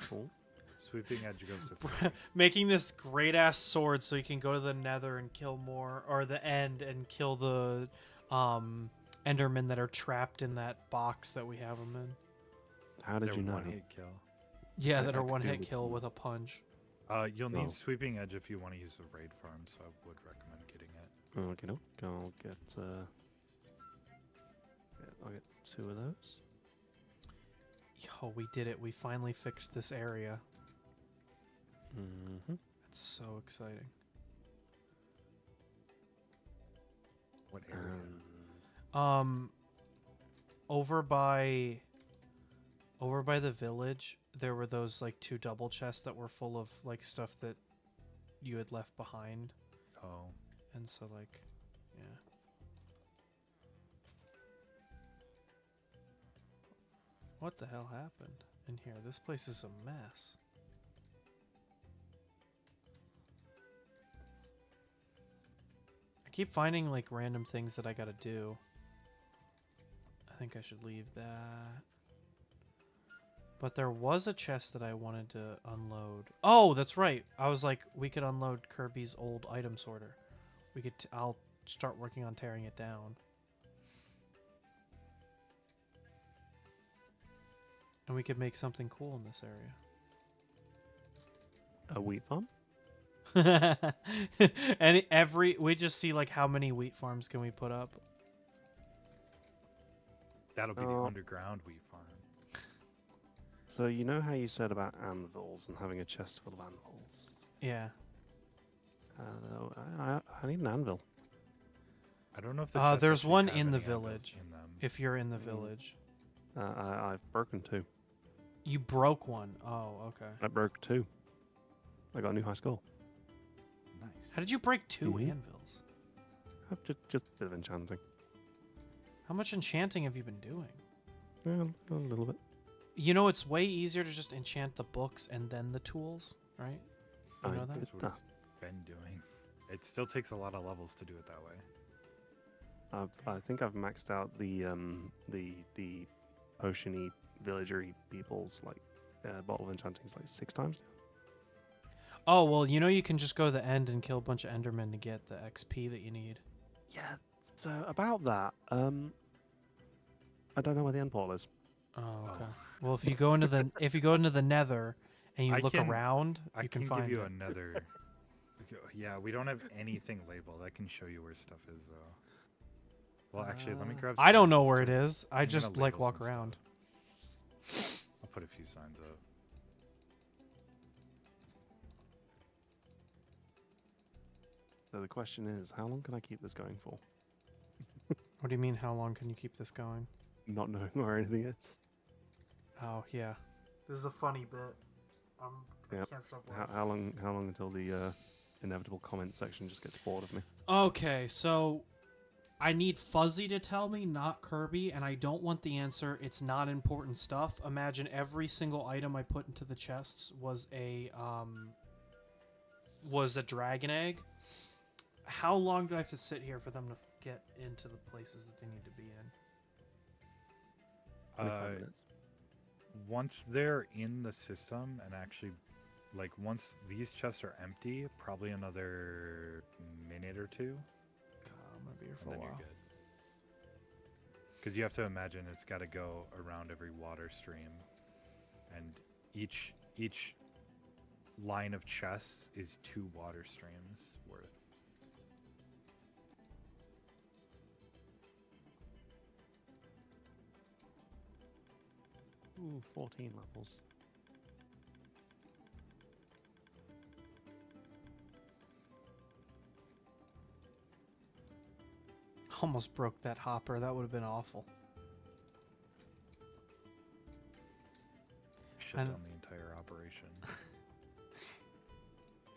Cool. Sweeping edge goes to 3. Making this great ass sword so you can go to the nether and kill more, or the end and kill the endermen that are trapped in that box that we have them in. How did They're you know? one-hit kill. Yeah, I- that I are could one do hit with kill some- with a punch. You'll need Oh. sweeping edge if you want to use the raid farm, so I would recommend getting it. Okay, no. I'll get I'll get 2 of those. Yo, we did it. We finally fixed this area. Mm-hmm. That's so exciting. What area? Um, over by the village, there were those like 2 double chests that were full of like stuff that you had left behind, Oh, and so like, yeah. What the hell happened in here? This place is a mess. I keep finding like random things that I gotta do. I think I should leave that. But there was a chest that I wanted to unload. Oh, that's right. I was like, we could unload Kirby's old item sorter. We could. I'll start working on tearing it down. And we could make something cool in this A wheat farm? area. And we just see like how many wheat farms can we put up. that'll be the Oh. underground wheat farm. So you know how you said about anvils and having a chest full of anvils? Yeah. I need an anvil. I don't know if the chests there's actually one have in the any anvils village. in them. If you're in the Mm. village, I've broken 2. you broke one. Oh, okay. I broke 2. I got a new high score. Nice. How did you break 2 Mhm. anvils? Just a bit of enchanting. How much enchanting have you been doing? Yeah, a little bit. You know, it's way easier to just enchant the books and then the tools, right? You I know that? That's what it's been doing. It still takes a lot of levels to do it that way. I think I've maxed out the potiony villagery people's like bottle of enchantings like 6 times. Oh, well, you know you can just go to the end and kill a bunch of Endermen to get the XP that you need. Yeah. So about that, I don't know where the end portal is. Oh, okay. Oh. Well, if you go into the Nether and you I look can- around, I you can can find give you it. another. Yeah, we don't have anything labeled. I can show you where stuff is though. Well, actually, let me grab. I don't signs know just where it to- is. I I'm gonna just like label walk some around. stuff. I'll put a few signs up. So the question is, how long can I keep this going for? What do you mean? How long can you keep this going? Not knowing where anything is. Oh yeah, this is a funny bit. I Yep. can't stop How long? How long until the inevitable comment section just gets bored of me? Okay, so I need Fuzzy to tell me, not Kirby, and I don't want the answer. It's not important stuff. Imagine every single item I put into the chests was a dragon egg. How long do I have to sit here for them to get into the places that they need to be in? 25 minutes. Once they're in the system and actually, like, once these chests are empty, probably another minute or 2, God, I'm gonna be here and for a then you're while. good. Because you have to imagine it's got to go around every water stream, and each line of chests is 2 water streams worth. Ooh, 14 levels. Almost broke that hopper. That would have been awful. Shut I down don't- the entire operation.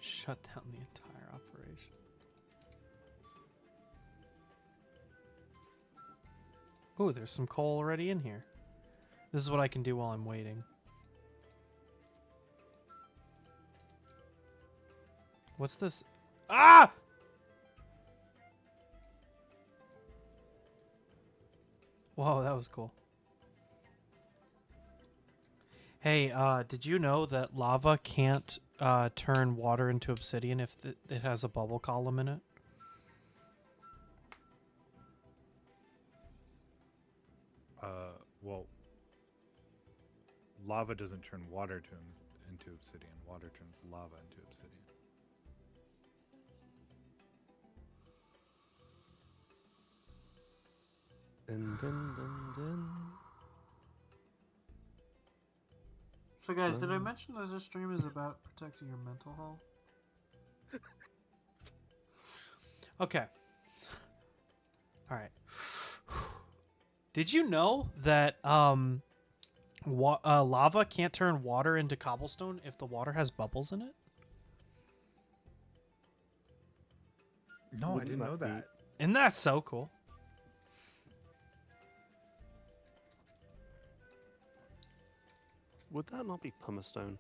Shut down the entire operation. Ooh, there's some coal already in here. This is what I can do while I'm waiting. What's this? Ah! Whoa, that was cool. Hey, did you know that lava can't turn water into obsidian if it has a bubble column in it? Well, lava doesn't turn water into obsidian. Water turns lava into obsidian. Dun, dun, dun, dun. So guys, did I Um, mention that this stream is about protecting your mental health? Okay. All right. Did you know that lava can't turn water into cobblestone if the water has bubbles in it? No, I Wouldn't didn't know that be- that. Isn't that so cool? Would that not be pumice stone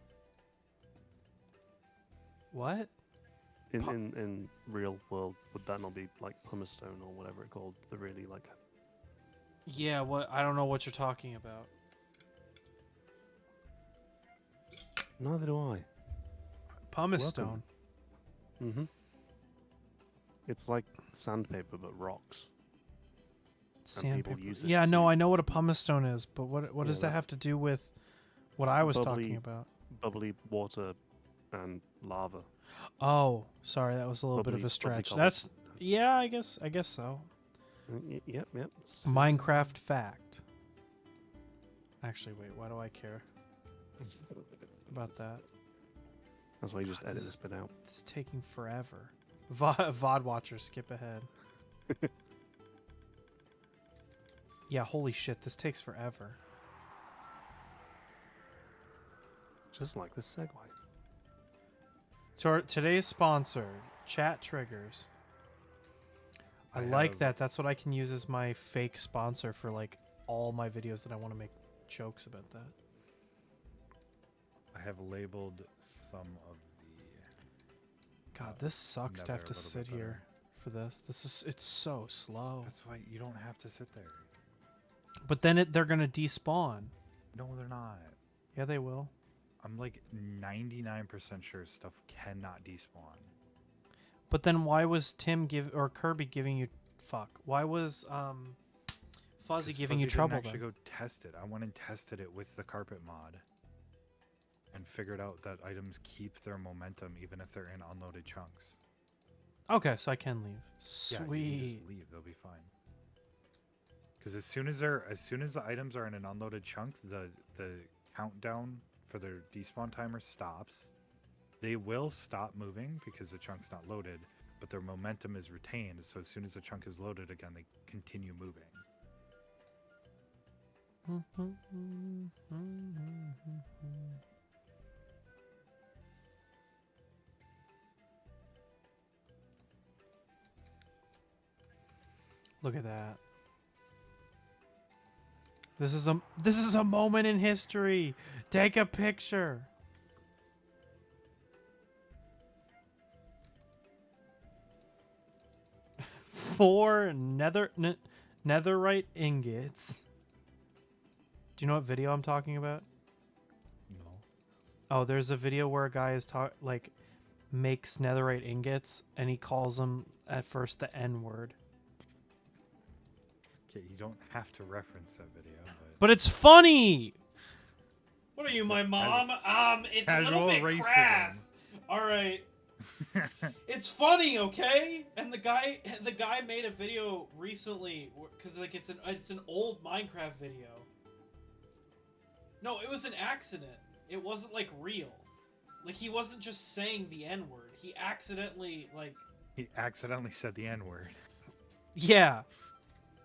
What? in real world? Would that not be like pumice stone or whatever it called? The really like. Yeah, what? I don't know what you're talking about. Neither do I. Pumice Welcome. stone. Mm-hmm. It's like sandpaper but rocks. And people Sandpaper. use it Yeah, no, to- I know what a pumice stone is, but what Yeah, does that that- have to do with what I was talking Bubbly- about? Bubbly water and lava. Oh, sorry, that was a little bit of Bubbly- a stretch. bubbly That's cobblestone. yeah, I guess so. Yep. It's- Minecraft fact. Actually, wait, why do I care about that? That's why you just God, edit this- this bit out. This is taking forever. VOD watchers, skip ahead. Yeah, holy shit, this takes forever. Just like this segue. So today's sponsor, Chat Triggers. I like have- that. That's what I can use as my fake sponsor for like all my videos that I want to make jokes about that. I have labeled some of the. God, this sucks to Nether have a to little bit sit here for this. It's so slow. That's why you don't have to sit there. But then they're gonna despawn. No, they're not. Yeah, they will. I'm like 99% sure stuff cannot despawn. But then why was Kirby giving you Why was Fuzzy 'Cause giving Fuzzy you didn't trouble actually then? go test it. I went and tested it with the carpet mod, and figured out that items keep their momentum even if they're in unloaded chunks. Okay, so I can leave. Yeah, you can Sweet. just leave; they'll be fine. Because as soon as the items are in an unloaded chunk, the countdown for their despawn timer stops. They will stop moving because the chunk's not loaded, but their momentum is retained. So as soon as the chunk is loaded again, they continue moving. Look at that. This is a moment in history. Take a picture. Four netherite ingots. Do you know what video I'm talking about? No. Oh, there's a video where a guy is makes netherite ingots, and he calls them at first the N word. Okay, you don't have to reference that video, But it's funny. What are you, my mom? It's a little Casual bit racism. crass. All right, it's funny, okay? And the guy made a video recently because like it's an old Minecraft video. No, it was an accident. It wasn't like real. Like he wasn't just saying the N word. He accidentally like. he accidentally said the N word. Yeah.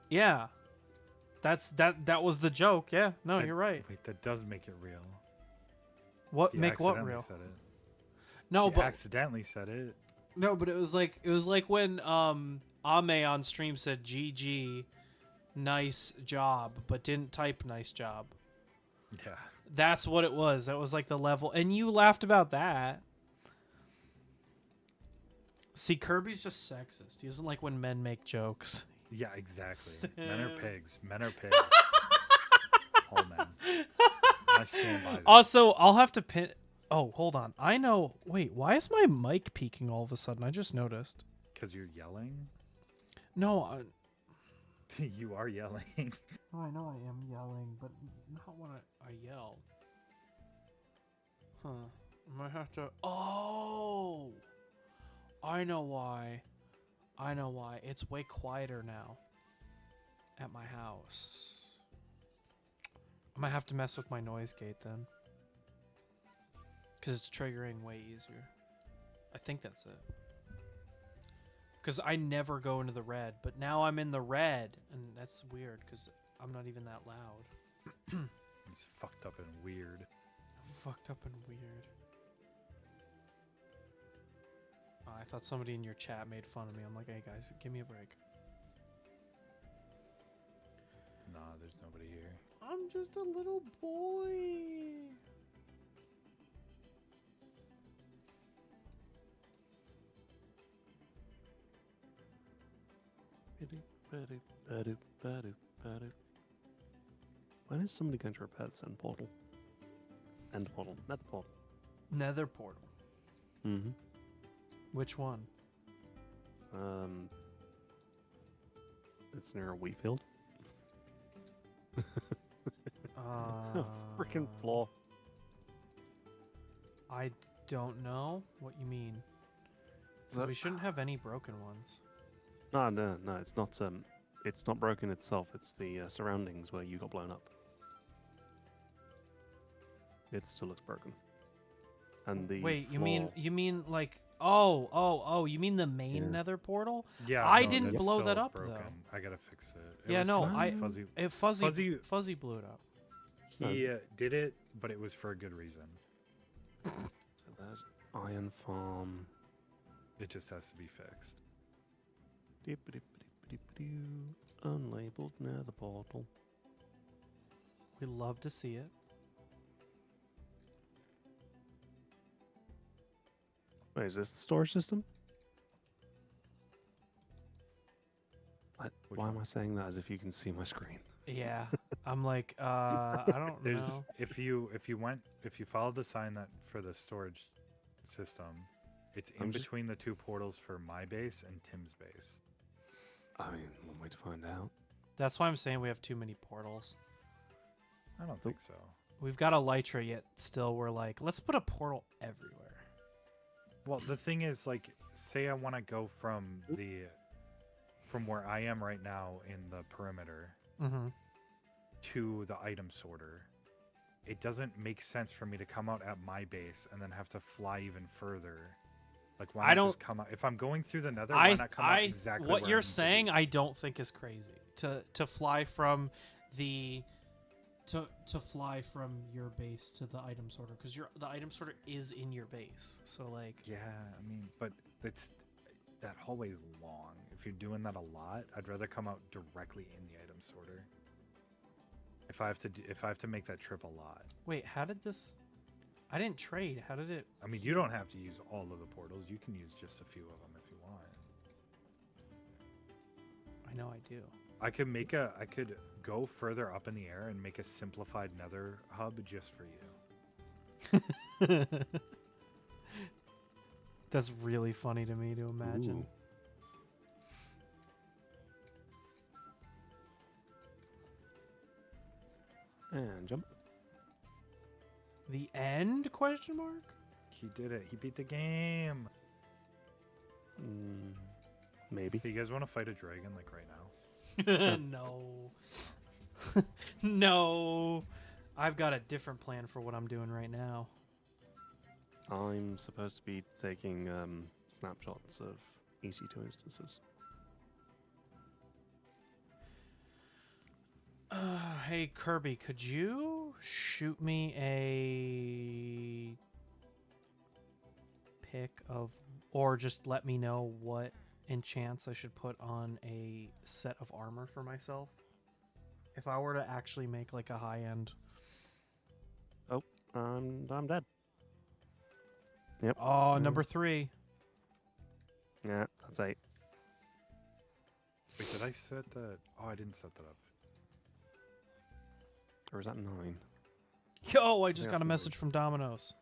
Yeah. That was the joke. Yeah. No, you're right. Wait, that does make it real. What He make what accidentally real? Said it. No, He but accidentally said it. no, but it was like when Ame on stream said GG, nice job, but didn't type nice job. Yeah. That's what it was. That was like the level, and you laughed about that. See, Kirby's just sexist. He doesn't like when men make jokes. Yeah, exactly. Men are Sim. pigs. Men are pigs. All men. I stand by that. Also, I'll have to pin. Oh, hold on. I know. Wait, why is my mic peaking all of a sudden? I just noticed. Because you're yelling? No, You are yelling. Oh, I know I am yelling, but not when I yell. Huh. I might have to. Oh! I know why. It's way quieter now. at my house. I might have to mess with my noise gate then. Because it's triggering way easier. I think that's it. Because I never go into the red, but now I'm in the red, and that's weird because I'm not even that loud. It's fucked up and weird. Fucked up and weird. Oh, I thought somebody in your chat made fun of me. I'm like, hey guys, give me a break. Nah, there's nobody here. I'm just a little boy. When is somebody going to repair this end portal? End portal. Nether portal. Nether portal. Mm-hmm. Which one? It's near a wheat field. Freaking floor. I don't know what you mean. 'Cause we shouldn't have any broken ones. No, it's not. It's not broken itself. It's the surroundings where you got blown up. It still looks broken. And the Wait, you floor- mean like oh, you mean the main Yeah. Nether portal? Yeah, I no, didn't that's blow that still up, though. broken. I gotta fix it. It Yeah, was no, fuzzy. Fuzzy blew it up. He did it, but it was for a good reason. So there's Iron Farm. It just has to be fixed. Unlabeled Nether portal. We love to see it. Wait, is this the storage system? Which Why am one? I saying that as if you can see my screen? Yeah, I'm like, I don't There's know. if you followed the sign that for the storage system, it's in I'm just- between the two portals for my base and Tim's base. I mean, one way to find out. That's why I'm saying we have too many portals. I don't think so. We've got Elytra, yet still we're like, let's put a portal everywhere. Well, the thing is, like, say I want to go from where I am right now in the perimeter Mm-hmm. to the item sorter. It doesn't make sense for me to come out at my base and then have to fly even further. Like, why I not don't- just come out? If I'm going through the Nether, why not come out exactly what where you're I need to saying, be? I don't think is crazy. To fly from the to fly from your base to the item sorter, because the item sorter is in your base. So like, Yeah, I mean, but that hallway's long. If you're doing that a lot, I'd rather come out directly in the item sorter. If I have to make that trip a lot. wait, how did this? I didn't trade. How did it? I mean, you don't have to use all of the portals. You can use just a few of them if you want. I know I do. I could go further up in the air and make a simplified Nether hub just for you. That's really funny to me to imagine. Ooh. And jump. The end? Question mark. He did it. He beat the game. Maybe. Hey, you guys want to fight a dragon like right now? No. No. I've got a different plan for what I'm doing right now. I'm supposed to be taking snapshots of EC2 instances. Hey Kirby, could you shoot me a pic of, or just let me know what enchants I should put on a set of armor for myself? If I were to actually make like a high end. I'm dead. Oh, number 3. Yeah, that's 8. Wait, did I set that? Oh, I didn't set that up. Or is that 9? Yo, I just Yeah, got a that's message from Domino's.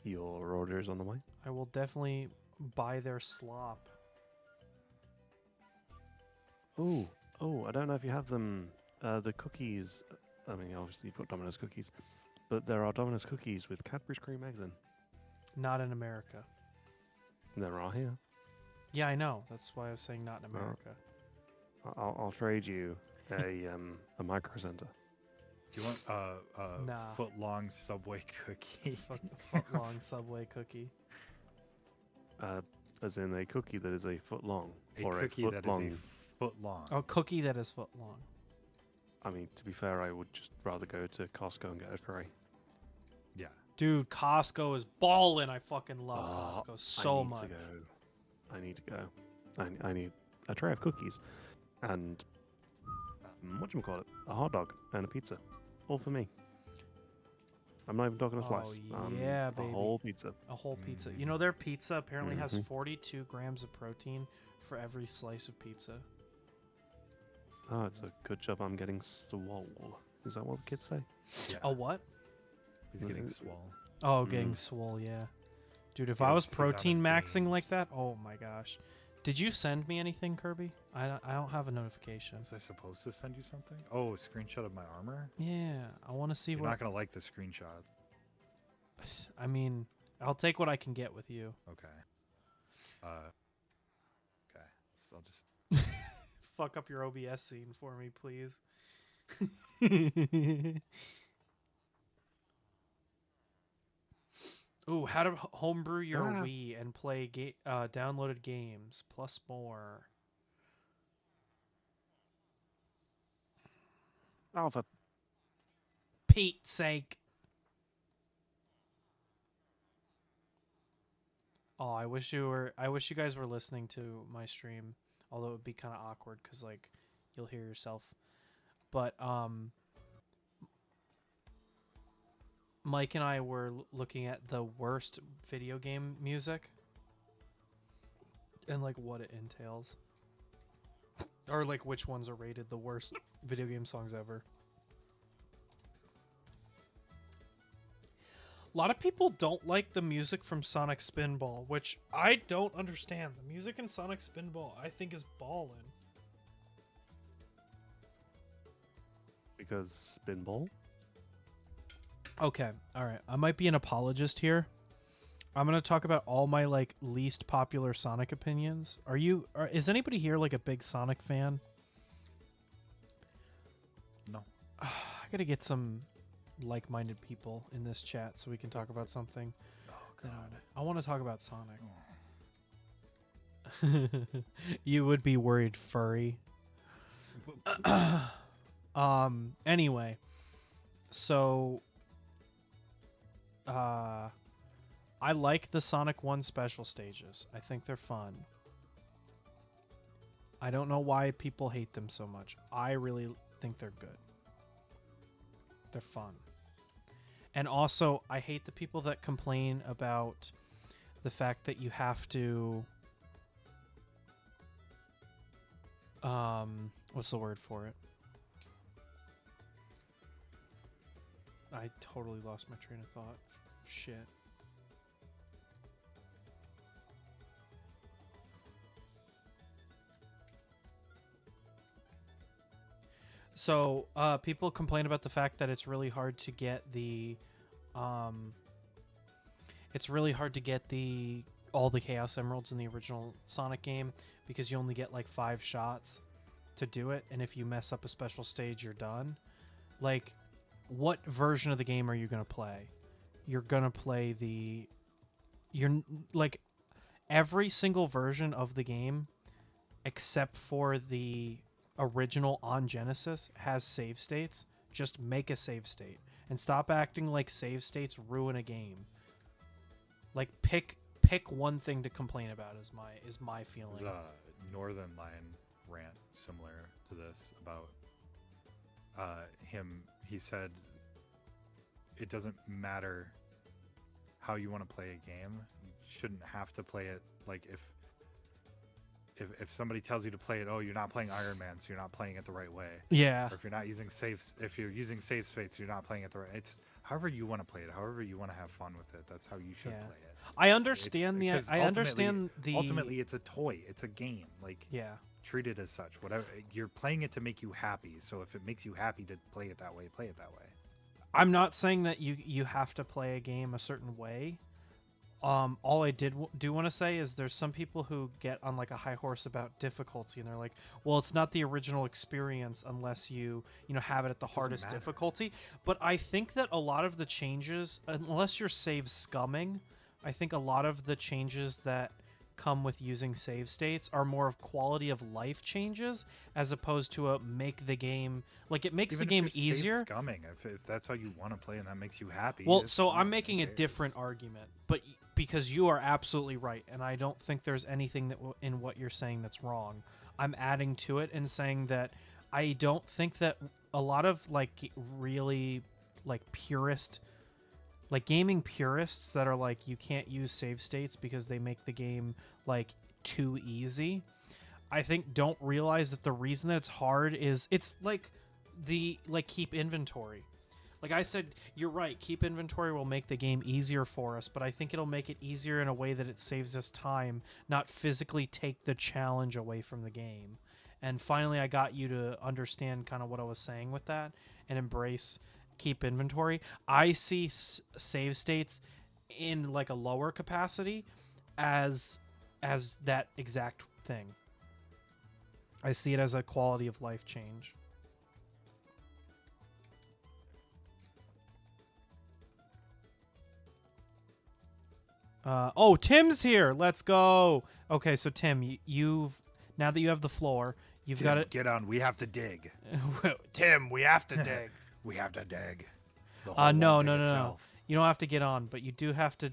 Your order is on the way. I will definitely buy their slop. Oh, I don't know if you have them. The cookies. I mean, obviously you've got Domino's cookies, but there are Domino's cookies with Cadbury's cream eggs in. Not in America. There are here. Yeah, I know. That's why I was saying not in Oh. America. I'll trade you a Micro Center. Do you want a Nah. foot-long Subway cookie? Foot long Subway cookie. As in a cookie that is a foot long, A or cookie a foot that long. is a foot long. Oh, cookie that is foot long. I mean, to be fair, I would just rather go to Costco and get a tray. Yeah. Dude, Costco is ballin'. I fucking love Oh, Costco so I need much. To go. I need to go. I need a tray of cookies, and whatchamacallit, a hot dog and a pizza, all for me. I'm not even talking a slice. Yeah, baby. A whole pizza. A whole pizza. You know, their pizza apparently has Mhm. 42 grams of protein for every slice of pizza. Oh, it's a good job I'm getting swole. Is that what the kids say? Yeah. A what? He's getting Mm. swole. Oh, getting swole, yeah. Dude, if I Yeah, was he's on his protein maxing like gains. that, oh my gosh. Did you send me anything, Kirby? I don't have a notification. Was I supposed to send you something? Oh, a screenshot of my armor? Yeah, I want to see You're what. not going to like the screenshot. I mean, I'll take what I can get with you. Okay. Okay. So I'll just... Fuck up your OBS scene for me, please. Ooh, how to homebrew your Ah. Wii and play downloaded games plus more. Oh, for Pete's sake. Oh, I wish you guys were listening to my stream, although it would be kind of awkward cuz like you'll hear yourself. But Mike and I were looking at the worst video game music and like what it entails. Or like which ones are rated the worst video game songs ever. A lot of people don't like the music from Sonic Spinball, which I don't understand. The music in Sonic Spinball I think is ballin'. because Spinball. Okay, all right. I might be an apologist here. I'm gonna talk about all my like least popular Sonic opinions. Is anybody here like a big Sonic fan? No. I gotta get some like-minded people in this chat so we can talk about something. Oh, that God. I want to talk about Sonic. Oh. You would be worried, furry. Anyway, so I like the Sonic 1 special stages. I think they're fun. I don't know why people hate them so much. I really think they're good. They're fun. And also, I hate the people that complain about the fact that you have to what's the word for it? I totally lost my train of thought. Shit. So, people complain about the fact that it's really hard to get all the Chaos Emeralds in the original Sonic game because you only get like 5 shots to do it, and if you mess up a special stage, you're done. Like, what version of the game are you gonna play? You're gonna play every single version of the game, except for the original on Genesis, has save states. Just make a save state and stop acting like save states ruin a game. Like pick one thing to complain about is my feeling. There's a Northern Lion rant similar to this about him. He said it doesn't matter how you want to play a game. You shouldn't have to play it like if somebody tells you to play it, oh, you're not playing Iron Man, so you're not playing it the right way. Yeah. Or if you're using save states, you're not playing it the right. It's however you want to play it, however you want to have fun with it. That's how you should Yeah. play it. I understand Because ultimately it's a toy. It's a game. Like, yeah. treat it as such. Whatever, you're playing it to make you happy. So if it makes you happy to play it that way, play it that way. I'm not saying that you have to play a game a certain way. all I do want to say is there's some people who get on like a high horse about difficulty, and they're like, well, it's not the original experience unless you have it at the hardest matter. difficulty. But I think that a lot of the changes, unless you're save scumming, I think a lot of the changes that come with using save states are more of quality of life changes as opposed to a make the game like it makes Even the game if you're easier. scumming, if that's how you want to play and that makes you happy. Well, it's so fine, I'm who making a cares? different argument, but because you are absolutely right, and I don't think there's anything that in what you're saying that's wrong. I'm adding to it and saying that I don't think that a lot of like really like purist, like gaming purists that are like you can't use save states because they make the game like too easy. I think don't realize that the reason that it's hard is it's like keep inventory. Like I said, you're right. Keep inventory will make the game easier for us, but I think it'll make it easier in a way that it saves us time, not physically take the challenge away from the game. And finally, I got you to understand kind of what I was saying with that and embrace keep inventory. I see save states in like a lower capacity as that exact thing. I see it as a quality of life change. Oh, Tim's here. Let's go. Okay, so Tim, you've now that you have the floor, you've Tim, got it. Get on. We have to dig. Tim, we have to dig. We have to dig. The hole No. won't dig itself. You don't have to get on, but you do have to.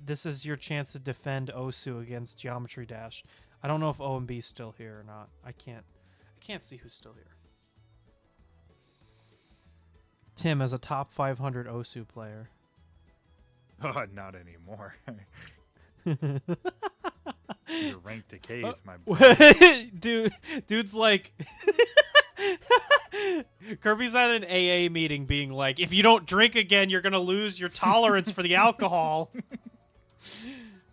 This is your chance to defend Osu against Geometry Dash. I don't know if O and B's still here or not. I can't see who's still here. Tim as a top 500 Osu player. Oh, not anymore. Your rank decays, my boy. Dude's like Kirby's at an AA meeting being like, if you don't drink again, you're gonna lose your tolerance for the alcohol.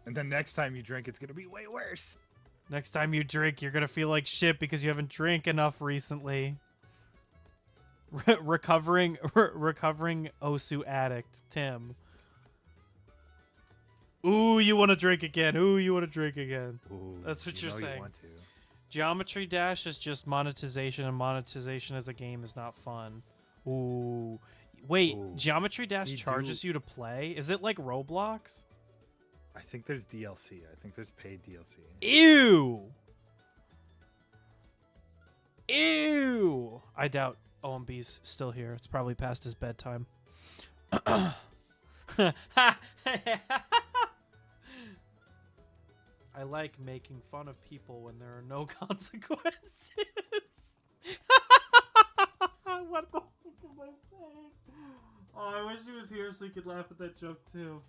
And then next time you drink, it's gonna be way worse. Next time you drink, you're gonna feel like shit because you haven't drank enough recently. Recovering Osu addict, Tim. Ooh, you want to drink again. Ooh, you want to drink again. Ooh, That's what you're saying. You want to. Geometry Dash is just monetization, and monetization as a game is not fun. Ooh. Wait, Ooh. Geometry Dash They charges do- you to play? Is it like Roblox? I think there's DLC. I think there's paid DLC. Ew! Ew! I doubt OMB's still here. It's probably past his bedtime. I like making fun of people when there are no consequences. What the fuck am I saying? Oh, I wish he was here so he could laugh at that joke too.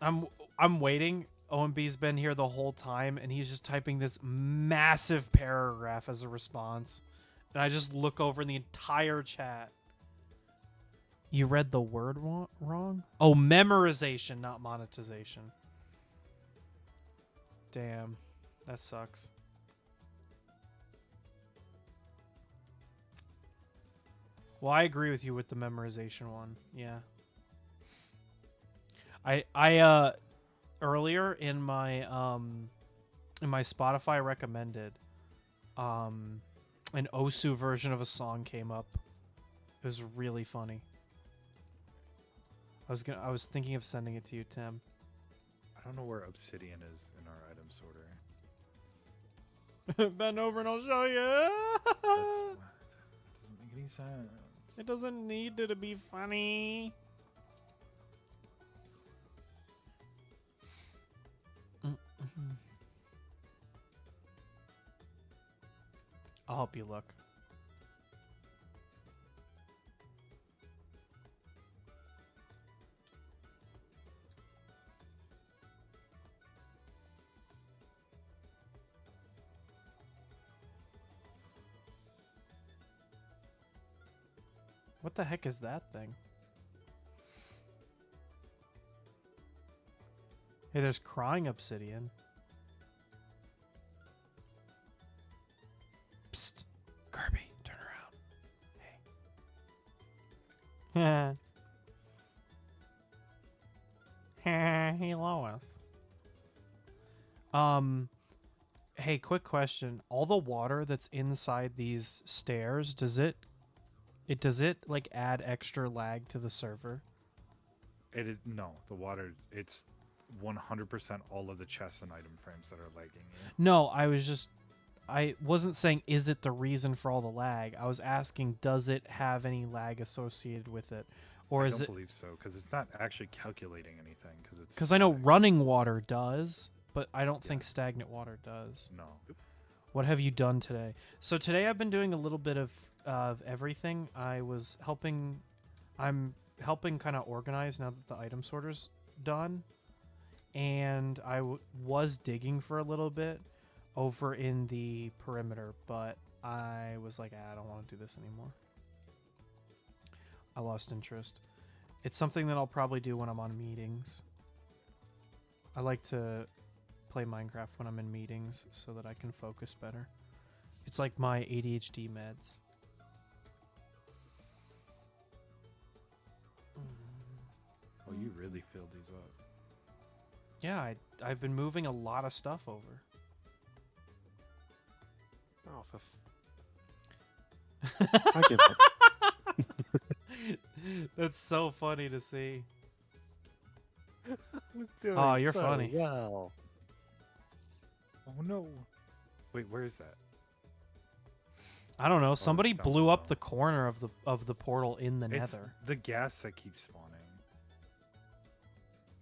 I'm waiting. OMB's been here the whole time, and he's just typing this massive paragraph as a response. And I just look over in the entire chat. You read the word wrong? Oh, memorization, not monetization. Damn. That sucks. Well, I agree with you with the memorization one. Yeah. I earlier in my Spotify recommended an Osu version of a song came up. It was really funny. I was thinking of sending it to you, Tim. I don't know where Obsidian is in our item sorter. Bend over and I'll show you. That doesn't make any sense. It doesn't need to be funny. I'll help you look. What the heck is that thing? Hey, there's crying obsidian. Psst. Kirby, turn around. Hey. Hey, Lois. Hey, quick question. All the water that's inside these stairs, does it like add extra lag to the server? It is no, the water. It's 100% all of the chests and item frames that are lagging you. No, I wasn't saying is it the reason for all the lag. I was asking does it have any lag associated with it? Or I is don't it believe so because it's not actually calculating anything because I know static. running water does, but I don't think Yeah. stagnant water does. No. What have you done today? So today I've been doing a little bit of everything. I'm helping kind of organize now that the item sorter's done. And I was digging for a little bit over in the perimeter, but I was like, I don't want to do this anymore. I lost interest. It's something that I'll probably do when I'm on meetings. I like to play Minecraft when I'm in meetings so that I can focus better. It's like my ADHD meds. Oh, you really filled these up. Yeah, I've been moving a lot of stuff over. Oh, I give up. That's so funny to see. I was doing Oh, you're so funny. well. Oh no. Wait, where is that? I don't know. Somebody it's down blew up below. the corner of the portal in the It's Nether. the gas that keeps spawning.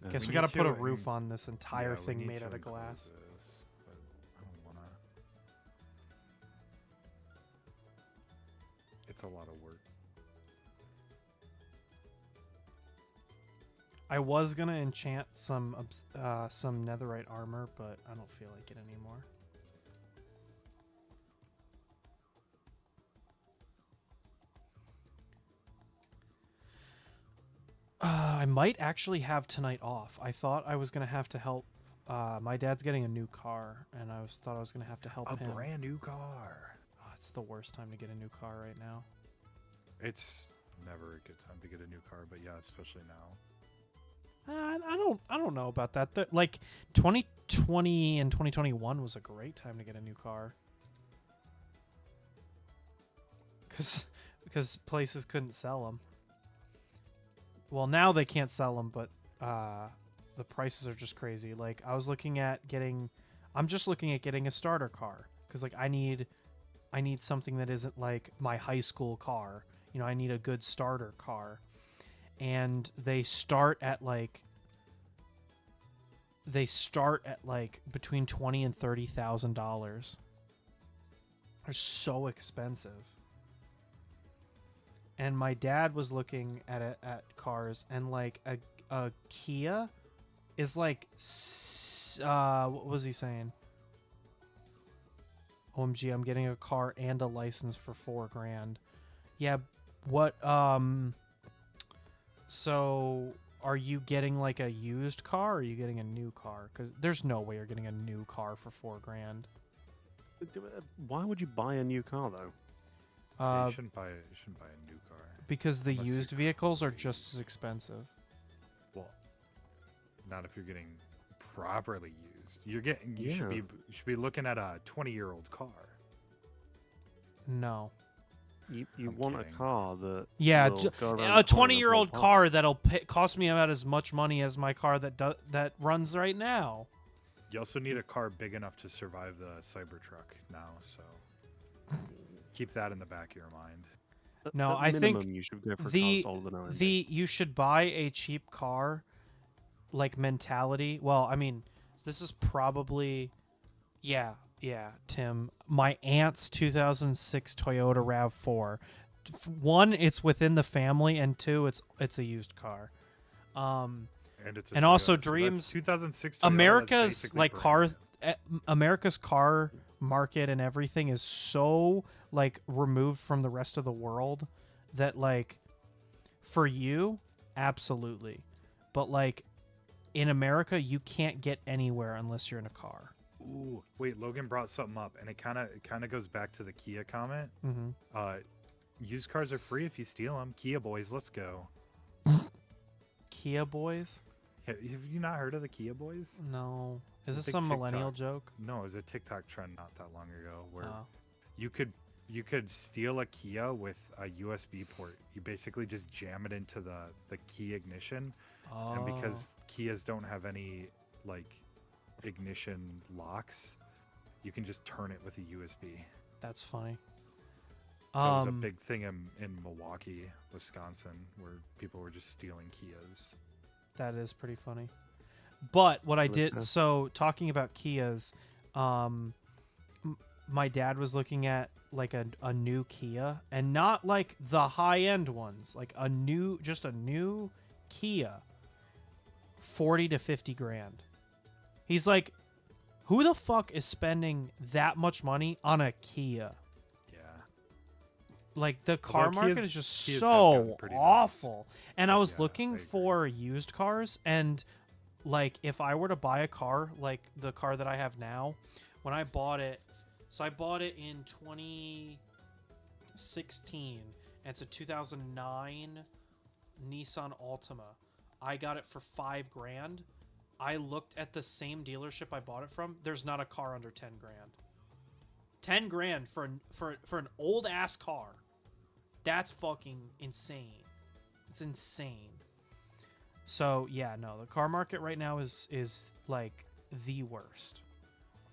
Guess we we need gotta put to a roof en- on this entire Yeah, we thing need made to out of enclose glass. this, but I don't wanna. It's a lot of work. I was gonna enchant some netherite armor, but I don't feel like it anymore. I might actually have tonight off. I thought I was gonna have to help. My dad's getting a new car, and thought I was gonna have to help A him. brand new car. Oh, it's the worst time to get a new car right now. It's never a good time to get a new car, but yeah, especially now. I don't know about that. Like 2020 and 2021 was a great time to get a new car. Because places couldn't sell them. Well, now they can't sell them, but the prices are just crazy. Like I'm just looking at getting a starter car because like I need something that isn't like my high school car. You know, I need a good starter car. And they start at like between $20,000 and $30,000. They're so expensive. And my dad was looking at cars, and like a Kia is like what was he saying? OMG, I'm getting a car and a license for $4,000. Yeah, what so are you getting like a used car or are you getting a new car? Because there's no way you're getting a new car for $4,000. Why would you buy a new car though? Yeah, you shouldn't buy a new car. Because the Unless you used vehicles are completely- just as expensive. Well, not if you're getting properly used. You should Yeah. be looking at a 20-year-old car. No. You I'm want kidding. a car that Yeah, will ju- go around a the corner and 20-year-old blow car that'll cost me about as much money as my car that runs right now. You also need a car big enough to survive the Cybertruck now, so keep that in the back of your mind. At- No, at I think minimum, you should go for a car the that's older than OMG. you should buy a cheap car like mentality. Well, I mean, this is probably yeah, Tim. My aunt's 2006 Toyota RAV4. One, it's within the family, and two, it's a used car. And it's a And also Toyota, so that's Dreams- 2006 Toyota, that's America's basically like brand car new. America's car market and everything is so like removed from the rest of the world that like for you absolutely, but like in America you can't get anywhere unless you're in a car. Ooh, wait, Logan brought something up, and it kind of goes back to the Kia comment. Mm-hmm. Used cars are free if you steal them. Kia boys, let's go. Kia boys? Have you not heard of the Kia boys? No. Is this Big some millennial TikTok. joke? No, it was a TikTok trend not that long ago where Oh. you could steal a Kia with a USB port. You basically just jam it into the key ignition, and because Kias don't have any like ignition locks, you can just turn it with a USB. That's funny. So it was a big thing in Milwaukee, Wisconsin, where people were just stealing Kias. That is pretty funny. But what I Okay. did, so talking about Kias, my dad was looking at like a new Kia, and not like the high end ones, like just a new Kia, 40 to 50 grand. He's like, who the fuck is spending that much money on a Kia? Yeah. Like the car Although market Kias- is just Kias have so gotten pretty nice. awful. And I But was yeah, I looking agree. for used cars, and like if I were to buy a car like the car that I have now, when I bought it, so I bought it in 2016, and it's a 2009 Nissan Altima. I got it for $5,000. I looked at the same dealership I bought it from. There's not a car under 10 grand. 10 grand for an old ass car. That's fucking insane. It's insane. So yeah, no, the car market right now is like the worst.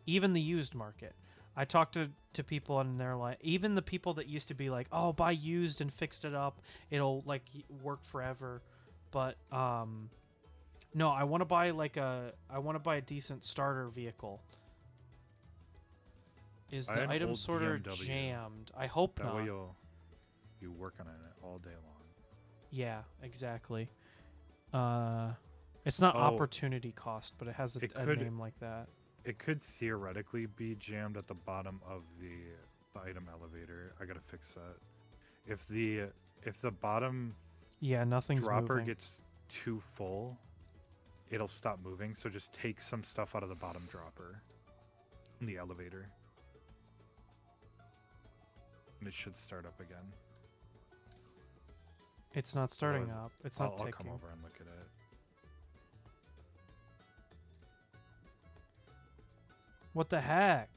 Even the used market. I talked to people and they're like, even the people that used to be like, oh, buy used and fixed it up, it'll like work forever. But no, I want to buy a decent starter vehicle. Is I the had an item old sort of BMW. jammed? I hope That not. way you work on it all day long. Yeah, exactly. It's not Oh, opportunity cost, but it has it a could- name like that. It could theoretically be jammed at the bottom of the item elevator. I gotta fix that. If the bottom Yeah, nothing's dropper moving. gets too full, it'll stop moving. So just take some stuff out of the bottom dropper in the elevator, and it should start up again. It's not starting Otherwise, up. It's I'll not come ticking. over and look at it. What the heck?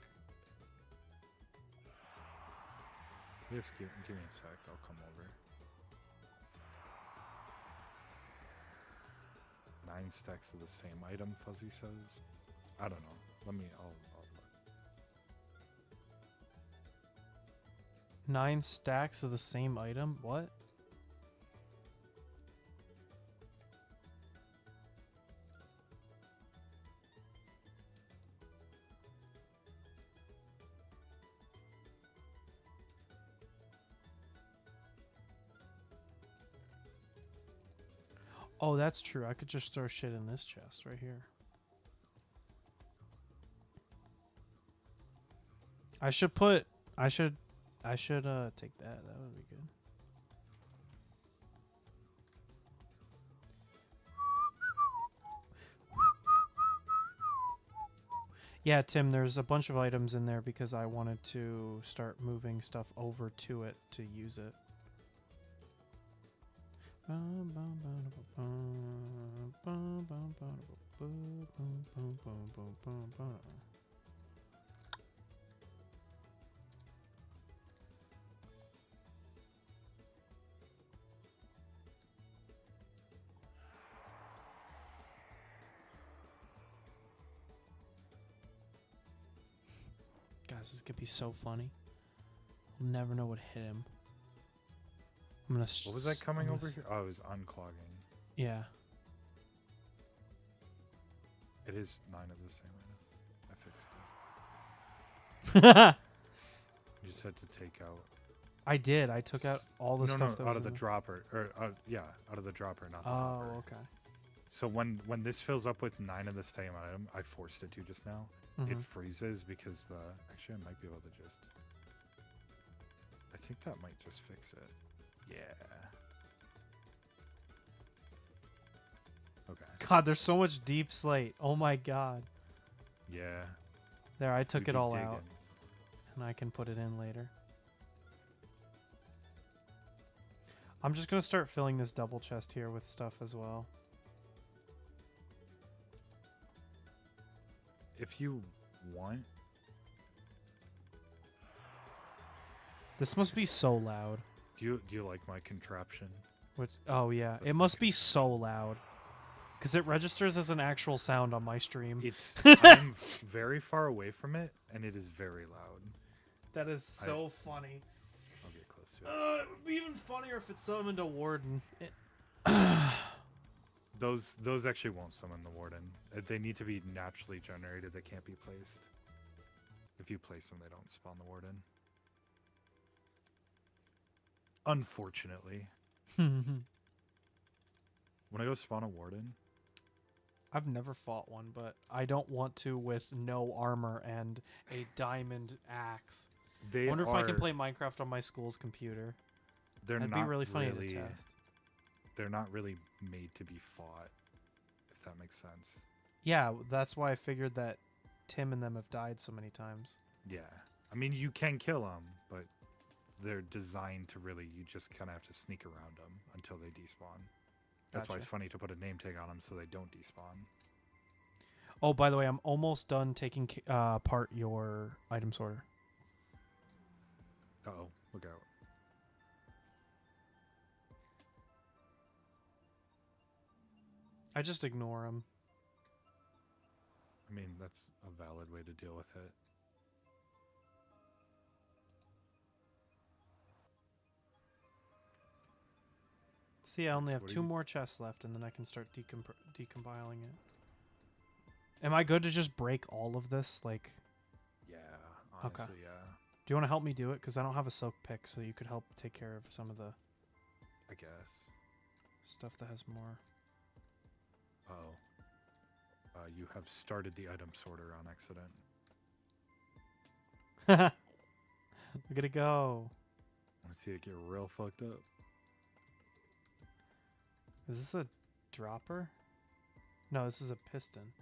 Just give me a sec. I'll come over. 9 stacks of the same item, Fuzzy says. I don't know. I'll look. 9 stacks of the same item? What? Oh, that's true. I could just throw shit in this chest right here. I should take that. That would be good. Yeah, Tim, there's a bunch of items in there because I wanted to start moving stuff over to it to use it. Guys, this could be so funny. I'll never know what hit him. I'm gonna. What was that coming over here? Oh, it was unclogging. Yeah. It is 9 of the same item. I fixed it. You just had to take out. I did. I took out all the no, stuff that was out of the in there. dropper, or yeah, out of the dropper, not the Oh, dropper. okay. So when this fills up with 9 of the same item, I forced it to just now. It Mhm. freezes because the actually I might be able to just. I think that might just fix it. Yeah. Okay. God, there's so much deep slate. Oh my god. Yeah. There, I took we'd it be all digging. out, and I can put it in later. I'm just gonna start filling this double chest here with stuff as well. If you want, This must be so loud. do you like my contraption? Which, oh yeah, That's it must be so loud. Because it registers as an actual sound on my stream. It's I'm very far away from it, and it is very loud. That is so funny. I'll get close to it. It would be even funnier if it summoned a warden. Those actually won't summon the warden. They need to be naturally generated. They can't be placed. If you place them, they don't spawn the warden. Unfortunately. When I go spawn a warden, I've never fought one, but I don't want to with no armor and a diamond axe. they I wonder if I can are- play Minecraft on my school's computer. They're That'd not be really funny really, to test. They're not really made to be fought, if that makes sense. Yeah, that's why I figured that Tim and them have died so many times. Yeah. I mean, you can kill them, but they're designed to really, you just kind of have to sneak around them until they despawn. That's why Gotcha. it's funny to put a name tag on them so they don't despawn. Oh, by the way, I'm almost done taking apart your item sorter. Uh-oh, look out. I just ignore them. I mean, that's a valid way to deal with it. See, I only Nice. have What do 2 you- more chests left, and then I can start decompiling it. Am I good to just break all of this? Like, Yeah, Okay. honestly, yeah. do you want to help me do it? Because I don't have a silk pick, so you could help take care of some of the I guess. stuff that has more. Oh. You have started the item sorter on accident. Look at it go. Let's see it get real fucked up. Is this a dropper? No, this is a piston.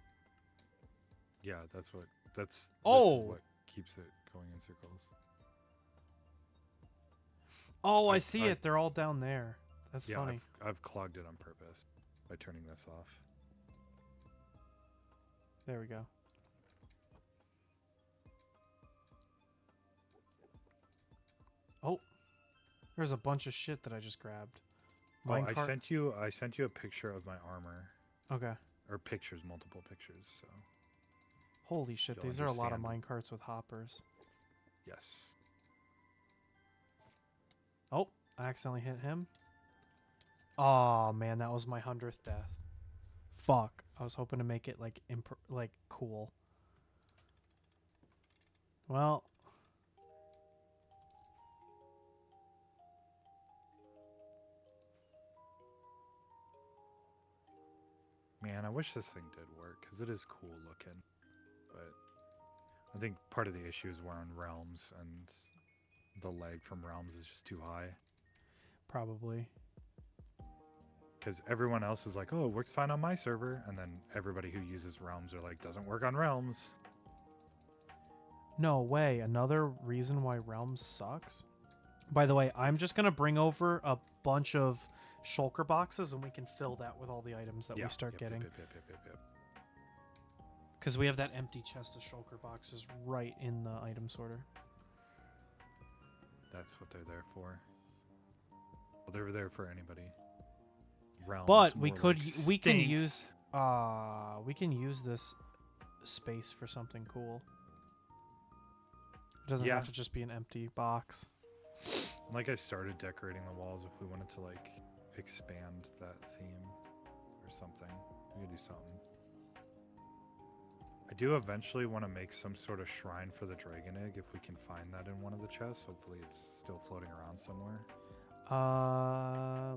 Yeah, that's what. This Oh! is what keeps it going in circles. Oh, I I- see I- it. They're all down there. That's Yeah, funny. I've clogged it on purpose by turning this off. There we go. Oh, there's a bunch of shit that I just grabbed. Oh, I Minecart- sent you a picture of my armor, Okay. or pictures, multiple pictures. So Holy shit, You'll these are a lot of understand. minecarts with hoppers. yes, Oh, I accidentally hit him. Oh man, that was my 100th death. Fuck. I was hoping to make it like cool. Well, man, I wish this thing did work because it is cool looking, but I think part of the issue is we're on Realms and the lag from Realms is just too high. probably. Because everyone else is like, oh, it works fine on my server, and then everybody who uses Realms are like, doesn't work on Realms. No way. Another reason why Realms sucks. By the way, I'm just going to bring over a bunch of shulker boxes and we can fill that with all the items that we start getting. Yep. Because we have that empty chest of shulker boxes right in the item sorter. That's what they're there for. Well, they're there for anybody. Realms, But we more could like we can stinks. use this space for something cool. It doesn't Yeah. have to just be an empty box. Like I started decorating the walls. If we wanted to like expand that theme or something, we could do something. I do eventually want to make some sort of shrine for the dragon egg if we can find that in one of the chests. Hopefully it's still floating around somewhere.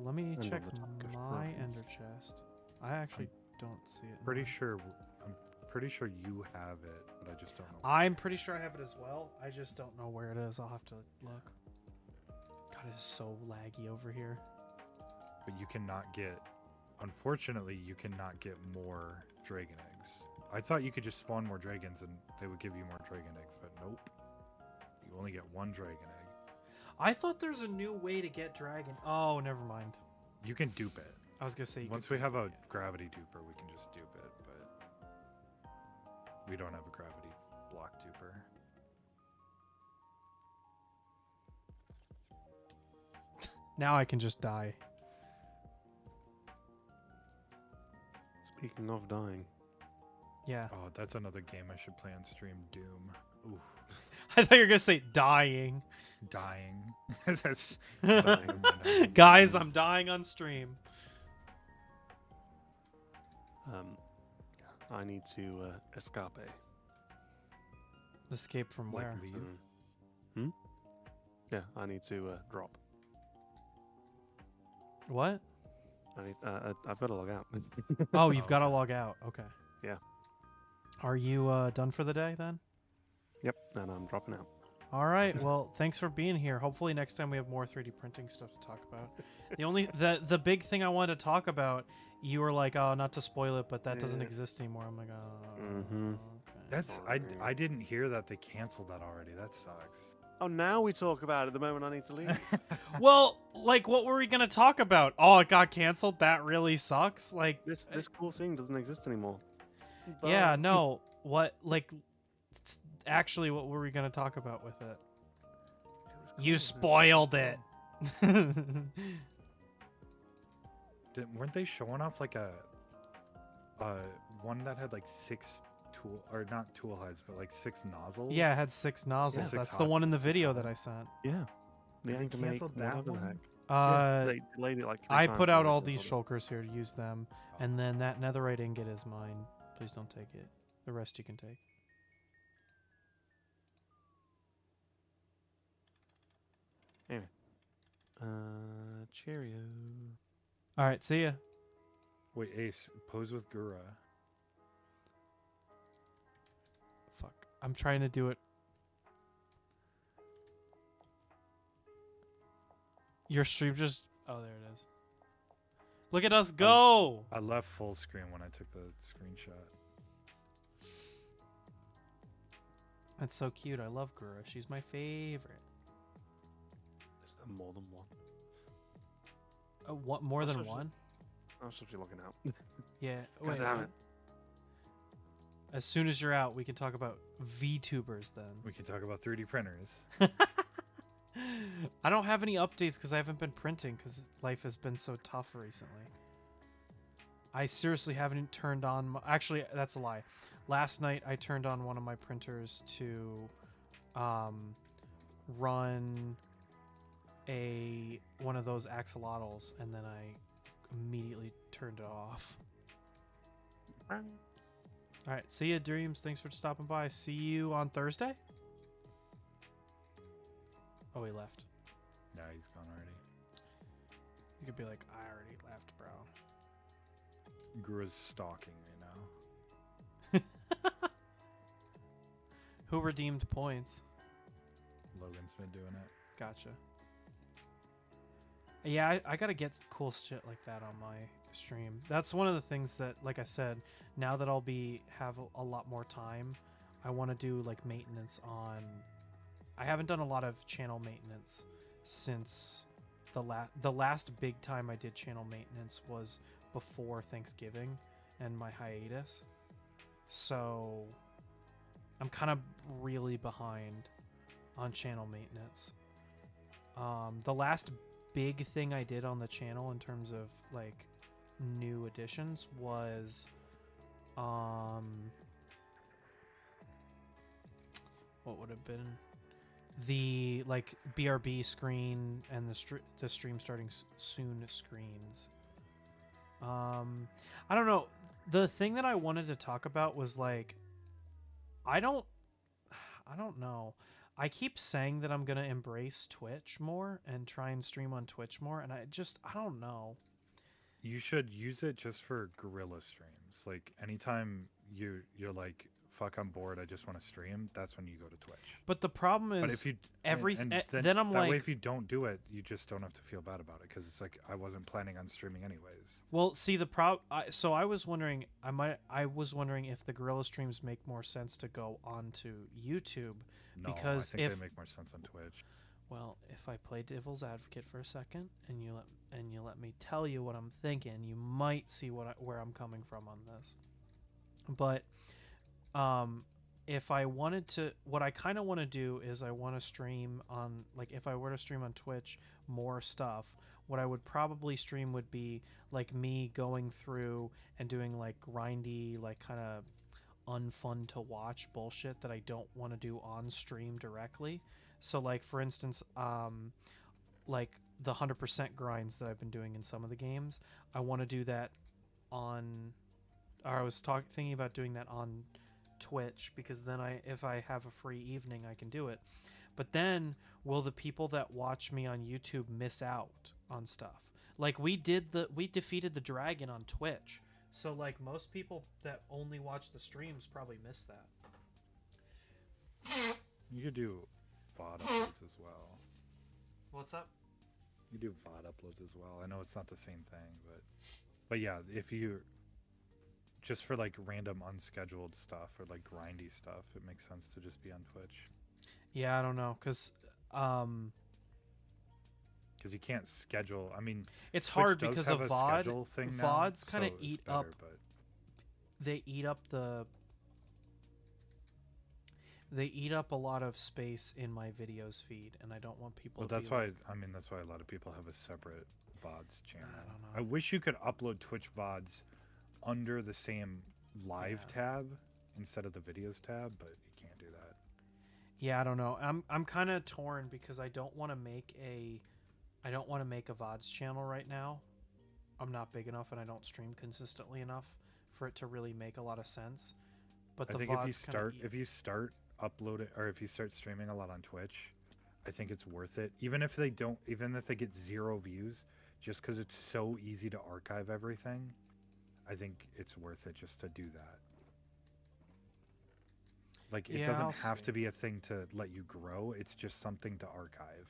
Let me on check the top of my shrines. ender chest. I actually don't see it. in Pretty mine. sure I'm pretty sure you have it, but I just don't know. I'm pretty sure I have it as well. I just don't know where it is. I'll have to look. God, it is so laggy over here. But you cannot get, unfortunately, you cannot get more dragon eggs. I thought you could just spawn more dragons and they would give you more dragon eggs, but nope. You only get one dragon egg. I thought there's a new way to get dragon. Oh, never mind. You can dupe it. I was gonna say you Once could we have dupe a it, gravity duper, we can just dupe it, but we don't have a gravity block duper. yeah. Now I can just die. Speaking of dying, Yeah. Oh, that's another game I should play on stream. Doom. Oof. I thought you were gonna say dying. Dying. That's Guys, I'm dying on stream. I need to escape. Escape from like where? leave. Yeah, I need to drop. What? I've got to log out. Oh, you've got to Okay. log out. Okay. Yeah. Are you done for the day then? Yep, and I'm dropping out. All right. Well, thanks for being here. Hopefully next time we have more 3D printing stuff to talk about. The big thing I wanted to talk about, you were like, "Oh, not to spoil it, but that doesn't Yeah. exist anymore." I'm like, "Oh." Mhm. Okay. That's alright. I didn't hear that they canceled that already. That sucks. Oh, now we talk about it the moment I need to leave. Well, like, what were we gonna talk about? Oh, it got canceled. That really sucks. Like, this cool thing doesn't exist anymore. yeah, Bye. no. What, like, actually, what were we gonna talk about with it? It was cool, You it was spoiled cool. it. Weren't they showing off like a one that had like 6 tool or not tool heads, but like 6 nozzles? Yeah, it had 6 nozzles. Six That's the one in the hotspots, video six that I sent. Yeah. They They had to make canceled that whatever the one? heck. Uh, They delayed it like 3 I times put and out then all these canceled shulkers here to use them, and then that netherite ingot is mine. Please don't take it. The rest you can take. it. Cheerio. All right, see ya. Wait, Ace, pose with Gura. Fuck. I'm trying to do it. Your stream just... Oh, there it is. Look at us go! I left full screen when I took the screenshot. That's so cute. I love Gura. She's my favorite. Is there more than one? What, more That's than what she- one? I'm supposed to be looking out. Yeah. God Wait, damn what? it. As soon as you're out, we can talk about VTubers then. We can talk about 3D printers. I don't have any updates because I haven't been printing because life has been so tough recently. I seriously haven't turned on... Actually, that's a lie. Last night, I turned on one of my printers to run one of those axolotls, and then I immediately turned it off. All right, see ya, Dreams. Thanks for stopping by. See you on Thursday? Oh, he left. Yeah, he's gone already. You could be like, I already left, bro. Gura's stalking me now. Who redeemed points? Logan's been doing it. Gotcha. Yeah, I gotta get cool shit like that on my stream. That's one of the things that, like I said, now that I'll have a lot more time, I want to do like maintenance on. I haven't done a lot of channel maintenance since the last big time I did channel maintenance was before Thanksgiving and my hiatus. So I'm kind of really behind on channel maintenance. The last big thing I did on the channel in terms of like new additions was what would have been the like BRB screen and the stream starting soon screens. I don't know. The thing that I wanted to talk about was like I don't know. I keep saying that I'm going to embrace Twitch more and try and stream on Twitch more, and I don't know. You should use it just for guerrilla streams. Like anytime you're like, fuck, I'm bored, I just want to stream, that's when you go to Twitch. But the problem is But if you then I'm that like, way if you don't do it, you just don't have to feel bad about it because it's like I wasn't planning on streaming anyways. well, see so I was wondering if the guerrilla streams make more sense to go onto YouTube No, because I think if they make more sense on Twitch. Well, if I play devil's advocate for a second and you let me tell you what I'm thinking, you might see where I'm coming from on this. But if I wanted to, what I kind of want to do is I want to stream on, like, if I were to stream on Twitch more stuff, what I would probably stream would be like me going through and doing like grindy, like kind of unfun to watch bullshit that I don't want to do on stream directly. So like for instance, like the 100% grinds that I've been doing in some of the games, I want to do that on, or I was thinking about doing that on Twitch, because then if I have a free evening, I can do it. But then will the people that watch me on YouTube miss out on stuff? Like we defeated the dragon on Twitch. So like most people that only watch the streams probably miss that. You could do VOD uploads as well. What's up? You do VOD uploads as well. I know it's not the same thing, but yeah, if you just for like random unscheduled stuff or like grindy stuff, it makes sense to just be on Twitch. Yeah, I don't know, because you can't schedule. I mean, it's Twitch hard does because have of a VOD. schedule thing now, VODs kind of so it's eat better, up. but They eat up a lot of space in my videos feed, and I don't want people. But to that's be why like, that's why a lot of people have a separate VODs channel. I don't know. I wish you could upload Twitch VODs under the same live tab instead of the videos tab, but you can't do that. Yeah, I don't know. I'm kind of torn because I don't want to make a VODs channel right now. I'm not big enough, and I don't stream consistently enough for it to really make a lot of sense. But I the think VODs if you start uploading, or if you start streaming a lot on Twitch, I think it's worth it. Even if they get 0 views, just because it's so easy to archive everything, I think it's worth it just to do that. Like, it doesn't have to be a thing to let you grow. It's just something to archive.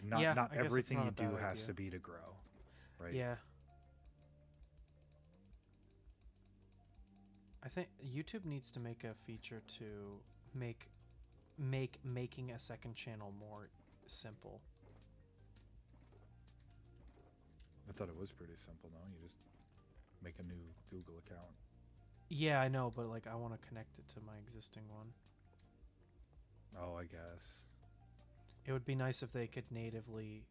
Not everything you do has to be to grow, right? Yeah. I think YouTube needs to make a feature to make making a second channel more simple. I thought it was pretty simple, no? You just make a new Google account. Yeah, I know, but like I want to connect it to my existing one. Oh, I guess. It would be nice if they could natively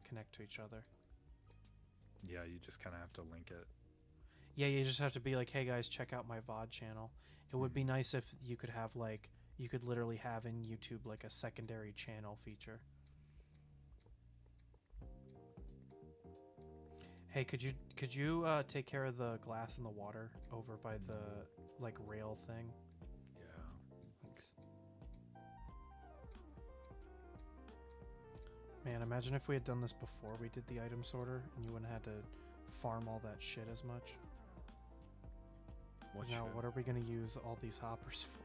connect to each other. Yeah, you just kind of have to link it. Yeah, you just have to be like, hey guys, check out my VOD channel. It would be nice if you could have like, you could literally have in YouTube like a secondary channel feature. Hey, could you take care of the glass in the water over by the like rail thing? Yeah. Thanks. Man, imagine if we had done this before we did the item sorter and you wouldn't have had to farm all that shit as much. What are we going to use all these hoppers for?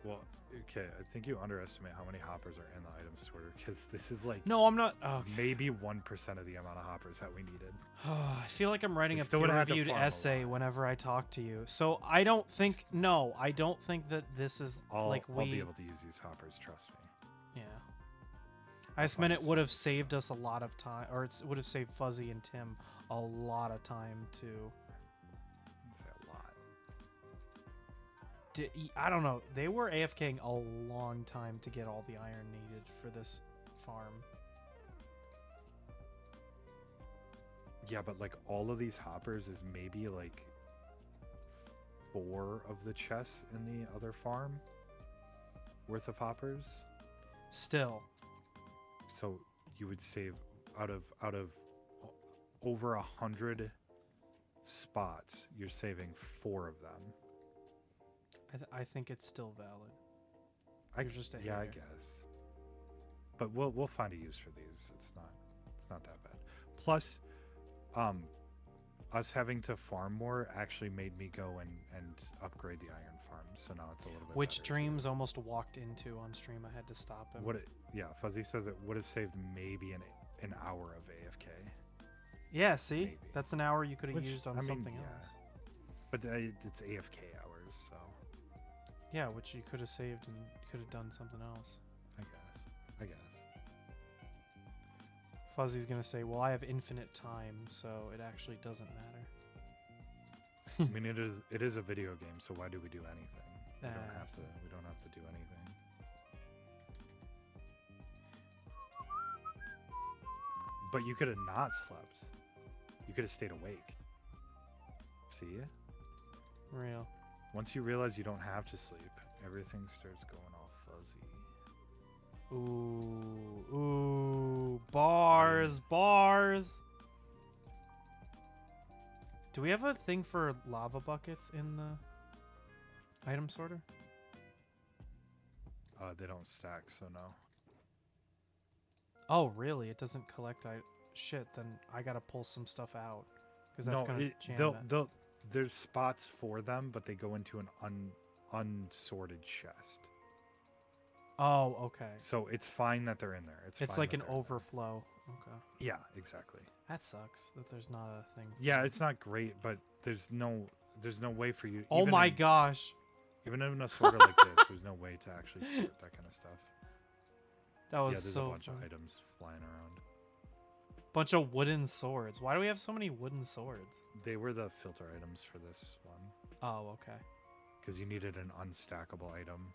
Well, okay, I think you underestimate how many hoppers are in the item sorter, because this is like No, I'm not. Okay. maybe 1% of the amount of hoppers that we needed. I feel like I'm writing We a still would've had to peer-reviewed farm a essay lot. whenever I talk to you. So I don't think that this is I'll be able to use these hoppers, trust me. Yeah. I just meant it find would have saved us a lot of time, or it would have saved Fuzzy and Tim a lot of time too. I'd say a lot. I don't know. They were AFKing a long time to get all the iron needed for this farm. Yeah, but like all of these hoppers is maybe like 4 of the chests in the other farm worth of hoppers. Still. So you would save out of over 100 spots, you're saving 4 of them. I think it's still valid. I You're just a I hater. guess. But we'll find a use for these. It's not that bad. Plus, us having to farm more actually made me go and upgrade the iron farm. So now it's a little bit Which better. Dreams almost walked into on stream. I had to stop him. Fuzzy said that would have saved maybe an hour of AFK. Yeah, see? Maybe. That's an hour you could have Which, used on I mean, something yeah. else. But it's AFK hours, so Yeah, which you could have saved and could have done something else. I guess. Fuzzy's gonna say, well, I have infinite time, so it actually doesn't matter. I mean, it is a video game, so why do we do anything? We don't Ah, have to. We don't have to do anything. But you could have not slept. You could have stayed awake. See? Real. Once you realize you don't have to sleep, everything starts going all fuzzy. Ooh, bars, bars. Do we have a thing for lava buckets in the item sorter? They don't stack, so no. Oh, really? It doesn't collect shit, then I gotta pull some stuff out. Because that's gonna jam that. There's spots for them, but they go into an unsorted chest. Oh, okay. So it's fine that they're in there. It's fine like that an they're in there. overflow. Okay. Yeah, exactly. That sucks that there's not a thing. Yeah, it's not great, but there's no way for you. Oh my gosh. Even in a sorter like this, there's no way to actually sort that kind of stuff. That was Yeah, there's so a bunch fun. of items flying around. Bunch of wooden swords. Why do we have so many wooden swords? They were the filter items for this one Oh, okay. because you needed an unstackable item.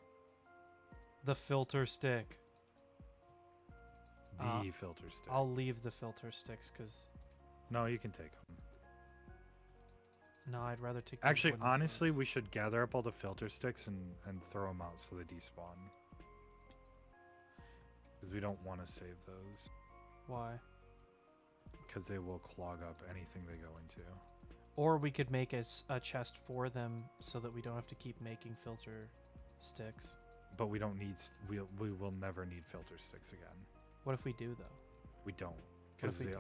The filter stick. The filter stick. I'll leave the filter sticks because No, you can take them. no, I'd rather take. these Actually, wooden honestly, swords. we should gather up all the filter sticks and throw them out so they despawn. Because we don't want to save those. Why? Because they will clog up anything they go into. Or we could make a chest for them so that we don't have to keep making filter sticks. But we don't need. We will never need filter sticks again. What if we do though? We don't. What Because if we the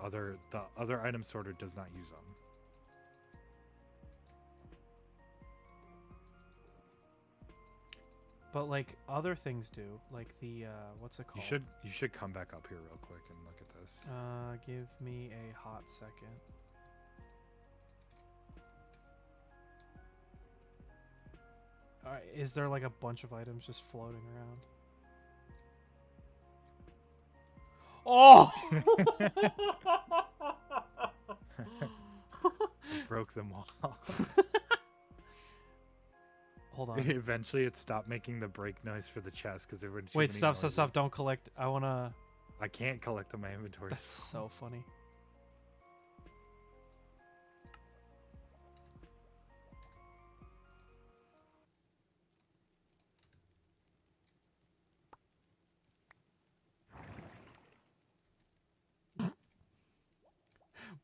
don't? other item sorter does not use them. But like other things do, like the what's it called? You should come back up here real quick and look at this. Give me a hot second. Is there like a bunch of items just floating around? Oh! Broke them all. Hold on. Eventually, it stopped making the break noise for the chest because there were too Wait, many stop! noises. Don't collect. I wanna. I can't collect on my inventory. That's so funny.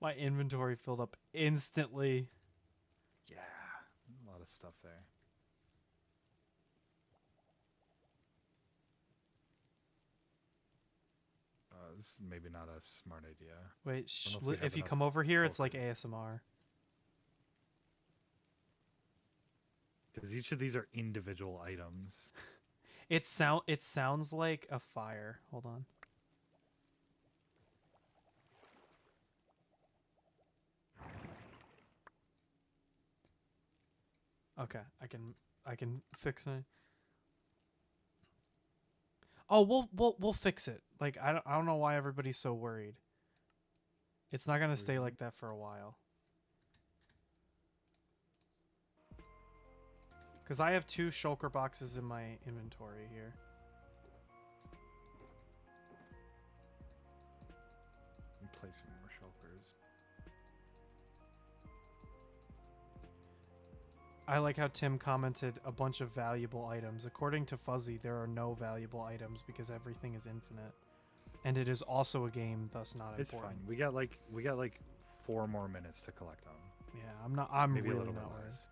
My inventory filled up instantly. Yeah, a lot of stuff there. This is maybe not a smart idea. Wait, don't know if we have if you enough come over here, it's like filters. ASMR. Because each of these are individual items. It sounds like a fire. Hold on. Okay, I can fix it. Oh, we'll fix it. Like I don't know why everybody's so worried. It's not gonna stay Really? like that for a while. Cause I have 2 shulker boxes in my inventory here. I'm placing more shulkers. I like how Tim commented a bunch of valuable items. According to Fuzzy, there are no valuable items because everything is infinite. And it is also a game, thus not It's important. fine. We got like 4 more minutes to collect them. Yeah, I'm Maybe really a little bit not worried. less.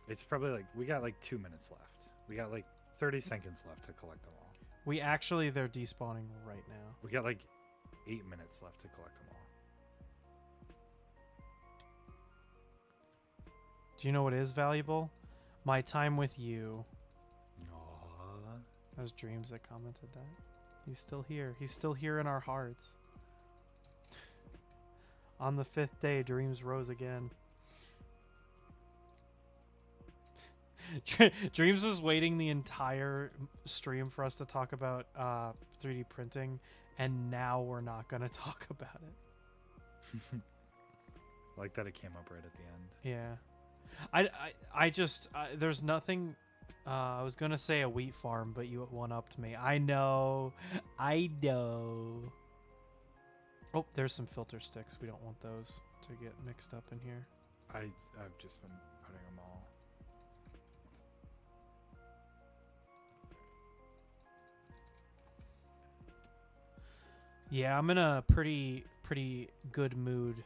It's probably like we got like 2 minutes left. We got like 30 seconds left to collect them all. They're despawning right now. We got like 8 minutes left to collect them all. Do you know what is valuable? My time with you. Aww. That was Dreams that commented that. He's still here. He's still here in our hearts. On the 5th day, Dreams rose again. Dreams was waiting the entire stream for us to talk about 3D printing, and now we're not gonna talk about it. Like that it came up right at the end. Yeah. I just there's nothing. I was gonna say a wheat farm, but you one-upped me. I know. Oh, there's some filter sticks. We don't want those to get mixed up in here. I've just been putting them all. Yeah, I'm in a pretty good mood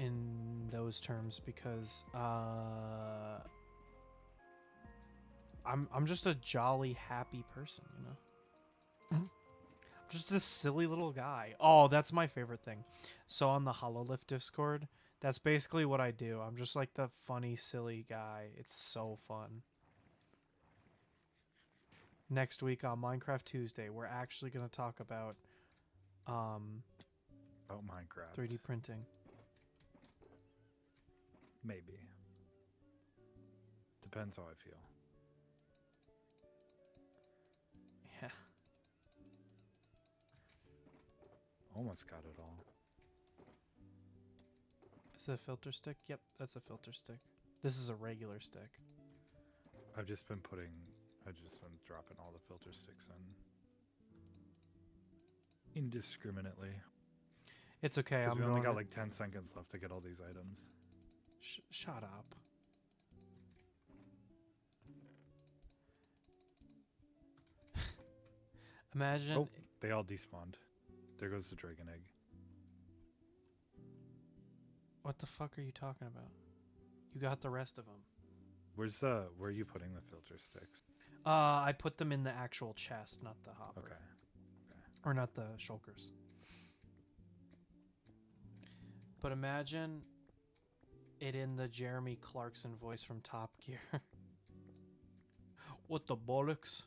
in those terms because I'm just a jolly happy person, you know. I'm just a silly little guy. Oh, that's my favorite thing. So on the Hololift Discord, that's basically what I do. I'm just like the funny silly guy. It's so fun. Next week on Minecraft Tuesday, we're actually going to talk about Oh, Minecraft. 3D printing. Maybe. Depends how I feel. Yeah. Almost got it all. Is it a filter stick? Yep, that's a filter stick. This is a regular stick. I've just been dropping all the filter sticks in indiscriminately. It's okay. Because I'm we only going got to- like 10 seconds left to get all these items. shut up. Imagine. Oh, they all despawned. There goes the dragon egg. What the fuck are you talking about? You got the rest of them. Where are you putting the filter sticks? I put them in the actual chest, not the hopper. Okay. Or not the shulkers. But imagine it in the Jeremy Clarkson voice from Top Gear. What the bollocks?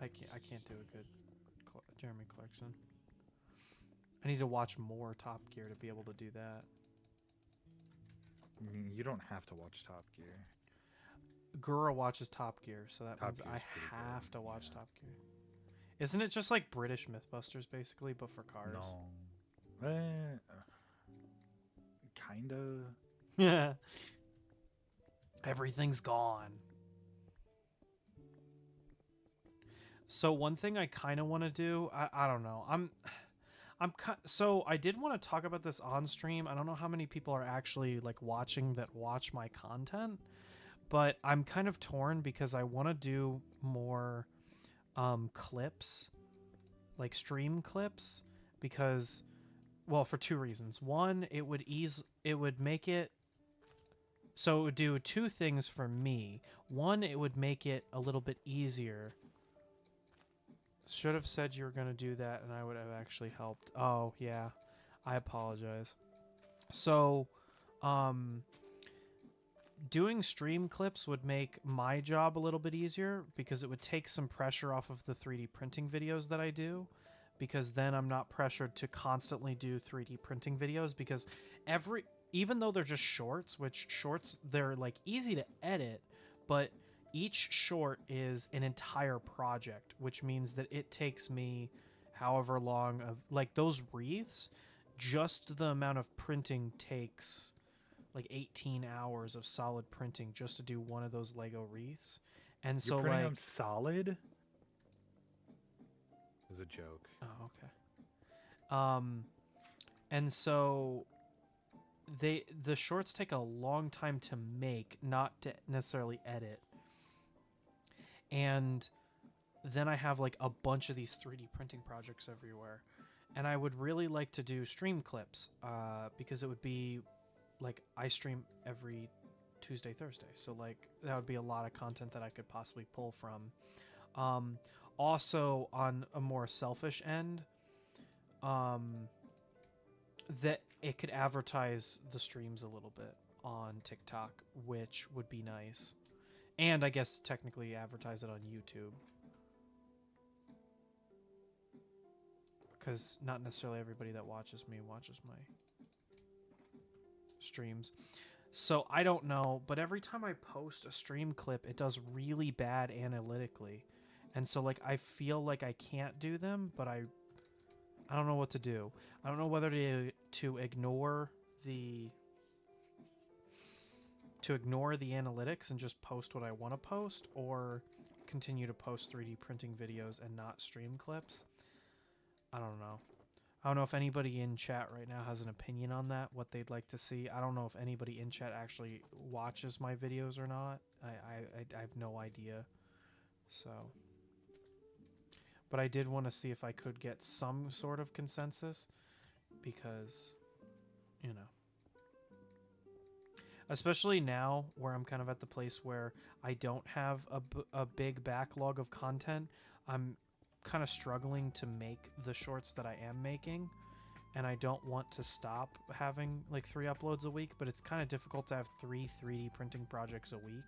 I can't do a good Jeremy Clarkson. I need to watch more Top Gear to be able to do that. I mean, you don't have to watch Top Gear. Gura watches Top Gear, so that Top means Gear's I pretty good, have to watch yeah. Top Gear. Isn't it just like British Mythbusters basically, but for cars? No. Kinda. Yeah. Everything's gone. So one thing I kind of want to do, I don't know. So I did want to talk about this on stream. I don't know how many people are actually like watching that watch my content, but I'm kind of torn because I want to do more clips, like stream clips, because, well, for two reasons. One, it would make it so it would do two things for me. One, it would make it a little bit easier. Should have said you were going to do that and I would have actually helped. Oh, yeah. I apologize. So, doing stream clips would make my job a little bit easier because it would take some pressure off of the 3D printing videos that I do, because then I'm not pressured to constantly do 3D printing videos, because even though they're just shorts, which shorts, they're like easy to edit, but each short is an entire project, which means that it takes me however long of, like, those wreaths, just the amount of printing takes like 18 hours of solid printing just to do one of those Lego wreaths. And You're so printing like them solid? It was a joke. Oh, okay. And so the shorts take a long time to make, not to necessarily edit. And then I have like a bunch of these 3D printing projects everywhere. And I would really like to do stream clips, because it would be like I stream every Tuesday, Thursday. So like that would be a lot of content that I could possibly pull from. Also on a more selfish end, that it could advertise the streams a little bit on TikTok, which would be nice. And I guess technically advertise it on YouTube. Because not necessarily everybody that watches me watches my streams. So I don't know, but every time I post a stream clip, it does really bad analytically. And so like I feel like I can't do them, but I don't know what to do. I don't know whether to ignore the analytics and just post what I want to post, or continue to post 3D printing videos and not stream clips. I don't know. I don't know if anybody in chat right now has an opinion on that, what they'd like to see. I don't know if anybody in chat actually watches my videos or not. I have no idea. So, but I did want to see if I could get some sort of consensus, because, you know, especially now where I'm kind of at the place where I don't have a big backlog of content, I'm kind of struggling to make the shorts that I am making, and I don't want to stop having like 3 uploads a week, but it's kind of difficult to have 3 3D printing projects a week.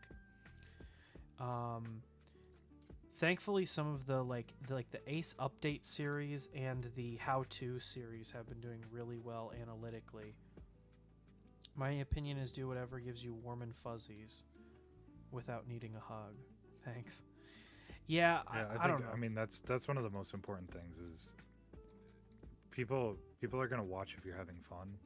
Thankfully, some of the the Ace update series and the how-to series have been doing really well analytically. My opinion is do whatever gives you warm and fuzzies without needing a hug. Thanks. Yeah, I don't know. I mean, that's one of the most important things is people are gonna watch if you're having fun.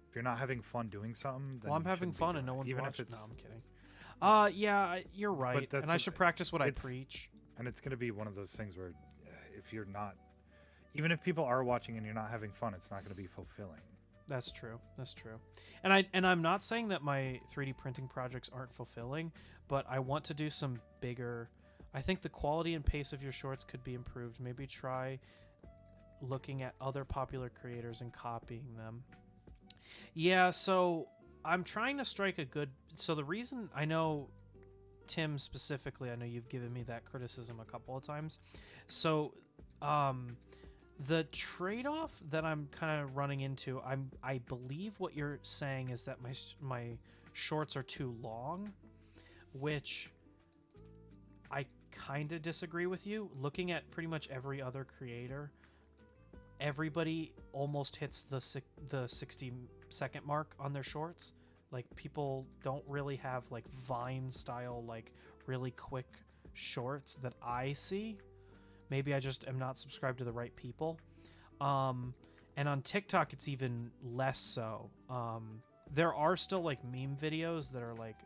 If you're not having fun doing something, then Well, I'm you having shouldn't be fun doing and no it, one's even watching. if No, it's, I'm kidding. Yeah, you're right, that's and I what- should practice what I it's- preach. and it's gonna be one of those things where if you're not, even if people are watching and you're not having fun, it's not gonna be fulfilling. That's true. That's true. And I'm not saying that my 3D printing projects aren't fulfilling, but I want to do some bigger. I think the quality and pace of your shorts could be improved. Maybe try looking at other popular creators and copying them. Yeah, so I'm trying to strike a good. So the reason I know Tim specifically, I know you've given me that criticism a couple of times. So, the trade-off that I'm kind of running into, I believe what you're saying is that my shorts are too long, which I kind of disagree with you. Looking at pretty much every other creator, everybody almost hits the 60-second mark on their shorts. Like, people don't really have like Vine style, like really quick shorts that I see. Maybe I just am not subscribed to the right people. And on TikTok, it's even less so. There are still like meme videos that are like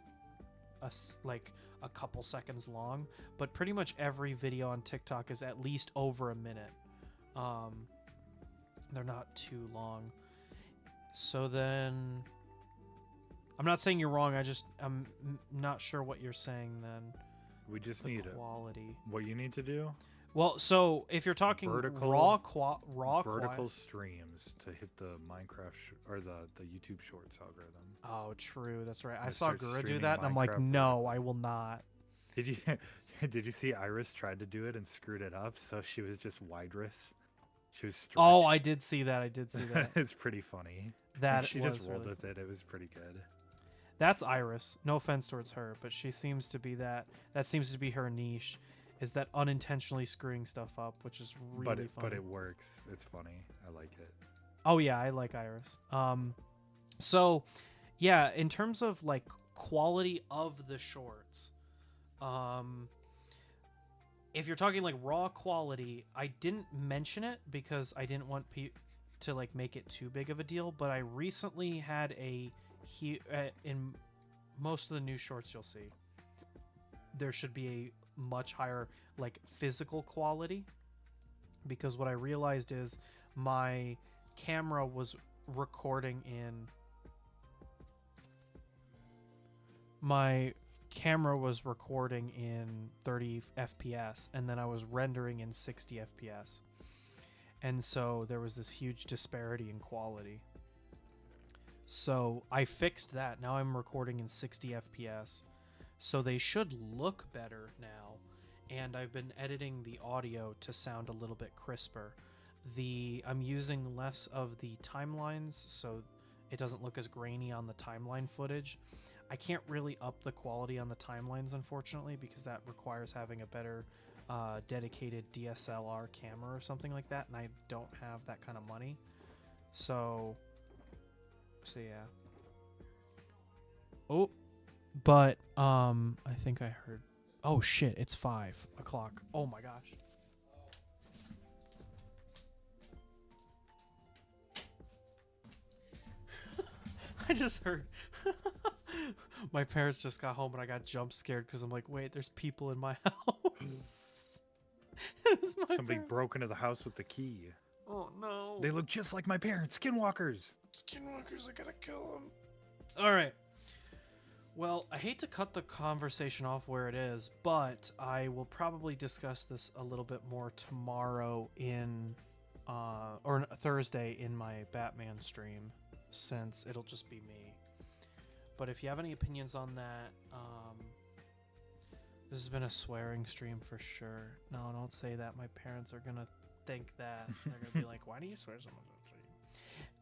a couple seconds long, but pretty much every video on TikTok is at least over a minute. They're not too long. So then, I'm not saying you're wrong. I'm not sure what you're saying then. We just The need quality. what you need to do. Well, so if you're talking Vertical- raw vertical streams to hit the Minecraft or the YouTube Shorts algorithm. Oh, true. That's right. I Just saw start Gura do streaming that, and I'm like, Minecraft no, vertically. I will not. Did you did you see Iris tried to do it and screwed it up? So she was just widerous. She was stretched. Oh, I did see that. I did see that. It's pretty funny. That she was just rolled really with it. It was pretty good. That's Iris. No offense towards her, but she seems to be that. That seems to be her niche, is that unintentionally screwing stuff up, which is really funny. But it works. It's funny. I like it. Oh yeah, I like Iris. So yeah, in terms of like quality of the shorts, if you're talking like raw quality, I didn't mention it because I didn't want to like make it too big of a deal. But I recently had in most of the new shorts you'll see, there should be a much higher like physical quality, because what I realized is my camera was recording in 30 FPS, and then I was rendering in 60 FPS, and so there was this huge disparity in quality. So I fixed that. Now I'm recording in 60 FPS, so they should look better now, and I've been editing the audio to sound a little bit crisper. I'm using less of the timelines, so it doesn't look as grainy on the timeline footage. I can't really up the quality on the timelines, unfortunately, because that requires having a better dedicated DSLR camera or something like that, and I don't have that kind of money. So yeah. Oh, but I think I heard. Oh shit! It's 5 o'clock. Oh my gosh. I just heard. My parents just got home and I got jump scared because I'm like, wait, there's people in my house. It's my Somebody parents. broke into the house with the key. Oh no. They look just like my parents, skinwalkers. Skinwalkers, I gotta kill them. All right. Well, I hate to cut the conversation off where it is, but I will probably discuss this a little bit more tomorrow or Thursday in my Batman stream, since it'll just be me. But if you have any opinions on that, this has been a swearing stream for sure. No, don't say that. My parents are gonna think that. They're gonna be like, "Why do you swear so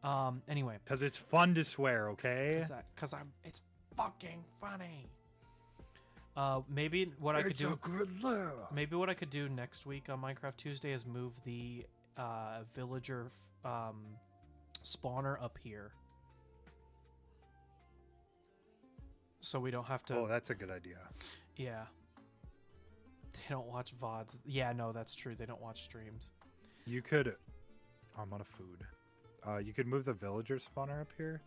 much?" Anyway, Because it's fun to swear, okay? because it's fucking funny. Maybe what I could It's do. a good laugh. Maybe what I could do next week on Minecraft Tuesday is move the villager spawner up here, so we don't have to. Oh, that's a good idea. Yeah. They don't watch VODs. Yeah, no, that's true. They don't watch streams. You could. Oh, I'm out of food. You could move the villager spawner up here.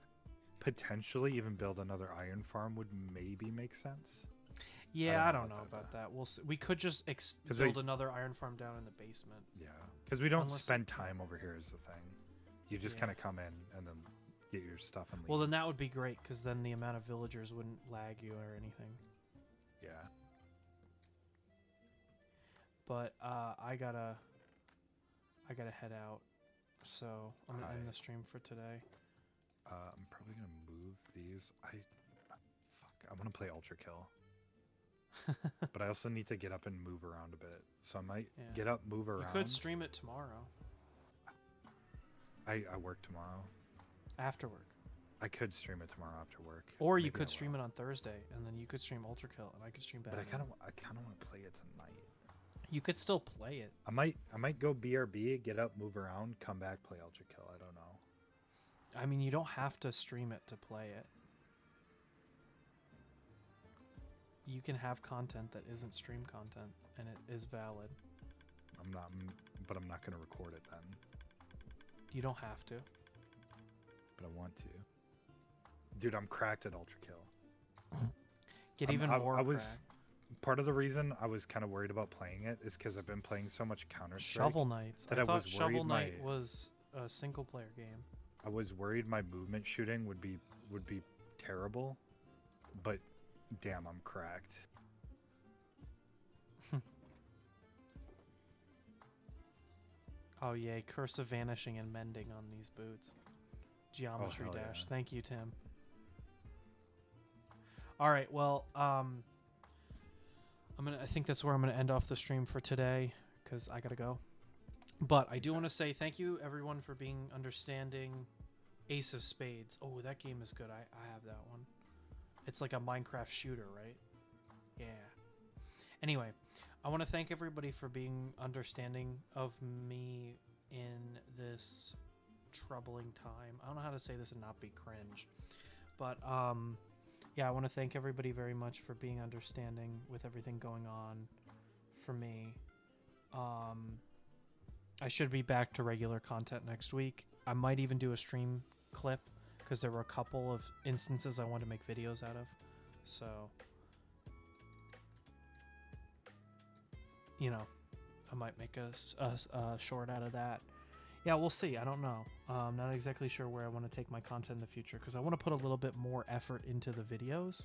Potentially even build another iron farm would maybe make sense. Yeah, I don't don't know know about about that. We'll see. We could just 'Cause build we- another iron farm down in the basement. Yeah, because we don't Unless- spend time over here is the thing. You just Yeah. kind of come in and then get your stuff and leave. Well, then that would be great, because then the amount of villagers wouldn't lag you or anything. yeah. But I gotta head out, so I'm gonna end the stream for today. I'm probably gonna move these. I'm gonna play Ultra Kill, but I also need to get up and move around a bit. So I might Yeah. get up, move You around. could stream it tomorrow I work tomorrow. after work, I could stream it tomorrow after work. or you Maybe I could stream will. it on Thursday, and then you could stream Ultra Kill, and I could stream But Batman. I kind of want to play it tonight. You could still play it. I might go BRB, get up, move around, come back, play Ultra Kill. I don't know. I mean, you don't have to stream it to play it. You can have content that isn't stream content, and it is valid. But I'm not gonna record it then. You don't have to. But I want to. Dude, I'm cracked at Ultra Kill. Get even more I was cracked. part of the reason I was kind of worried about playing it is because I've been playing so much Counter-Strike. Shovel Knights. that I I thought was Shovel worried Knight my- was a single player game. I was worried my movement shooting would be terrible, but damn, I'm cracked. Oh yay, Curse of Vanishing and Mending on these boots. Geometry hell Dash. yeah. Thank you, Tim. All right, well, I think that's where I'm gonna end off the stream for today, because I gotta go. But I do want to say thank you everyone for being understanding. Ace of Spades. Oh, that game is good. I have that one. It's like a Minecraft shooter, right? Yeah. Anyway, I want to thank everybody for being understanding of me in this troubling time. I don't know how to say this and not be cringe. But yeah, I want to thank everybody very much for being understanding with everything going on for me. I should be back to regular content next week. I might even do a stream clip because there were a couple of instances I wanted to make videos out of. So, you know, I might make a short out of that. Yeah, we'll see. I don't know. I'm not exactly sure where I want to take my content in the future because I want to put a little bit more effort into the videos,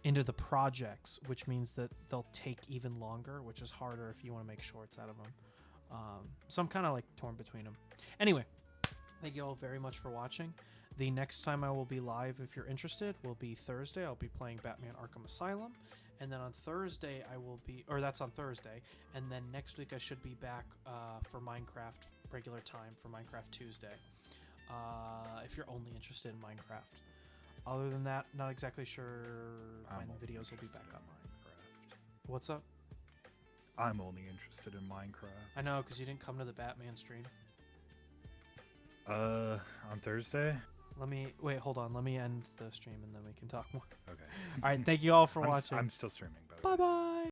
into the projects, which means that they'll take even longer, which is harder if you want to make shorts out of them. So I'm kind of like torn between them. Anyway, thank you all very much for watching. The next time I will be live, if you're interested, will be Thursday. I'll be playing Batman Arkham Asylum. And then on Thursday, that's on Thursday. And then next week, I should be back for Minecraft regular time for Minecraft Tuesday. If you're only interested in Minecraft. Other than that, not exactly sure when videos will be back up. Minecraft. What's up? I'm only interested in Minecraft. I know, because you didn't come to the Batman stream. On Thursday? Wait, hold on. Let me end the stream and then we can talk more. Okay. All right, thank you all for I'm watching. I'm still streaming, by the way. Bye-bye.